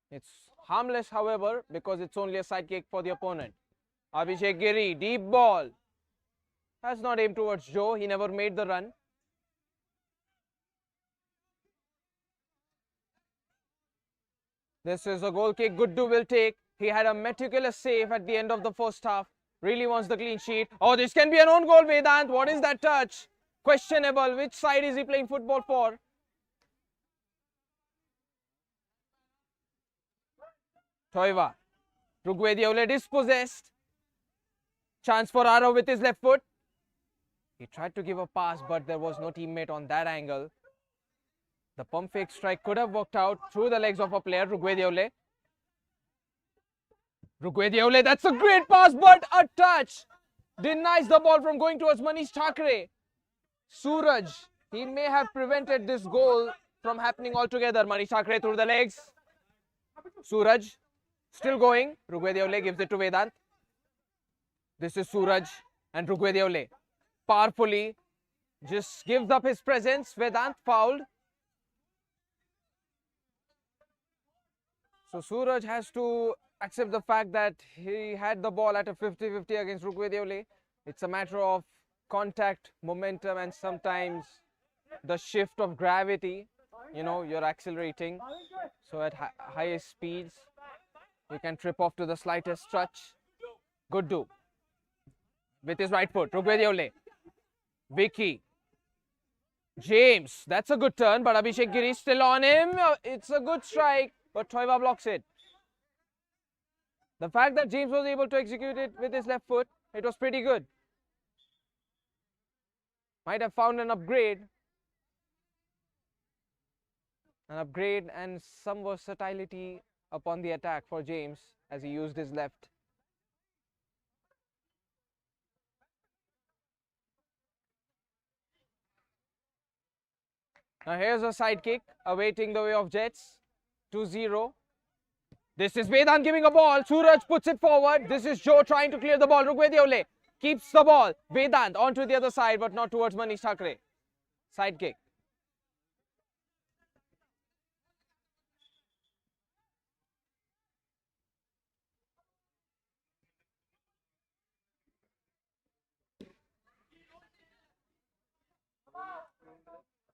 It's harmless, however, because it's only a side kick for the opponent. Abhishek Giri, deep ball. Has not aimed towards Joe. He never made the run. This is a goal kick Guddu will take. He had a meticulous save at the end of the first half. Really wants the clean sheet. Oh, this can be an own goal, Vedant. What is that touch? Questionable. Which side is he playing football for? Toiva. Rugwediole dispossessed. Chance for Arav with his left foot. He tried to give a pass, but there was no teammate on that angle. The pump fake strike could have worked out through the legs of a player, Rugwediole. Rugwediole, that's a great pass, but a touch denies the ball from going towards Manish Thakre. Suraj, he may have prevented this goal from happening altogether. Manish Thakre through the legs. Suraj, still going. Rugwediole gives it to Vedant. This is Suraj and Rugwediole powerfully just gives up his presence. Vedant fouled. So Suraj has to accept the fact that he had the ball at a 50-50 against Rugwedeole. It's a matter of contact, momentum, and sometimes the shift of gravity. You know, you're accelerating. So at highest speeds, you can trip off to the slightest touch. Good do. With his right foot, Rugwedeole. Vicky. James. That's a good turn, but Abhishek Giri still on him. It's a good strike, but Toiva blocks it. The fact that James was able to execute it with his left foot, it was pretty good. Might have found an upgrade. And some versatility upon the attack for James as he used his left. Now here's a side kick awaiting the way of Jets. 2-0. This is Vedant giving a ball. Suraj puts it forward. This is Joe trying to clear the ball. Rugwedeole keeps the ball. Vedant onto the other side, but not towards Manish Thakre. Side kick.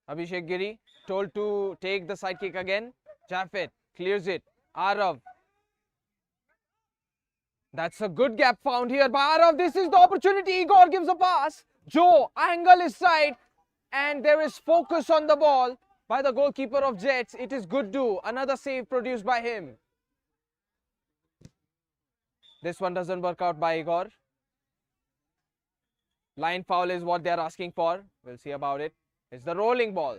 Abhishek Giri told to take the side kick again. Jaffet clears it. Arav. That's a good gap found here by Arav. This is the opportunity. Igor gives a pass. Joe angle his side. And there is focus on the ball by the goalkeeper of Jets. It is good do. Another save produced by him. This one doesn't work out by Igor. Line foul is what they are asking for. We'll see about it. It's the rolling ball.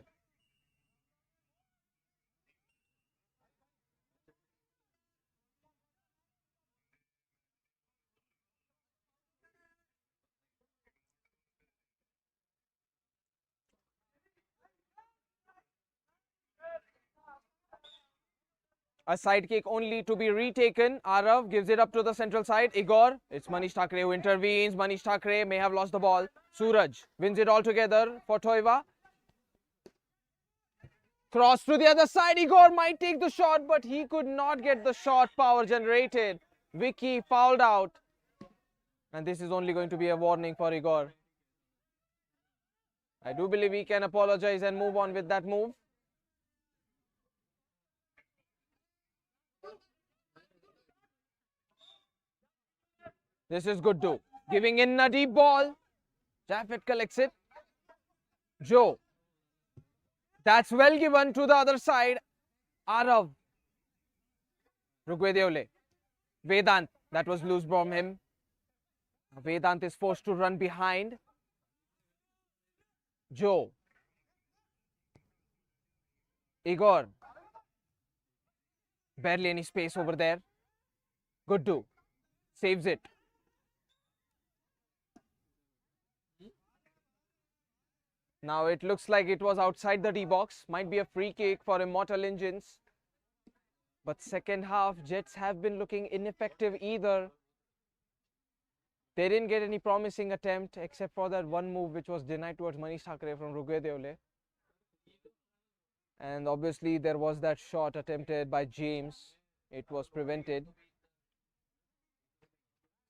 A side kick only to be retaken. Arav gives it up to the central side. Igor, it's Manish Thakre who intervenes. Manish Thakre may have lost the ball. Suraj wins it all together for Toiva. Cross to the other side. Igor might take the shot, but he could not get the shot power generated. Vicky fouled out. And this is only going to be a warning for Igor. I do believe he can apologize and move on with that move. This is good too. Giving in a deep ball. Jaffet collects it. Joe. That's well given to the other side. Arav. Rugwedeole. Vedant. That was loose from him. Vedant is forced to run behind. Joe. Igor. Barely any space over there. Good do. Saves it. Now it looks like it was outside the D box. Might be a free kick for Immortal Engines. But second half, Jets have been looking ineffective either. They didn't get any promising attempt except for that one move which was denied towards Manish Thakre from Rugwedeole. And obviously there was that shot attempted by James. It was prevented.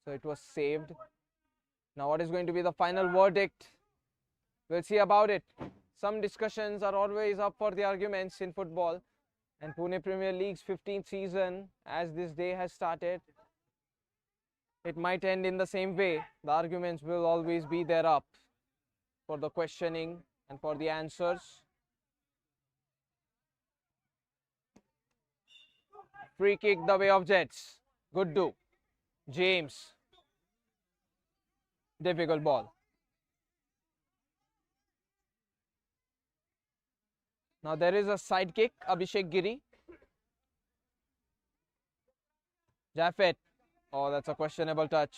So it was saved. Now what is going to be the final verdict? We'll see about it. Some discussions are always up for the arguments in football. And Pune Premier League's 15th season, as this day has started, it might end in the same way. The arguments will always be there up for the questioning and for the answers. Free kick the way of Jets. Good do. James. Difficult ball. Now there is a side kick, Abhishek Giri. Jaffet. Oh, that's a questionable touch.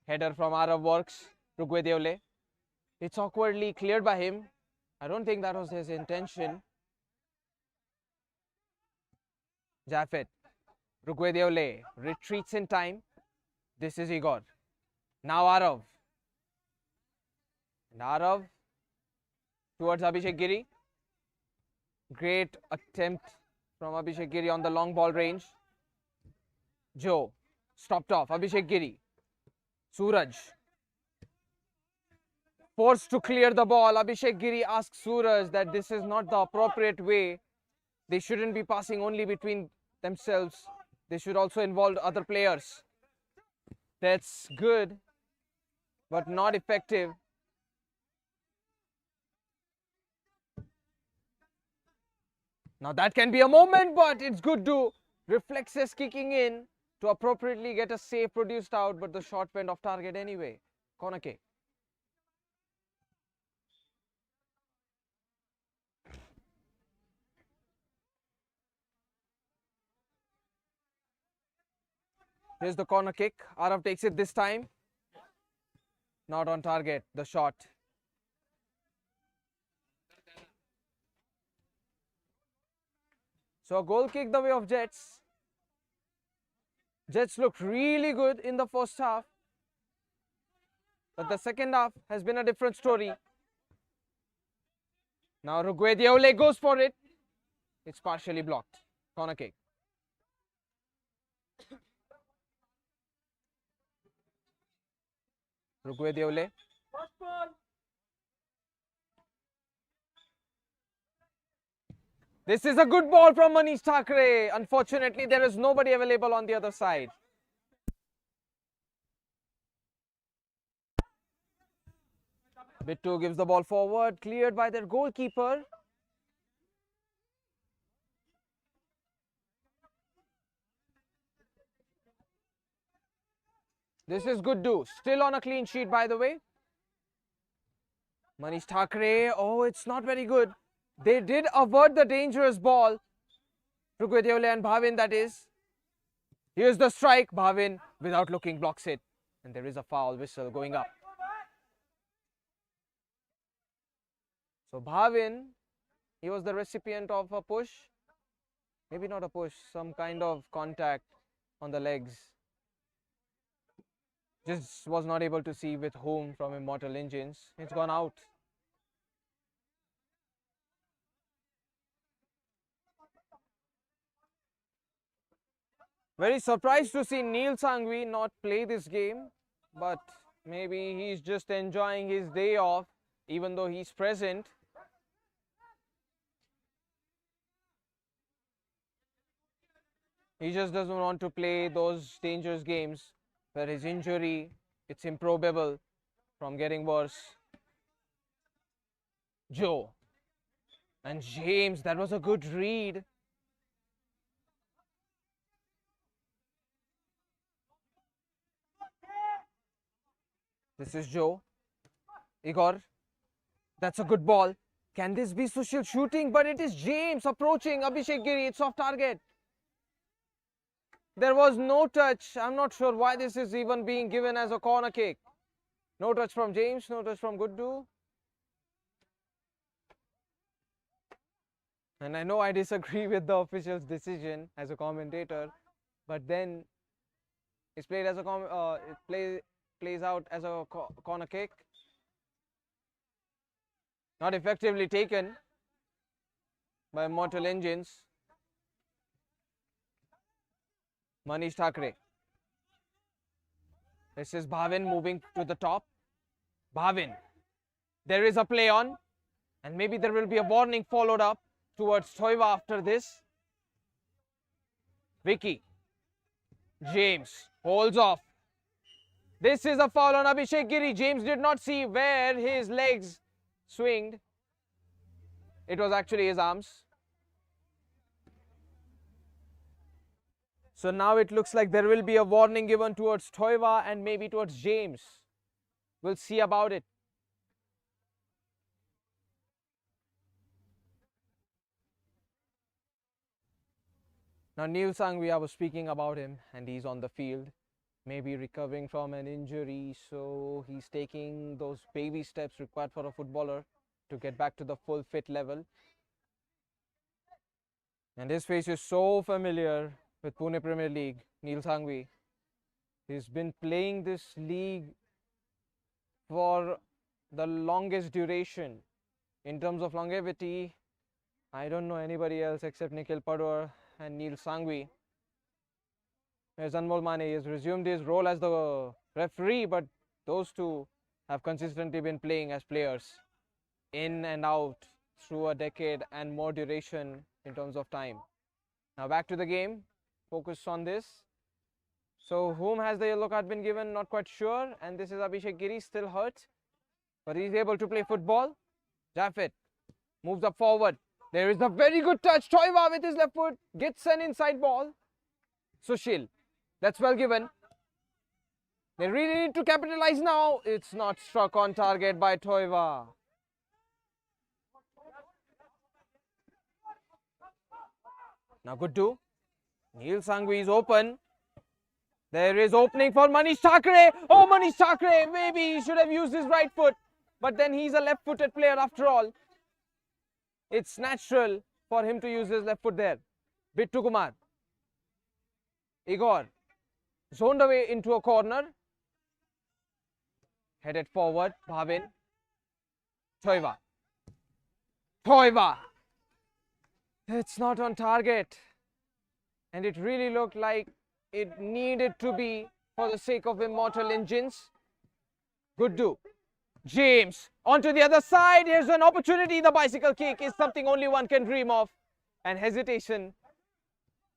Header from Arav works. Rugwedeole. It's awkwardly cleared by him. I don't think that was his intention. Jaffet. Rugwedeole retreats in time. This is Igor. Now Arav. And Arav towards Abhishek Giri. Great attempt from Abhishek Giri on the long ball range. Joe, stopped off. Abhishek Giri. Suraj. Forced to clear the ball. Abhishek Giri asks Suraj that this is not the appropriate way. They shouldn't be passing only between themselves. They should also involve other players. That's good, but not effective. Now that can be a moment, but it's good to reflexes kicking in to appropriately get a save produced out, but the shot went off target anyway. Corner kick. Here's the corner kick. Arav takes it this time. Not on target, the shot. So a goal kick the way of Jets. Jets looked really good in the first half. But the second half has been a different story. Now Rugwediole goes for it. It's partially blocked. Corner kick. Rugwediole. This is a good ball from Manish Thakre. Unfortunately, there is nobody available on the other side. Bittu gives the ball forward, cleared by their goalkeeper. This is Guddu, still on a clean sheet by the way. Manish Thakre, oh, it's not very good. They did avert the dangerous ball. Rugwediole and Bhavin, that is. Here's the strike. Bhavin, without looking, blocks it. And there is a foul whistle going up. So Bhavin, he was the recipient of a push. Maybe not a push, some kind of contact on the legs. Just was not able to see with whom from Immortal Engines. It's gone out. Very surprised to see Neil Sangvi not play this game, but maybe he's just enjoying his day off, even though he's present. He just doesn't want to play those dangerous games where his injury, it's improbable from getting worse. Joe and James, that was a good read. This is Joe. Igor. That's a good ball. Can this be Sushil shooting? But it is James approaching Abhishek Giri. It's off target. There was no touch. I'm not sure why this is even being given as a corner kick. No touch from James. No touch from Guddu. And I know I disagree with the official's decision as a commentator. But then it's played as a plays out as a corner kick. Not effectively taken by Immortal Engines. Manish Thakre. This is Bhavin moving to the top. Bhavin. There is a play on. And maybe there will be a warning followed up towards Thoiva after this. Vicky. James holds off. This is a foul on Abhishek Giri. James did not see where his legs swinged. It was actually his arms. So now it looks like there will be a warning given towards Thoiva and maybe towards James. We'll see about it. Now Neil Sangvi, I was speaking about him and he's on the field. Maybe recovering from an injury, so he's taking those baby steps required for a footballer to get back to the full fit level. And his face is so familiar with Pune Premier League, Neil Sangvi. He's been playing this league for the longest duration. In terms of longevity, I don't know anybody else except Nikhil Padwar and Neil Sangvi. Here's Anmol Mane. He has resumed his role as the referee, but those two have consistently been playing as players in and out through a decade and more duration in terms of time. Now back to the game. Focus on this. So whom has the yellow card been given? Not quite sure. And this is Abhishek Giri, still hurt, but he's able to play football. Jaffet moves up forward. There is a very good touch. Toiva with his left foot gets an inside ball. Sushil, that's well given. They really need to capitalize now. It's not struck on target by Toiva. Now good do. Neil Sangvi is open. There is opening for Manish Thakre. Oh, Manish Thakre, maybe he should have used his right foot. But then he's a left-footed player after all. It's natural for him to use his left foot there. Bittu Kumar. Igor. Zoned away into a corner. Headed forward. Bhavin. Toiva. Toiva. It's not on target. And it really looked like it needed to be for the sake of Immortal Engines. Good do. James onto the other side. Here's an opportunity. The bicycle kick is something only one can dream of. And hesitation.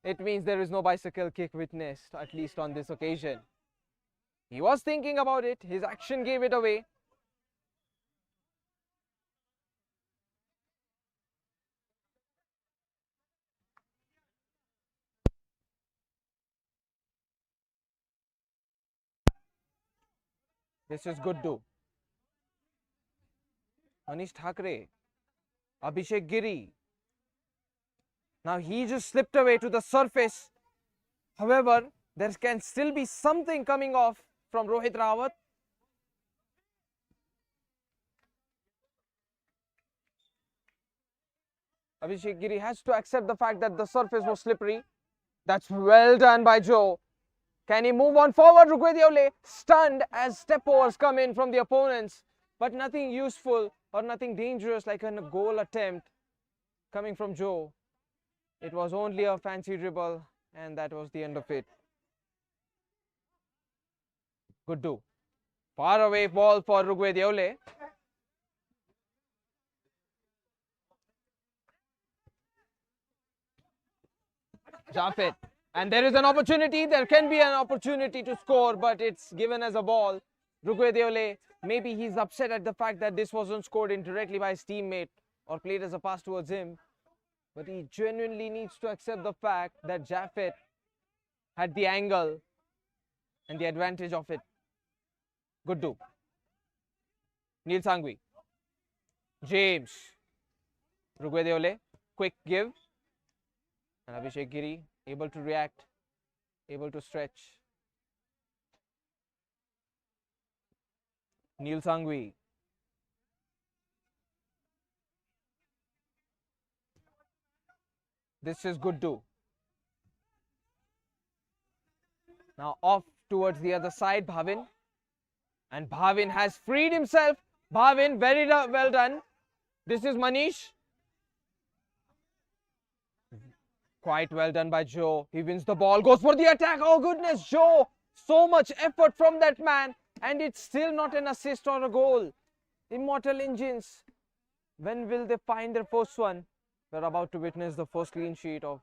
It means there is no bicycle kick witnessed, at least on this occasion. He was thinking about it. His action gave it away. This is good do. Manish Thakre, Abhishek Giri. Now he just slipped away to the surface. However, there can still be something coming off from Rohit Rawat. Abhishek Giri has to accept the fact that the surface was slippery. That's well done by Joe. Can he move on forward? Rugwe stunned as step overs come in from the opponents. But nothing useful or nothing dangerous like a goal attempt coming from Joe. It was only a fancy dribble and that was the end of it. Good do. Far away ball for Rugwe. Jaffet. And there is an opportunity. There can be an opportunity to score, but it's given as a ball. Rugwe, maybe he's upset at the fact that this wasn't scored in directly by his teammate or played as a pass towards him. But he genuinely needs to accept the fact that Jaffet had the angle and the advantage of it. Good do. Neil Sangvi. James. Rugwe, quick give. And Abhishek Giri able to react, able to stretch. Neil Sangvi. This is good too. Now off towards the other side, Bhavin. And Bhavin has freed himself. Bhavin, very well done. This is Manish. Quite well done by Joe. He wins the ball, goes for the attack. Oh goodness, Joe. So much effort from that man. And it's still not an assist or a goal. Immortal Engines. When will they find their first one? We're about to witness the first clean sheet of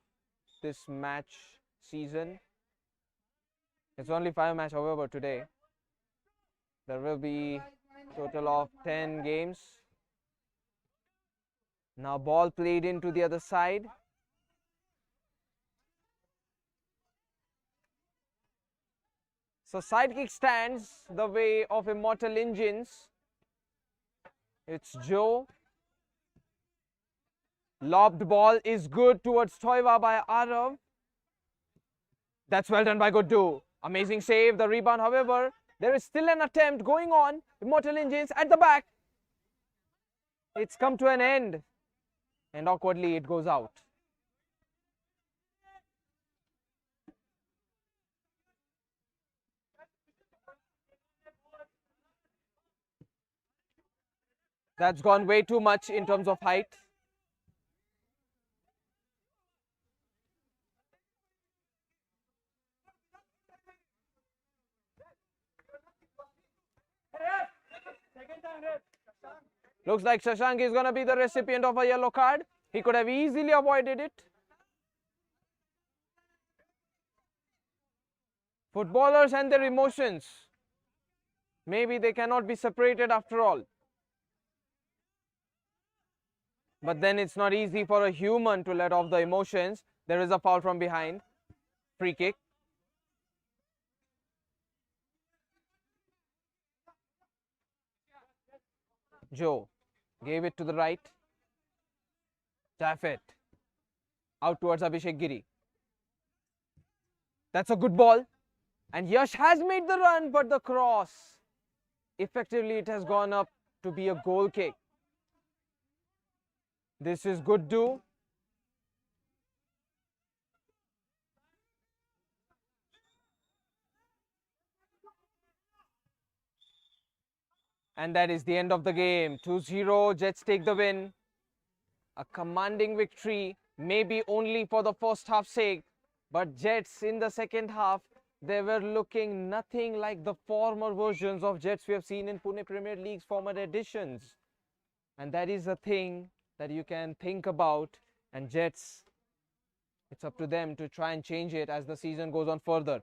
this match season. It's only 5 matches, however, today. There will be total of 10 games. Now ball played into the other side. So sidekick stands the way of Immortal Engines. It's Joe. Lobbed ball is good towards Toiva by Arav. That's well done by Guddu. Amazing save, the rebound. However, there is still an attempt going on. Immortal Engines at the back. It's come to an end. And awkwardly it goes out. That's gone way too much in terms of height. Looks like Shashank is going to be the recipient of a yellow card. He could have easily avoided it. Footballers and their emotions. Maybe they cannot be separated after all. But then it's not easy for a human to let off the emotions. There is a foul from behind. Free kick. Joe gave it to the right. Jaffet out towards Abhishek Giri. That's a good ball. And Yash has made the run, but the cross, effectively it has gone up to be a goal kick. This is good do. And that is the end of the game. 2-0, Jets take the win. A commanding victory, maybe only for the first half's sake. But Jets in the second half, they were looking nothing like the former versions of Jets we have seen in Pune Premier League's former editions. And that is a thing that you can think about. And Jets, it's up to them to try and change it as the season goes on further.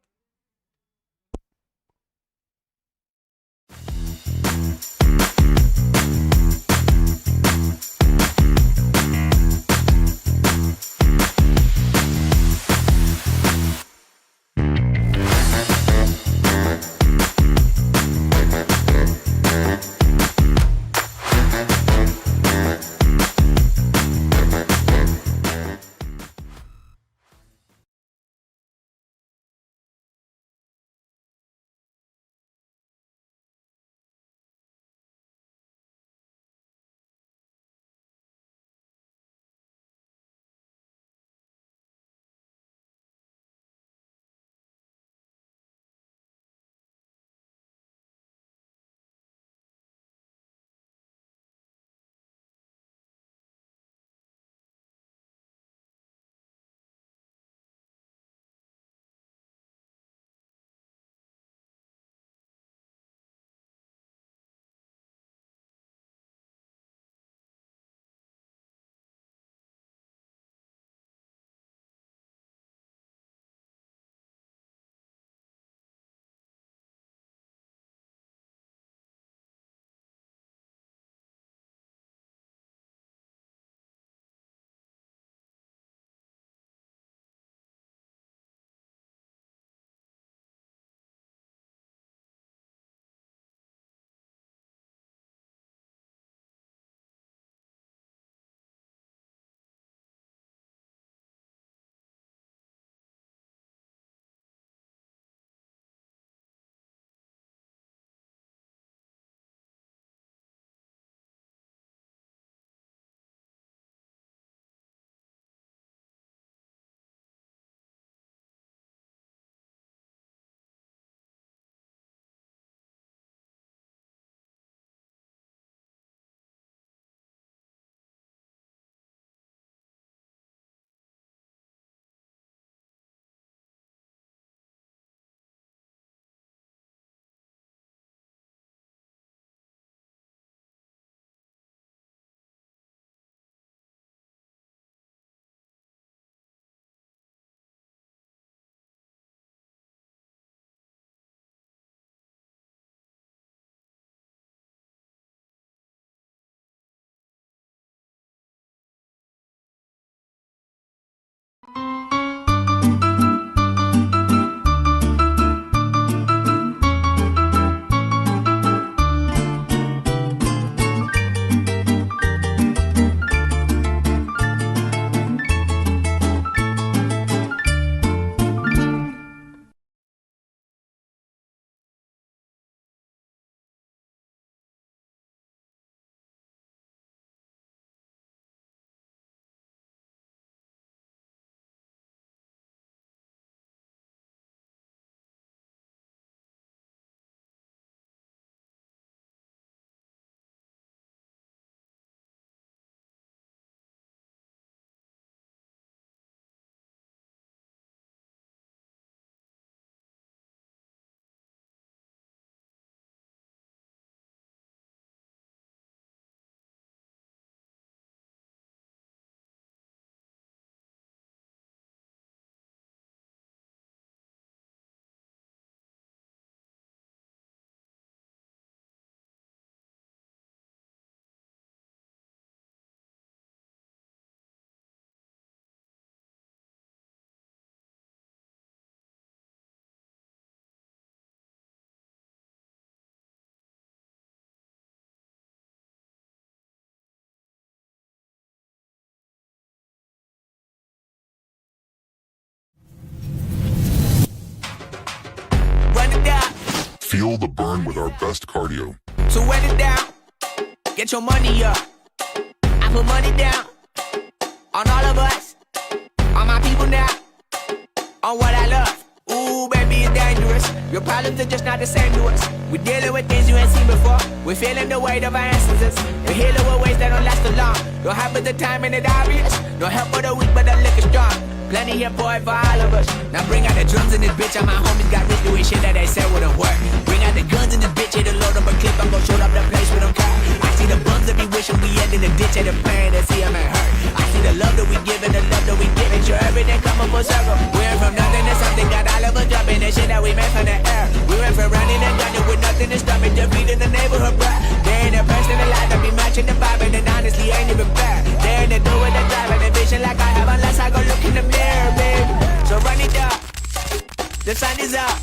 feel the burn with our best cardio. So wet it down, get your money up. I put money down on all of us, on my people now, on what I love. Ooh, baby, it's dangerous. Your problems are just not the same to us. We're dealing with things you ain't seen before. We're feeling the weight of our ancestors. We're healing with ways that don't last too long. Don't have the time and it obvious. No help for the weak, but the liquor strong. Plenty here for it for all of us. Now bring out the drums in this bitch. And my homies got rich doing shit that they said wouldn't work. Bring out the guns in this bitch. Hit a load up a clip. I'm gon' shoot up the place with them car. I see the bums that be wishing we end in the ditch. And the pain that see them ain't hurt. I see the love that we give and the love that we give. Sure everything coming full circle. We went from nothing to something. Got all of us jumping. The shit that we made from the air. We went from running and gunning with nothing to stop it. Defeating the neighborhood, bruh. They ain't the best in the life. That be matching the vibe. And then honestly ain't even fair. They ain't the do with the drive. And the vision like I have. Unless I go look in the mirror, baby. So run it up. The sun is up.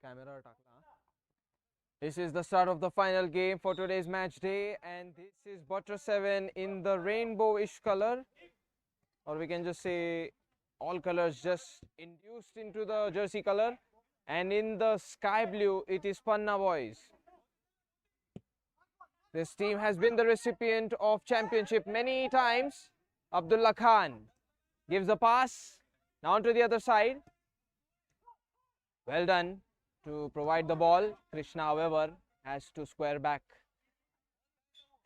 Camera takla. This is the start of the final game for today's match day, and this is Butter 7 in the rainbow-ish color, or we can just say all colors just induced into the jersey color, and in the sky blue it is Panna boys. This team has been the recipient of championship many times. Abdullah Khan gives a pass now to the other side. Well done to provide the ball. Krishna, however, has to square back.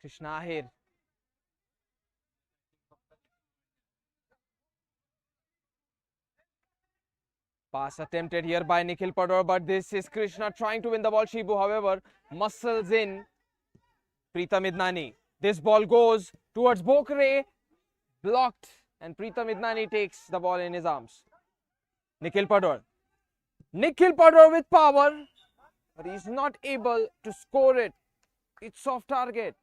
Krishna Ahir. Pass attempted here by Nikhil Pador, but this is Krishna trying to win the ball. Shibu, however, muscles in Preetham Idnani. This ball goes towards Bokre, blocked, and Preetham Idnani takes the ball in his arms. Nikhil Pador. Nikhil Pador with power, but he's not able to score it. It's off target.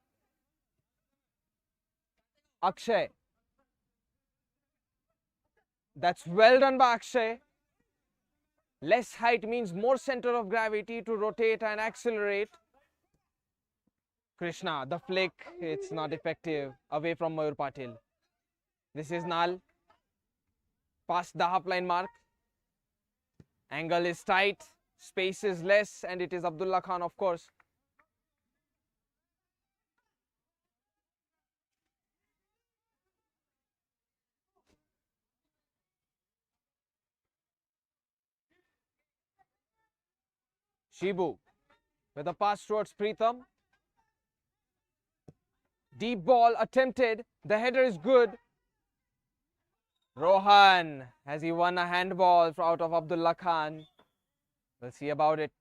Akshay. That's well done by Akshay. Less height means more center of gravity to rotate and accelerate. Krishna, the flick, it's not effective. Away from Mayur Patil. This is Nal. Past the half line mark. Angle is tight, space is less, and it is Abdullah Khan, of course. Shibu with a pass towards Pritham. Deep ball attempted. The header is good. Rohan, has he won a handball out of Abdullah Khan? We'll see about it.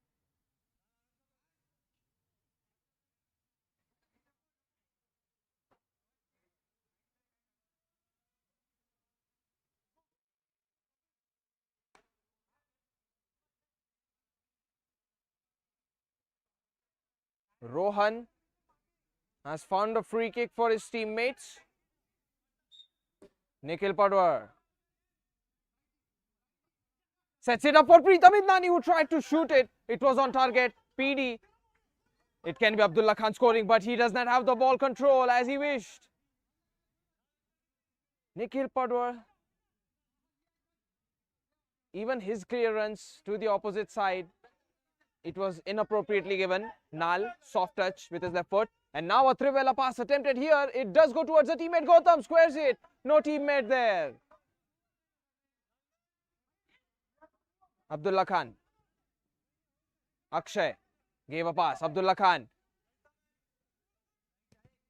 Rohan has found a free kick for his teammates. Nikhil Padwar sets it up for Pritham Idnani, who tried to shoot it. It was on target. PD. It can be Abdullah Khan scoring, but he does not have the ball control as he wished. Nikhil Padwar. Even his clearance to the opposite side, it was inappropriately given. Nal, soft touch with his left foot. And now a Trivela pass attempted here. It does go towards the teammate. Gautam squares it. No teammate there. Abdullah Khan. Akshay gave a pass. Abdullah Khan.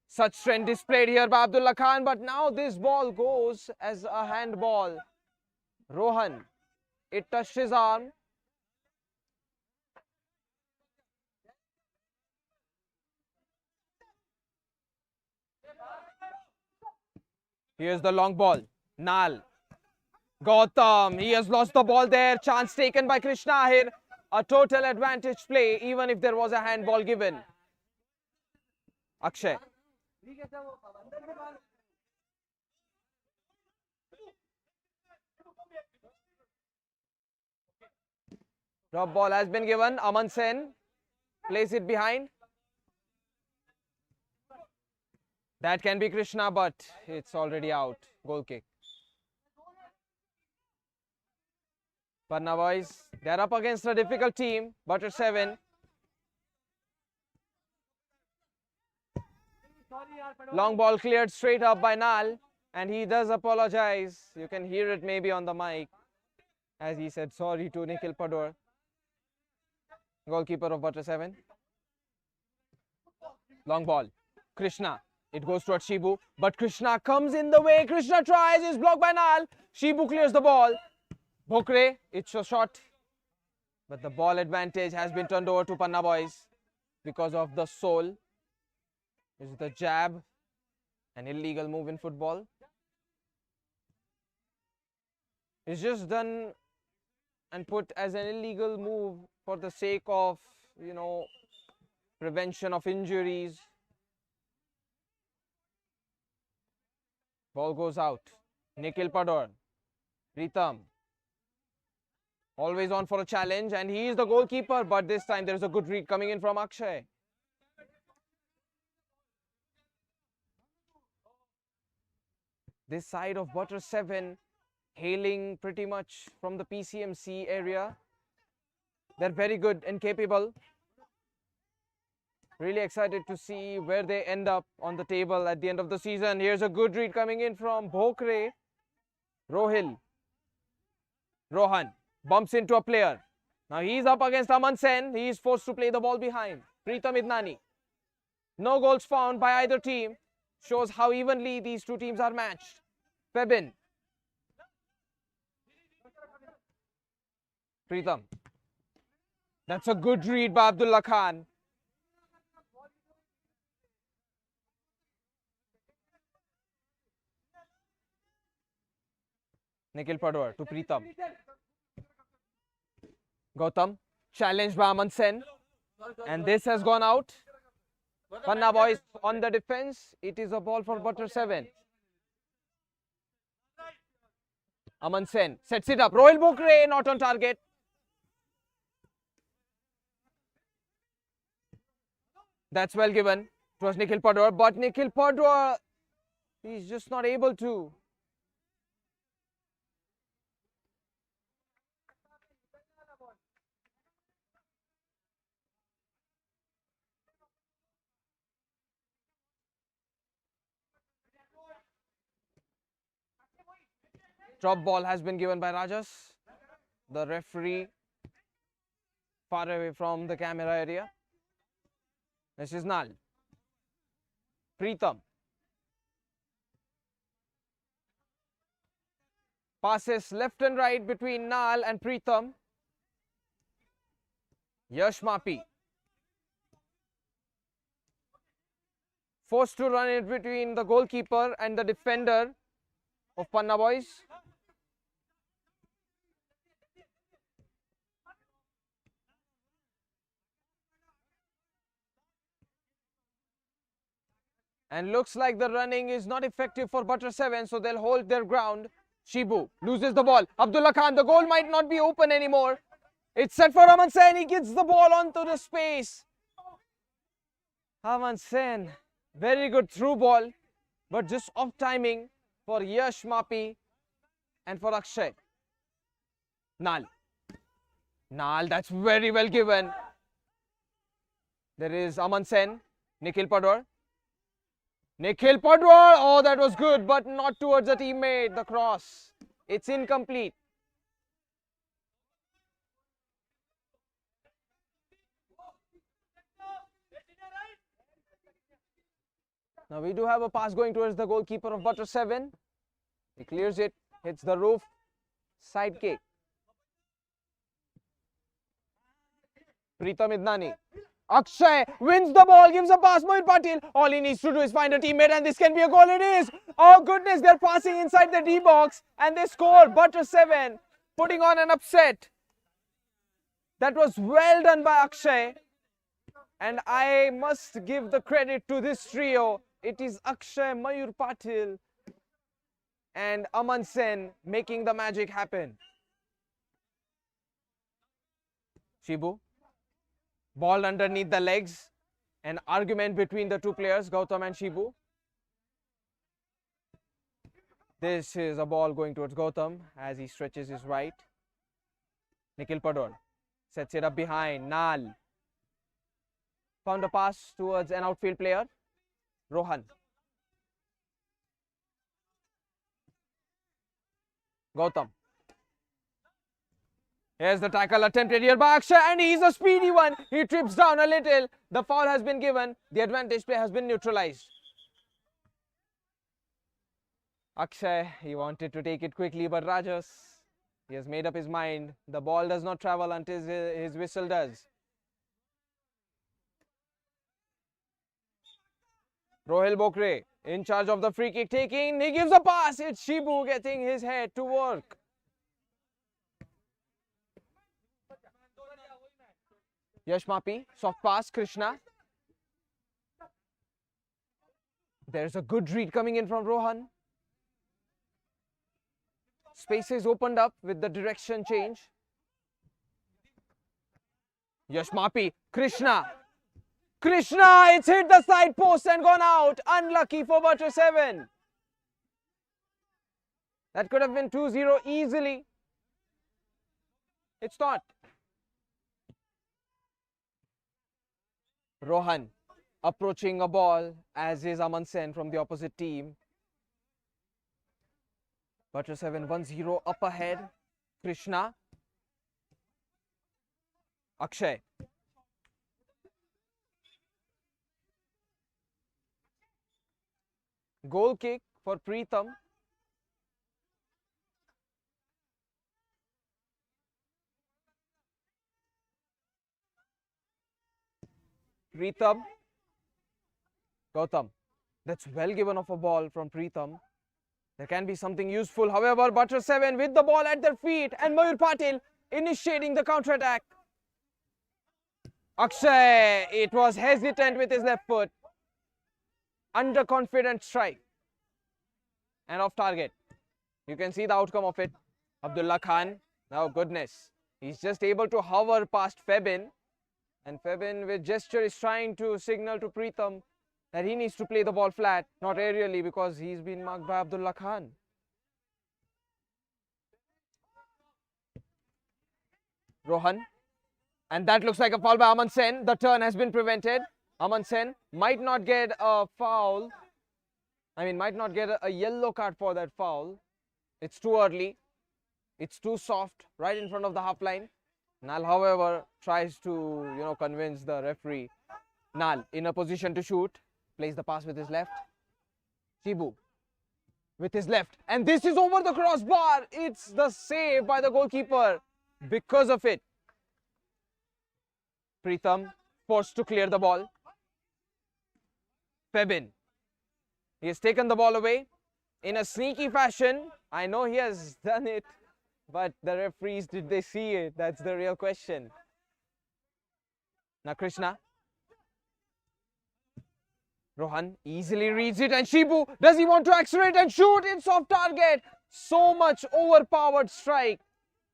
Such strength displayed here by Abdullah Khan, but now this ball goes as a handball. Rohan. It touched his arm. Here's the long ball. Nal. Gautam. He has lost the ball there. Chance taken by Krishna Ahir. A total advantage play, even if there was a handball given. Akshay. Drop ball has been given. Aman Sen plays it behind. That can be Krishna, but it's already out. Goal kick. Panna boys, they're up against a difficult team. Butter 7. Long ball cleared straight up by Nal, and he does apologize. You can hear it maybe on the mic as he said sorry to Nikhil Padwar, goalkeeper of Butter 7. Long ball. Krishna. It goes towards Shibu, but Krishna comes in the way. Krishna tries, is blocked by Nal. Shibu clears the ball. Bhokre, it's a shot, but the ball advantage has been turned over to Panna boys because of the soul. Is the jab an illegal move in football? It's just done and put as an illegal move for the sake of, prevention of injuries. Ball goes out. Nikhil Padwar. Pritham. Always on for a challenge, and he is the goalkeeper, but this time there is a good read coming in from Akshay. This side of Butter 7 hailing pretty much from the PCMC area. They're very good and capable. Really excited to see where they end up on the table at the end of the season. Here's a good read coming in from Bhokre. Rohan bumps into a player. Now he's up against Aman Sen. He is forced to play the ball behind. Pritham Idnani. No goals found by either team. Shows how evenly these two teams are matched. Pebin. Pritham. That's a good read by Abdullah Khan. Nikhil Padwar to Pritham. Gautam challenged by Aman Sen, and this has gone out. Panna boys on the defense. It is a ball for Butter 7. Aman Sen sets it up. Rohil Bhokre not on target. That's well given. It was Nikhil Padwar, but Nikhil Padwar, he's just not able to. Drop ball has been given by Rajas. The referee far away from the camera area. This is Nal. Preetham. Passes left and right between Nal and Preetham. Yash Mapi. Forced to run it between the goalkeeper and the defender of Panna boys. And looks like the running is not effective for Butter 7, so they'll hold their ground. Shibu loses the ball. Abdullah Khan, the goal might not be open anymore. It's set for Aman Sen. He gets the ball onto the space. Aman Sen, very good through ball, but just off timing for Yash Mapi and for Akshay. Nal, that's very well given. There is Aman Sen, Nikhil Padwar. Oh, that was good, but not towards the teammate. The cross, it's incomplete. Now we do have a pass going towards the goalkeeper of Butter 7. He clears it, hits the roof, side kick. Preetham Idnani. Akshay wins the ball, gives a pass, Mohit Patil. All he needs to do is find a teammate and this can be a goal. It is. Oh goodness, they're passing inside the D box and they score. Butter 7 putting on an upset. That was well done by Akshay. And I must give the credit to this trio. It is Akshay, Mayur Patil and Aman Sen making the magic happen. Shibu. Ball underneath the legs. An argument between the two players, Gautam and Shibu. This is a ball going towards Gautam as he stretches his right. Nikhil Padwar sets it up behind. Nal found a pass towards an outfield player. Rohan. Gautam. Here's the tackle attempted here by Akshay and he's a speedy one. He trips down a little. The foul has been given. The advantage play has been neutralized. Akshay, he wanted to take it quickly, but Rajas, he has made up his mind. The ball does not travel until his whistle does. Rohil Bokre in charge of the free kick taking. He gives a pass. It's Shibu getting his head to work. Yash Mapi, soft pass, Krishna. There's a good read coming in from Rohan. Spaces opened up with the direction change. Yash Mapi, Krishna, it's hit the side post and gone out. Unlucky for Butter 7. That could have been 2-0 easily. It's not. Rohan approaching a ball, as is Aman Sen from the opposite team. Butter 7 1-0 up ahead. Krishna. Akshay. Goal kick for Preetham. Preetham. Gautam. That's well given off a ball from Preetham. There can be something useful. However, Butter 7 with the ball at their feet and Mayur Patil initiating the counter-attack. Akshay, it was hesitant with his left foot. Underconfident strike. And off target. You can see the outcome of it. Abdullah Khan. Now, goodness. He's just able to hover past Febin. And Febin with gesture is trying to signal to Preetham that he needs to play the ball flat, not aerially, because he's been marked by Abdullah Khan. Rohan. And that looks like a foul by Aman Sen. The turn has been prevented. Aman Sen might not get a foul. Might not get a yellow card for that foul. It's too early. It's too soft, right in front of the half line. Nal, however, tries to, convince the referee. Nal in a position to shoot, plays the pass with his left. Shibu with his left, and this is over the crossbar. It's the save by the goalkeeper. Because of it, Pritham forced to clear the ball. Febin, he has taken the ball away in a sneaky fashion. I know he has done it, but the referees, did they see it? That's the real question. Now Krishna. Rohan easily reads it, and Shibu, does he want to accelerate and shoot? It's off target. So much overpowered strike,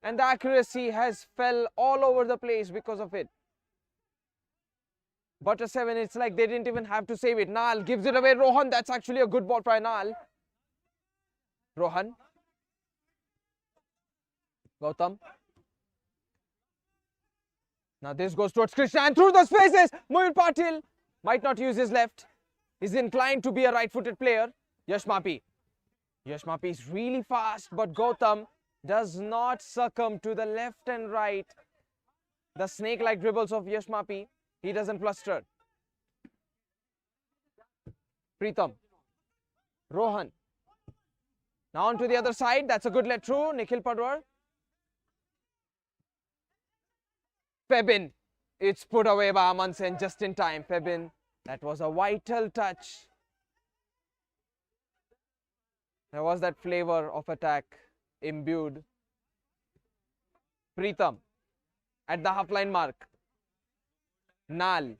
and the accuracy has fell all over the place because of it. Butter 7, it's like they didn't even have to save it. Nal gives it away. Rohan, that's actually a good ball by Nal. Rohan. Gautam. Now this goes towards Krishna, and through the spaces, Mayur Patil might not use his left. He's inclined to be a right-footed player. Yash Mapi. Yash Mapi is really fast, but Gautam does not succumb to the left and right. The snake-like dribbles of Yash Mapi. He doesn't fluster. Pritham. Rohan. Now on to the other side. That's a good let through. Nikhil Padwar. Febin. It's put away by Aman Sen just in time. Febin. That was a vital touch. There was that flavor of attack imbued. Pritham at the half-line mark. Nal.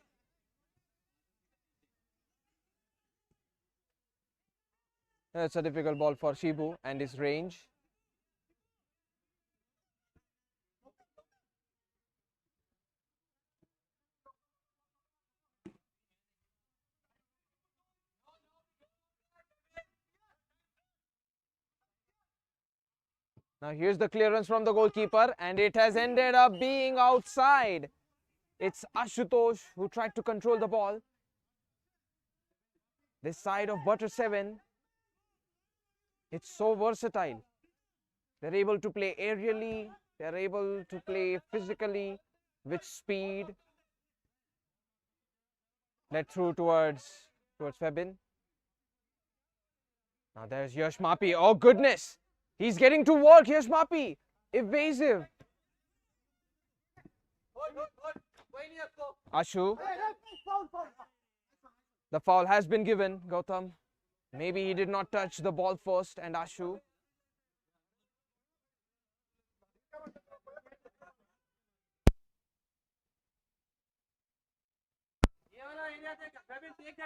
That's a difficult ball for Shibu and his range. Now here's the clearance from the goalkeeper, and it has ended up being outside. It's Ashutosh who tried to control the ball. This side of Butter 7, it's so versatile. They're able to play aerially, they're able to play physically, with speed. Let through towards Febin. Now there's Yash Mapi. Oh goodness! He's getting to work, Yash Mapi. Evasive. Ashu. The foul has been given, Gautam. Maybe he did not touch the ball first, and Ashu.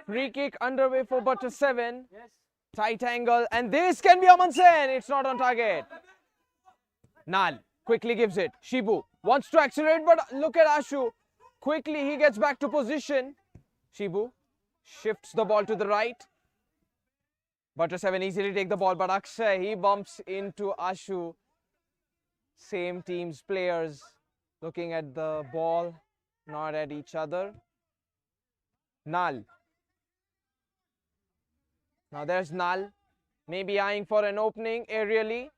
Free kick underway for Butter 7. Tight angle, and this can be Aman Sen. It's not on target. Nal quickly gives it. Shibu wants to accelerate, but look at Ashu. Quickly he gets back to position. Shibu shifts the ball to the right. Butter 7 easily take the ball, but Akshay, he bumps into Ashu. Same team's players looking at the ball, not at each other. Nal. Now there's Nal, maybe eyeing for an opening aerially.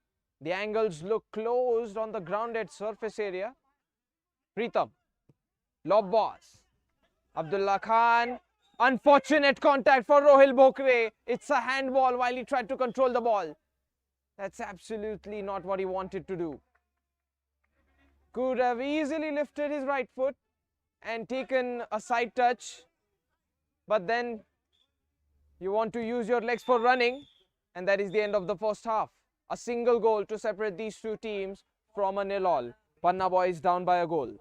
The angles look closed on the grounded surface area. Pritham, lob boss. Abdullah Khan, unfortunate contact for Rohil Bokre. It's a handball while he tried to control the ball. That's absolutely not what he wanted to do. Could have easily lifted his right foot and taken a side touch, but then you want to use your legs for running, and that is the end of the first half. A single goal to separate these two teams from a 0-all. Panna boys down by a goal.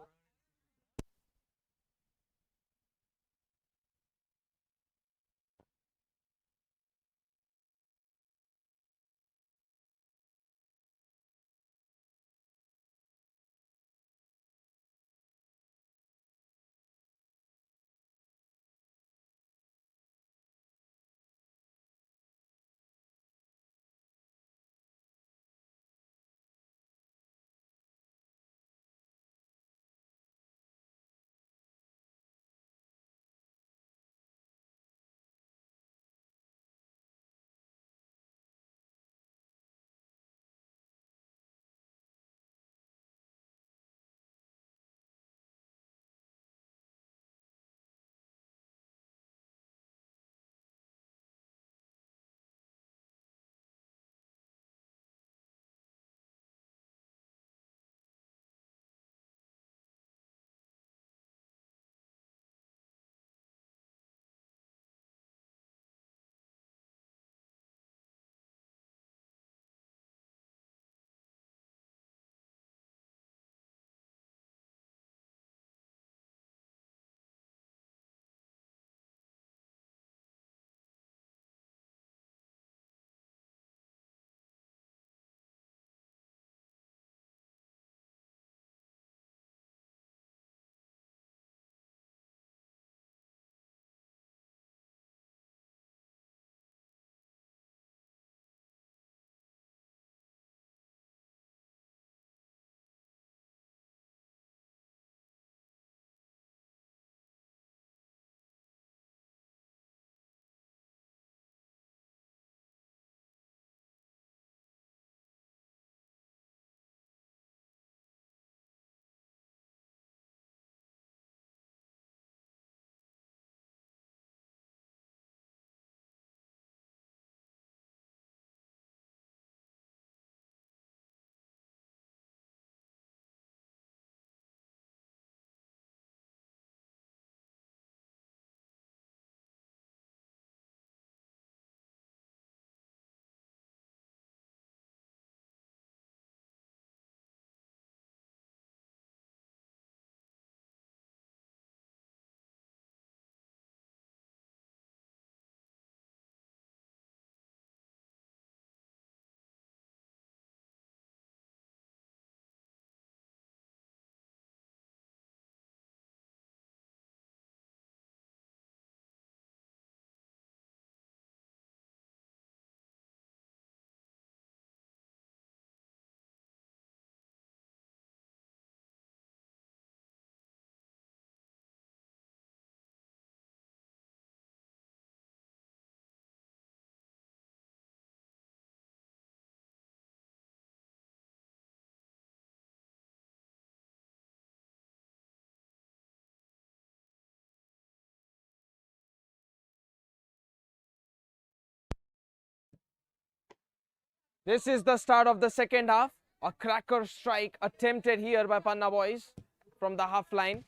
This is the start of the second half. A cracker strike attempted here by Panna boys from the half line.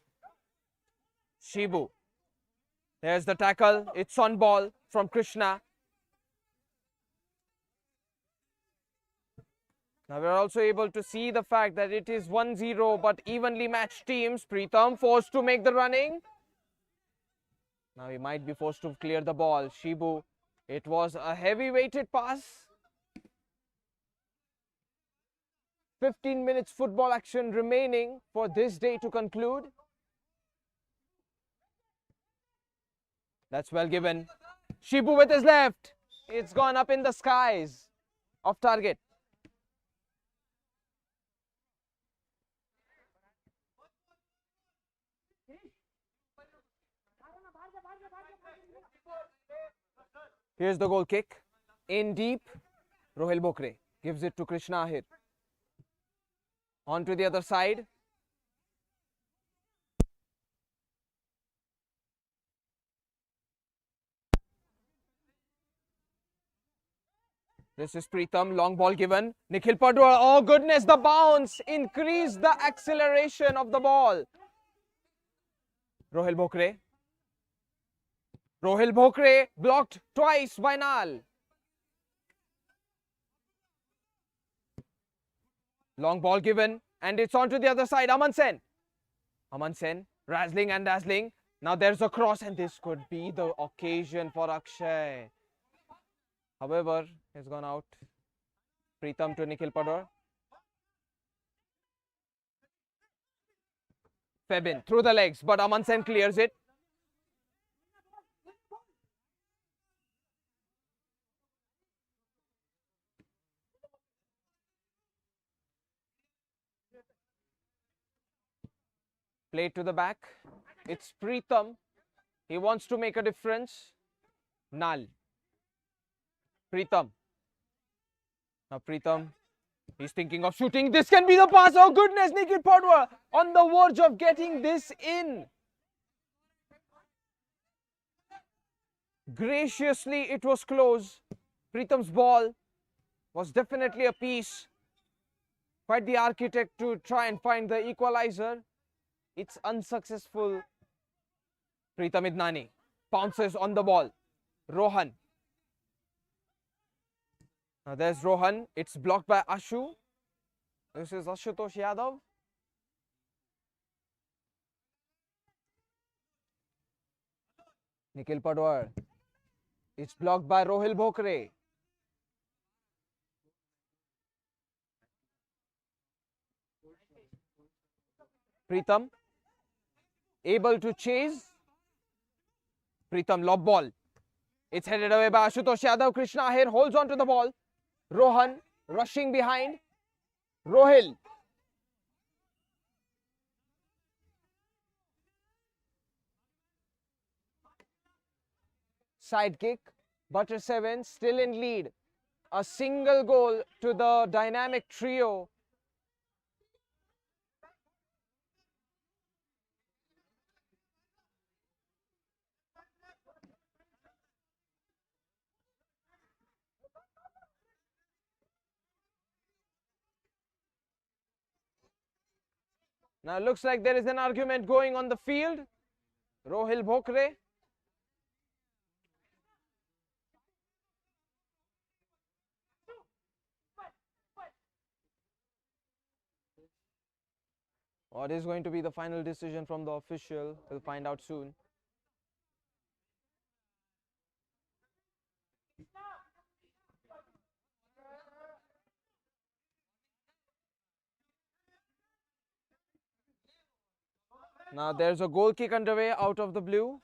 Shibu. There's the tackle. It's on ball from Krishna. Now we're also able to see the fact that it is 1-0 but evenly matched teams. Pritham forced to make the running. Now he might be forced to clear the ball. Shibu. It was a heavy weighted pass. 15 minutes football action remaining for this day to conclude. That's well given. Shibu with his left. It's gone up in the skies. Off target. Here's the goal kick. In deep. Rohil Bokre gives it to Krishna Ahir. On to the other side. This is Pritham, long ball given. Nikhil Padwar, oh goodness, the bounce increased the acceleration of the ball. Rohil Bokre. Rohil Bokre blocked twice by Nal. Long ball given and it's on to the other side. Aman Sen. Aman Sen, razzling and dazzling. Now there's a cross and this could be the occasion for Akshay. However, he's gone out. Pritham to Nikhil Padwar. Febin through the legs, but Aman Sen clears it. Play to the back. It's Pritham. He wants to make a difference. Nal. Pritham. Now Pritham, he's thinking of shooting. This can be the pass. Oh goodness, Nikhil Padwar on the verge of getting this in. Graciously, it was close. Pritham's ball was definitely a piece. Quite the architect to try and find the equalizer. It's unsuccessful. Pritham Idnani pounces on the ball. Rohan. Now there's Rohan. It's blocked by Ashu. This is Ashutosh Yadav. Nikhil Padwar. It's blocked by Rohil Bokre. Pritham able to chase. Pritham lob ball. It's headed away by Ashutosh Yadav. Krishna Ahir holds on to the ball. Rohan rushing behind. Rohil. Side kick. Butter 7 still in lead. A single goal to the dynamic trio. Now looks like there is an argument going on the field. Rohil Bokre. What is going to be the final decision from the official? We'll find out soon. Now there's a goal kick underway out of the blue.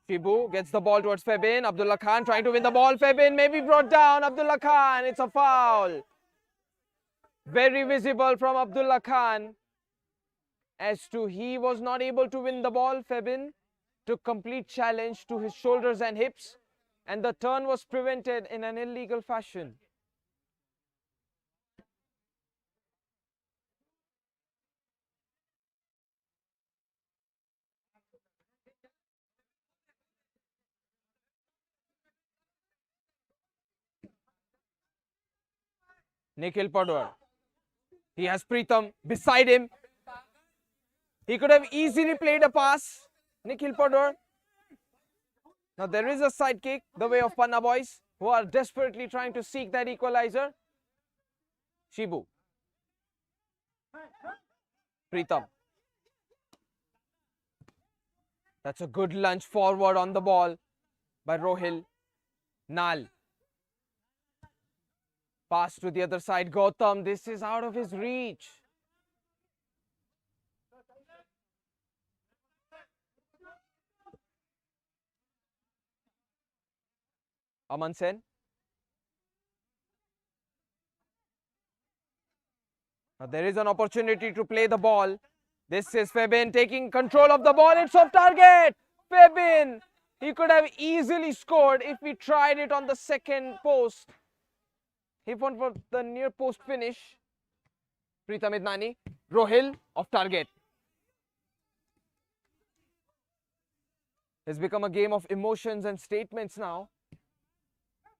Shibu gets the ball towards Febin. Abdullah Khan trying to win the ball. Febin may be brought down. Abdullah Khan, it's a foul. Very visible from Abdullah Khan. As to he was not able to win the ball. Febin took complete challenge to his shoulders and hips. And the turn was prevented in an illegal fashion. Nikhil Padwar. He has Pritam beside him. He could have easily played a pass. Nikhil Padwar. Now there is a side kick the way of Panna boys, who are desperately trying to seek that equalizer. Shibu. Pritam. That's a good lunge forward on the ball by Rohil. Nal. Pass to the other side. Gautam. This is out of his reach. Aman Sen. Now there is an opportunity to play the ball. This is Febin taking control of the ball. It's off target. Febin. He could have easily scored if he tried it on the second post. He went for the near post finish. Pritam Idnani. Rohil off target. It's become a game of emotions and statements now.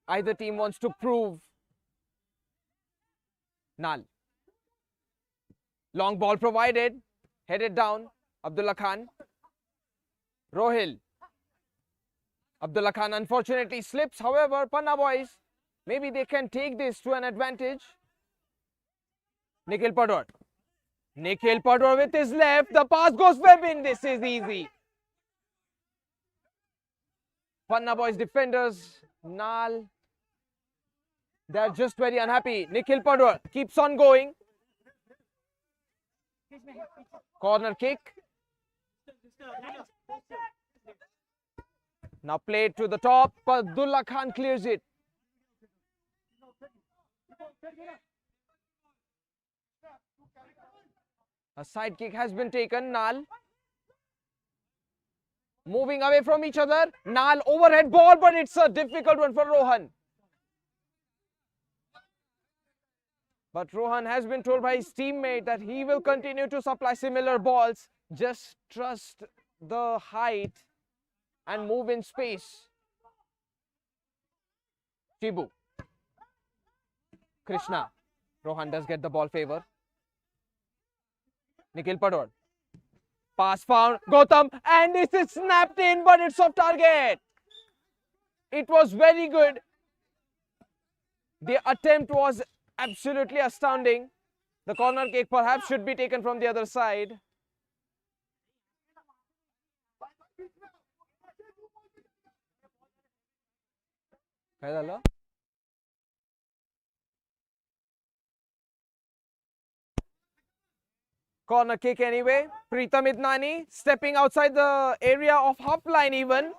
Either team wants to prove. Nal. Long ball provided. Headed down. Abdullah Khan. Rohil. Abdullah Khan unfortunately slips. However, Panna boys, maybe they can take this to an advantage. Nikhil Padwar. Nikhil Padwar with his left. The pass goes Febin. This is easy. Panna boys defenders. Nal. They're just very unhappy. Nikhil Padwar keeps on going. Corner kick. Now played to the top. Abdullah Khan clears it. A side kick has been taken. Nal. Moving away from each other. Nal overhead ball, but it's a difficult one for Rohan. But Rohan has been told by his teammate that he will continue to supply similar balls. Just trust the height and move in space. Shibu. Krishna. Rohan does get the ball favor. Nikhil Padwar. Pass found. Gautam. And this is snapped in, but it's off target. It was very good. The attempt was absolutely astounding. The corner kick perhaps should be taken from the other side. Corner kick anyway. Pritam Idnani stepping outside the area of half line even.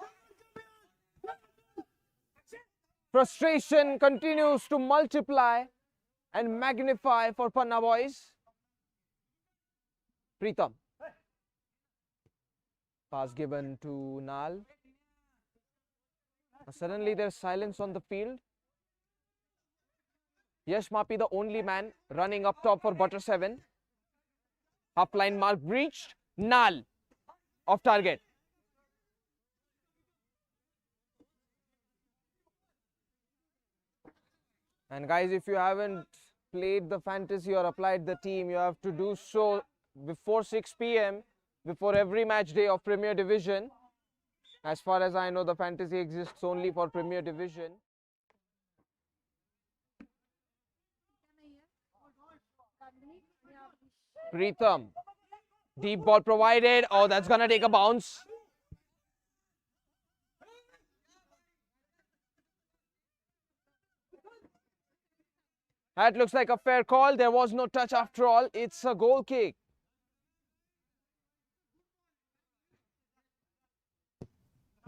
Frustration continues to multiply and magnify for Panna boys. Pritam. Pass given to Nal. Suddenly there's silence on the field. Yash Mapi, the only man running up top for Butter 7. Half line mark breached. Nal off target. And guys, if you haven't played the fantasy or applied the team, you have to do so before 6 p.m. before every match day of Premier Division. As far as I know, the fantasy exists only for Premier Division. Pritam. Deep ball provided. Oh, that's gonna take a bounce. That looks like a fair call. There was no touch after all. It's a goal kick.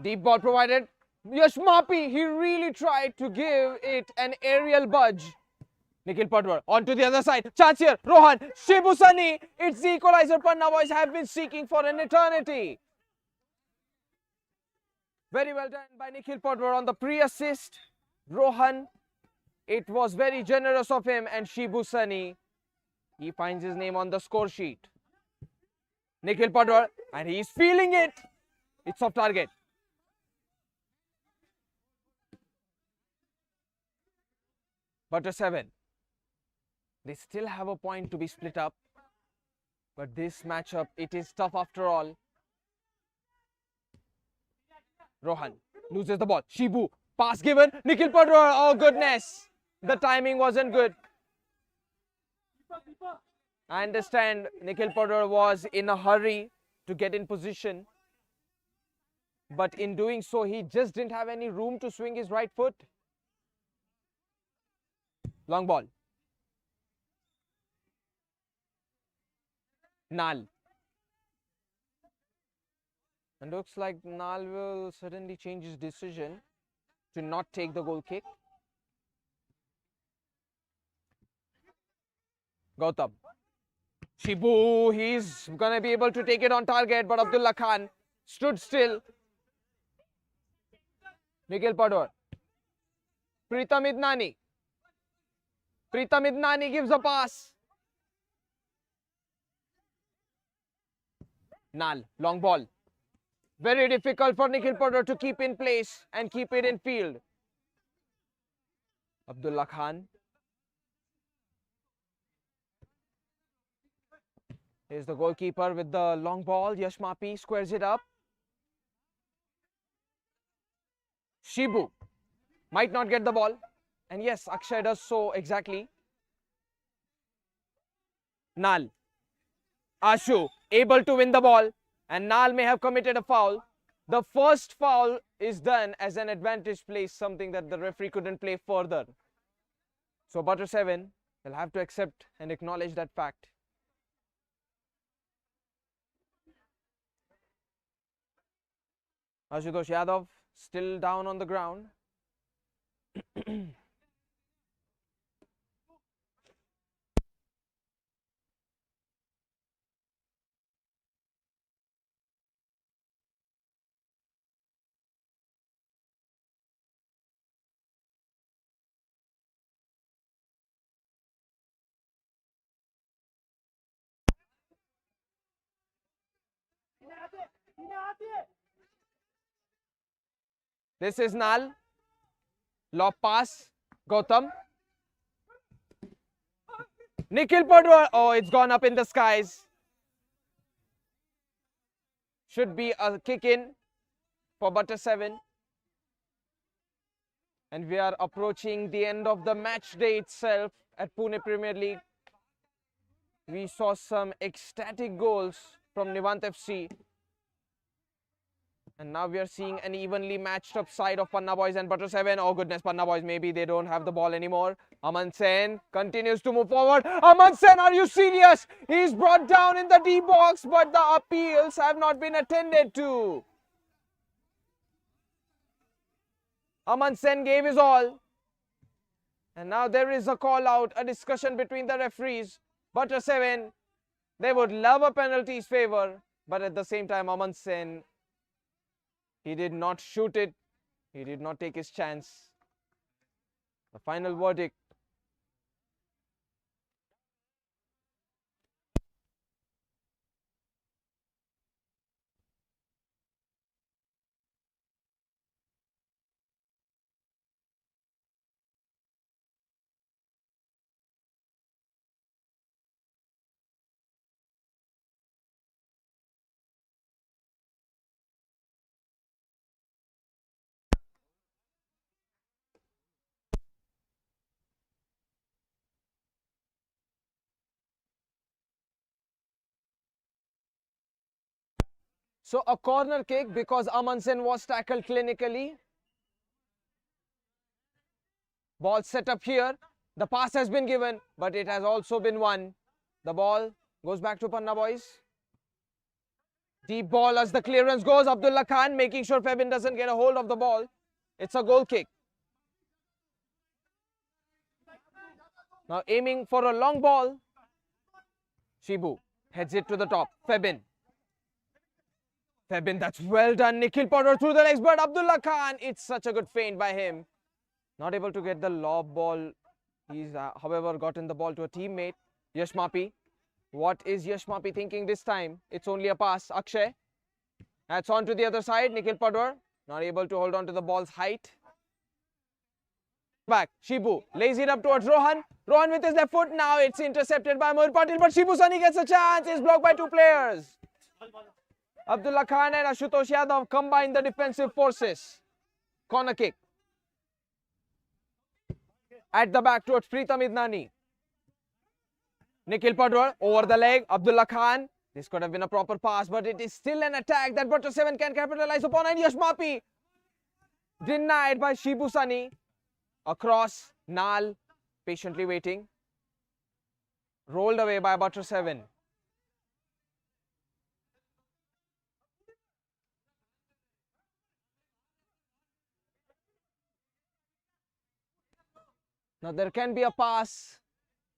Deep ball provided. Yash Mapi, he really tried to give it an aerial budge. Nikhil Padwar onto the other side. Chance here. Rohan. Shibu Sunny. It's the equalizer Panna boys have been seeking for an eternity. Very well done by Nikhil Padwar on the pre-assist. Rohan. It was very generous of him, and Shibu Sunny, he finds his name on the score sheet. Nikhil Padwar, and he's feeling it. It's off target. Butter 7. They still have a point to be split up. But this matchup, it is tough after all. Rohan loses the ball. Shibu, pass given. Nikhil Padwar, oh goodness. The timing wasn't good. I understand Nikhil Padwar was in a hurry to get in position. But in doing so, he just didn't have any room to swing his right foot. Long ball. Nal. And looks like Nal will certainly change his decision to not take the goal kick. Gautam. Shibu, he's gonna be able to take it on target, but Abdullah Khan stood still. Nikhil Padwar. Pritam Idnani. Pritam Idnani gives a pass. Nal, long ball. Very difficult for Nikhil Padwar to keep in place and keep it in field. Abdullah Khan. Here's the goalkeeper with the long ball. Yash Mapi squares it up. Shibu might not get the ball. And yes, Akshay does so exactly. Nal. Ashu able to win the ball. And Nal may have committed a foul. The first foul is done as an advantage play, something that the referee couldn't play further. So Butter 7 will have to accept and acknowledge that fact. Ashutosh Yadav still down on the ground. This is Nal. Lob pass. Gautam. Nikhil Padwar. Oh, it's gone up in the skies. Should be a kick in for Butter 7. And we are approaching the end of the match day itself at Pune Premier League. We saw some ecstatic goals from Nivant FC. And now we are seeing an evenly matched up side of Panna Boys and Butter 7. Oh goodness, Panna Boys, maybe they don't have the ball anymore. Aman Sen continues to move forward. Aman Sen, are you serious? He's brought down in the D box, but the appeals have not been attended to. Aman Sen gave his all. And now there is a call out, a discussion between the referees. Butter 7, they would love a penalty's favor, but at the same time, Aman Sen, he did not shoot it. He did not take his chance. The final verdict. So a corner kick because Aman Sen was tackled clinically. Ball set up here. The pass has been given, but it has also been won. The ball goes back to Panna Boys. Deep ball as the clearance goes. Abdullah Khan making sure Febin doesn't get a hold of the ball. It's a goal kick. Now aiming for a long ball. Shibu heads it to the top. Febin, that's well done. Nikhil Padwar through the legs, but Abdullah Khan, it's such a good feint by him. Not able to get the lob ball. He's, however, gotten the ball to a teammate. Yash Mapi. What is Yash Mapi thinking this time? It's only a pass. Akshay. That's on to the other side. Nikhil Padwar not able to hold on to the ball's height. Back. Shibu lays it up towards Rohan. Rohan with his left foot. Now it's intercepted by Mayur Patil, but Shibu Sani gets a chance. It's blocked by two players. Abdullah Khan and Ashutosh Yadav combine the defensive forces. Corner kick. At the back towards Pritam Idnani. Nikhil Padwar over the leg. Abdullah Khan. This could have been a proper pass, but it is still an attack that Butter 7 can capitalize upon. And Yash Mapi denied by Shibu Sani. Across, Nal patiently waiting. Rolled away by Butter 7. Now there can be a pass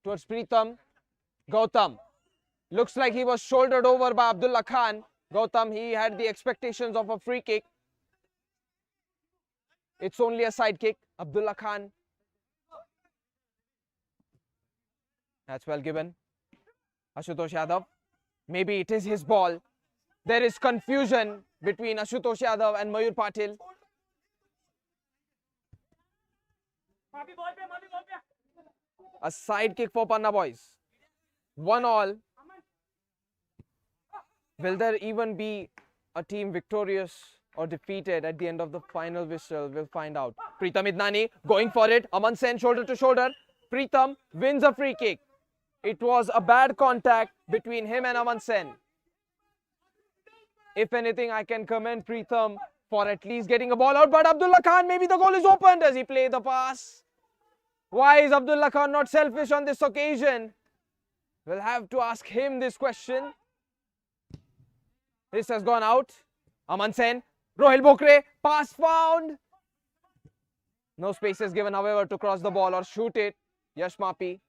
towards Pritam. Gautam. Looks like he was shouldered over by Abdullah Khan. Gautam, he had the expectations of a free kick. It's only a side kick. Abdullah Khan. That's well given. Ashutosh Yadav. Maybe it is his ball. There is confusion between Ashutosh Yadav and Mayur Patil. A side kick for Panna boys. 1-1. Will there even be a team victorious or defeated at the end of the final whistle? We'll find out. Pritam Idnani going for it. Aman Sen shoulder to shoulder. Pritam wins a free kick. It was a bad contact between him and Aman Sen. If anything, I can commend Pritam for at least getting a ball out. But Abdullah Khan, maybe the goal is open. Does he play the pass? Why is Abdullah Khan not selfish on this occasion? We'll have to ask him this question. This has gone out. Aman Sen. Rohil Bokre. Pass found. No spaces given, however, to cross the ball or shoot it. Yash Mapi.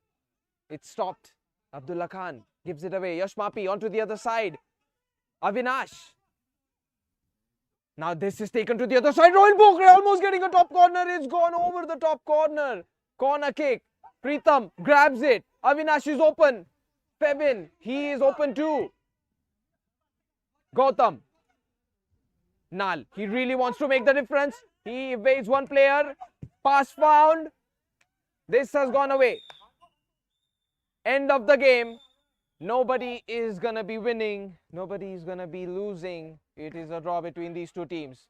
It stopped. Abdullah Khan gives it away. Yash Mapi onto the other side. Avinash. Now this is taken to the other side. Rohil Bokre almost getting a top corner. It's gone over the top corner. Corner kick. Pritam grabs it. Avinash is open. Febin, he is open too. Gautam. Nal, he really wants to make the difference. He evades one player. Pass found. This has gone away. End of the game. Nobody is going to be winning. Nobody is going to be losing. It is a draw between these two teams.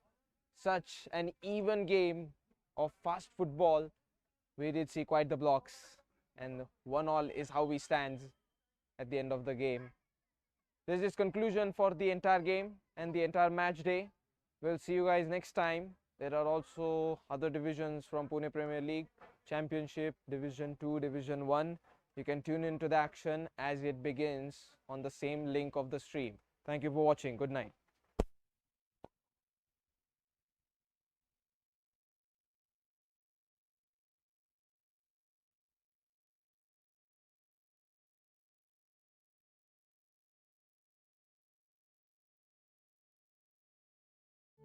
Such an even game of fast football. We did see quite the blocks. And 1-1 is how we stand at the end of the game. This is conclusion for the entire game and the entire match day. We'll see you guys next time. There are also other divisions from Pune Premier League, Championship, Division 2, Division 1. You can tune into the action as it begins on the same link of the stream. Thank you for watching. Good night.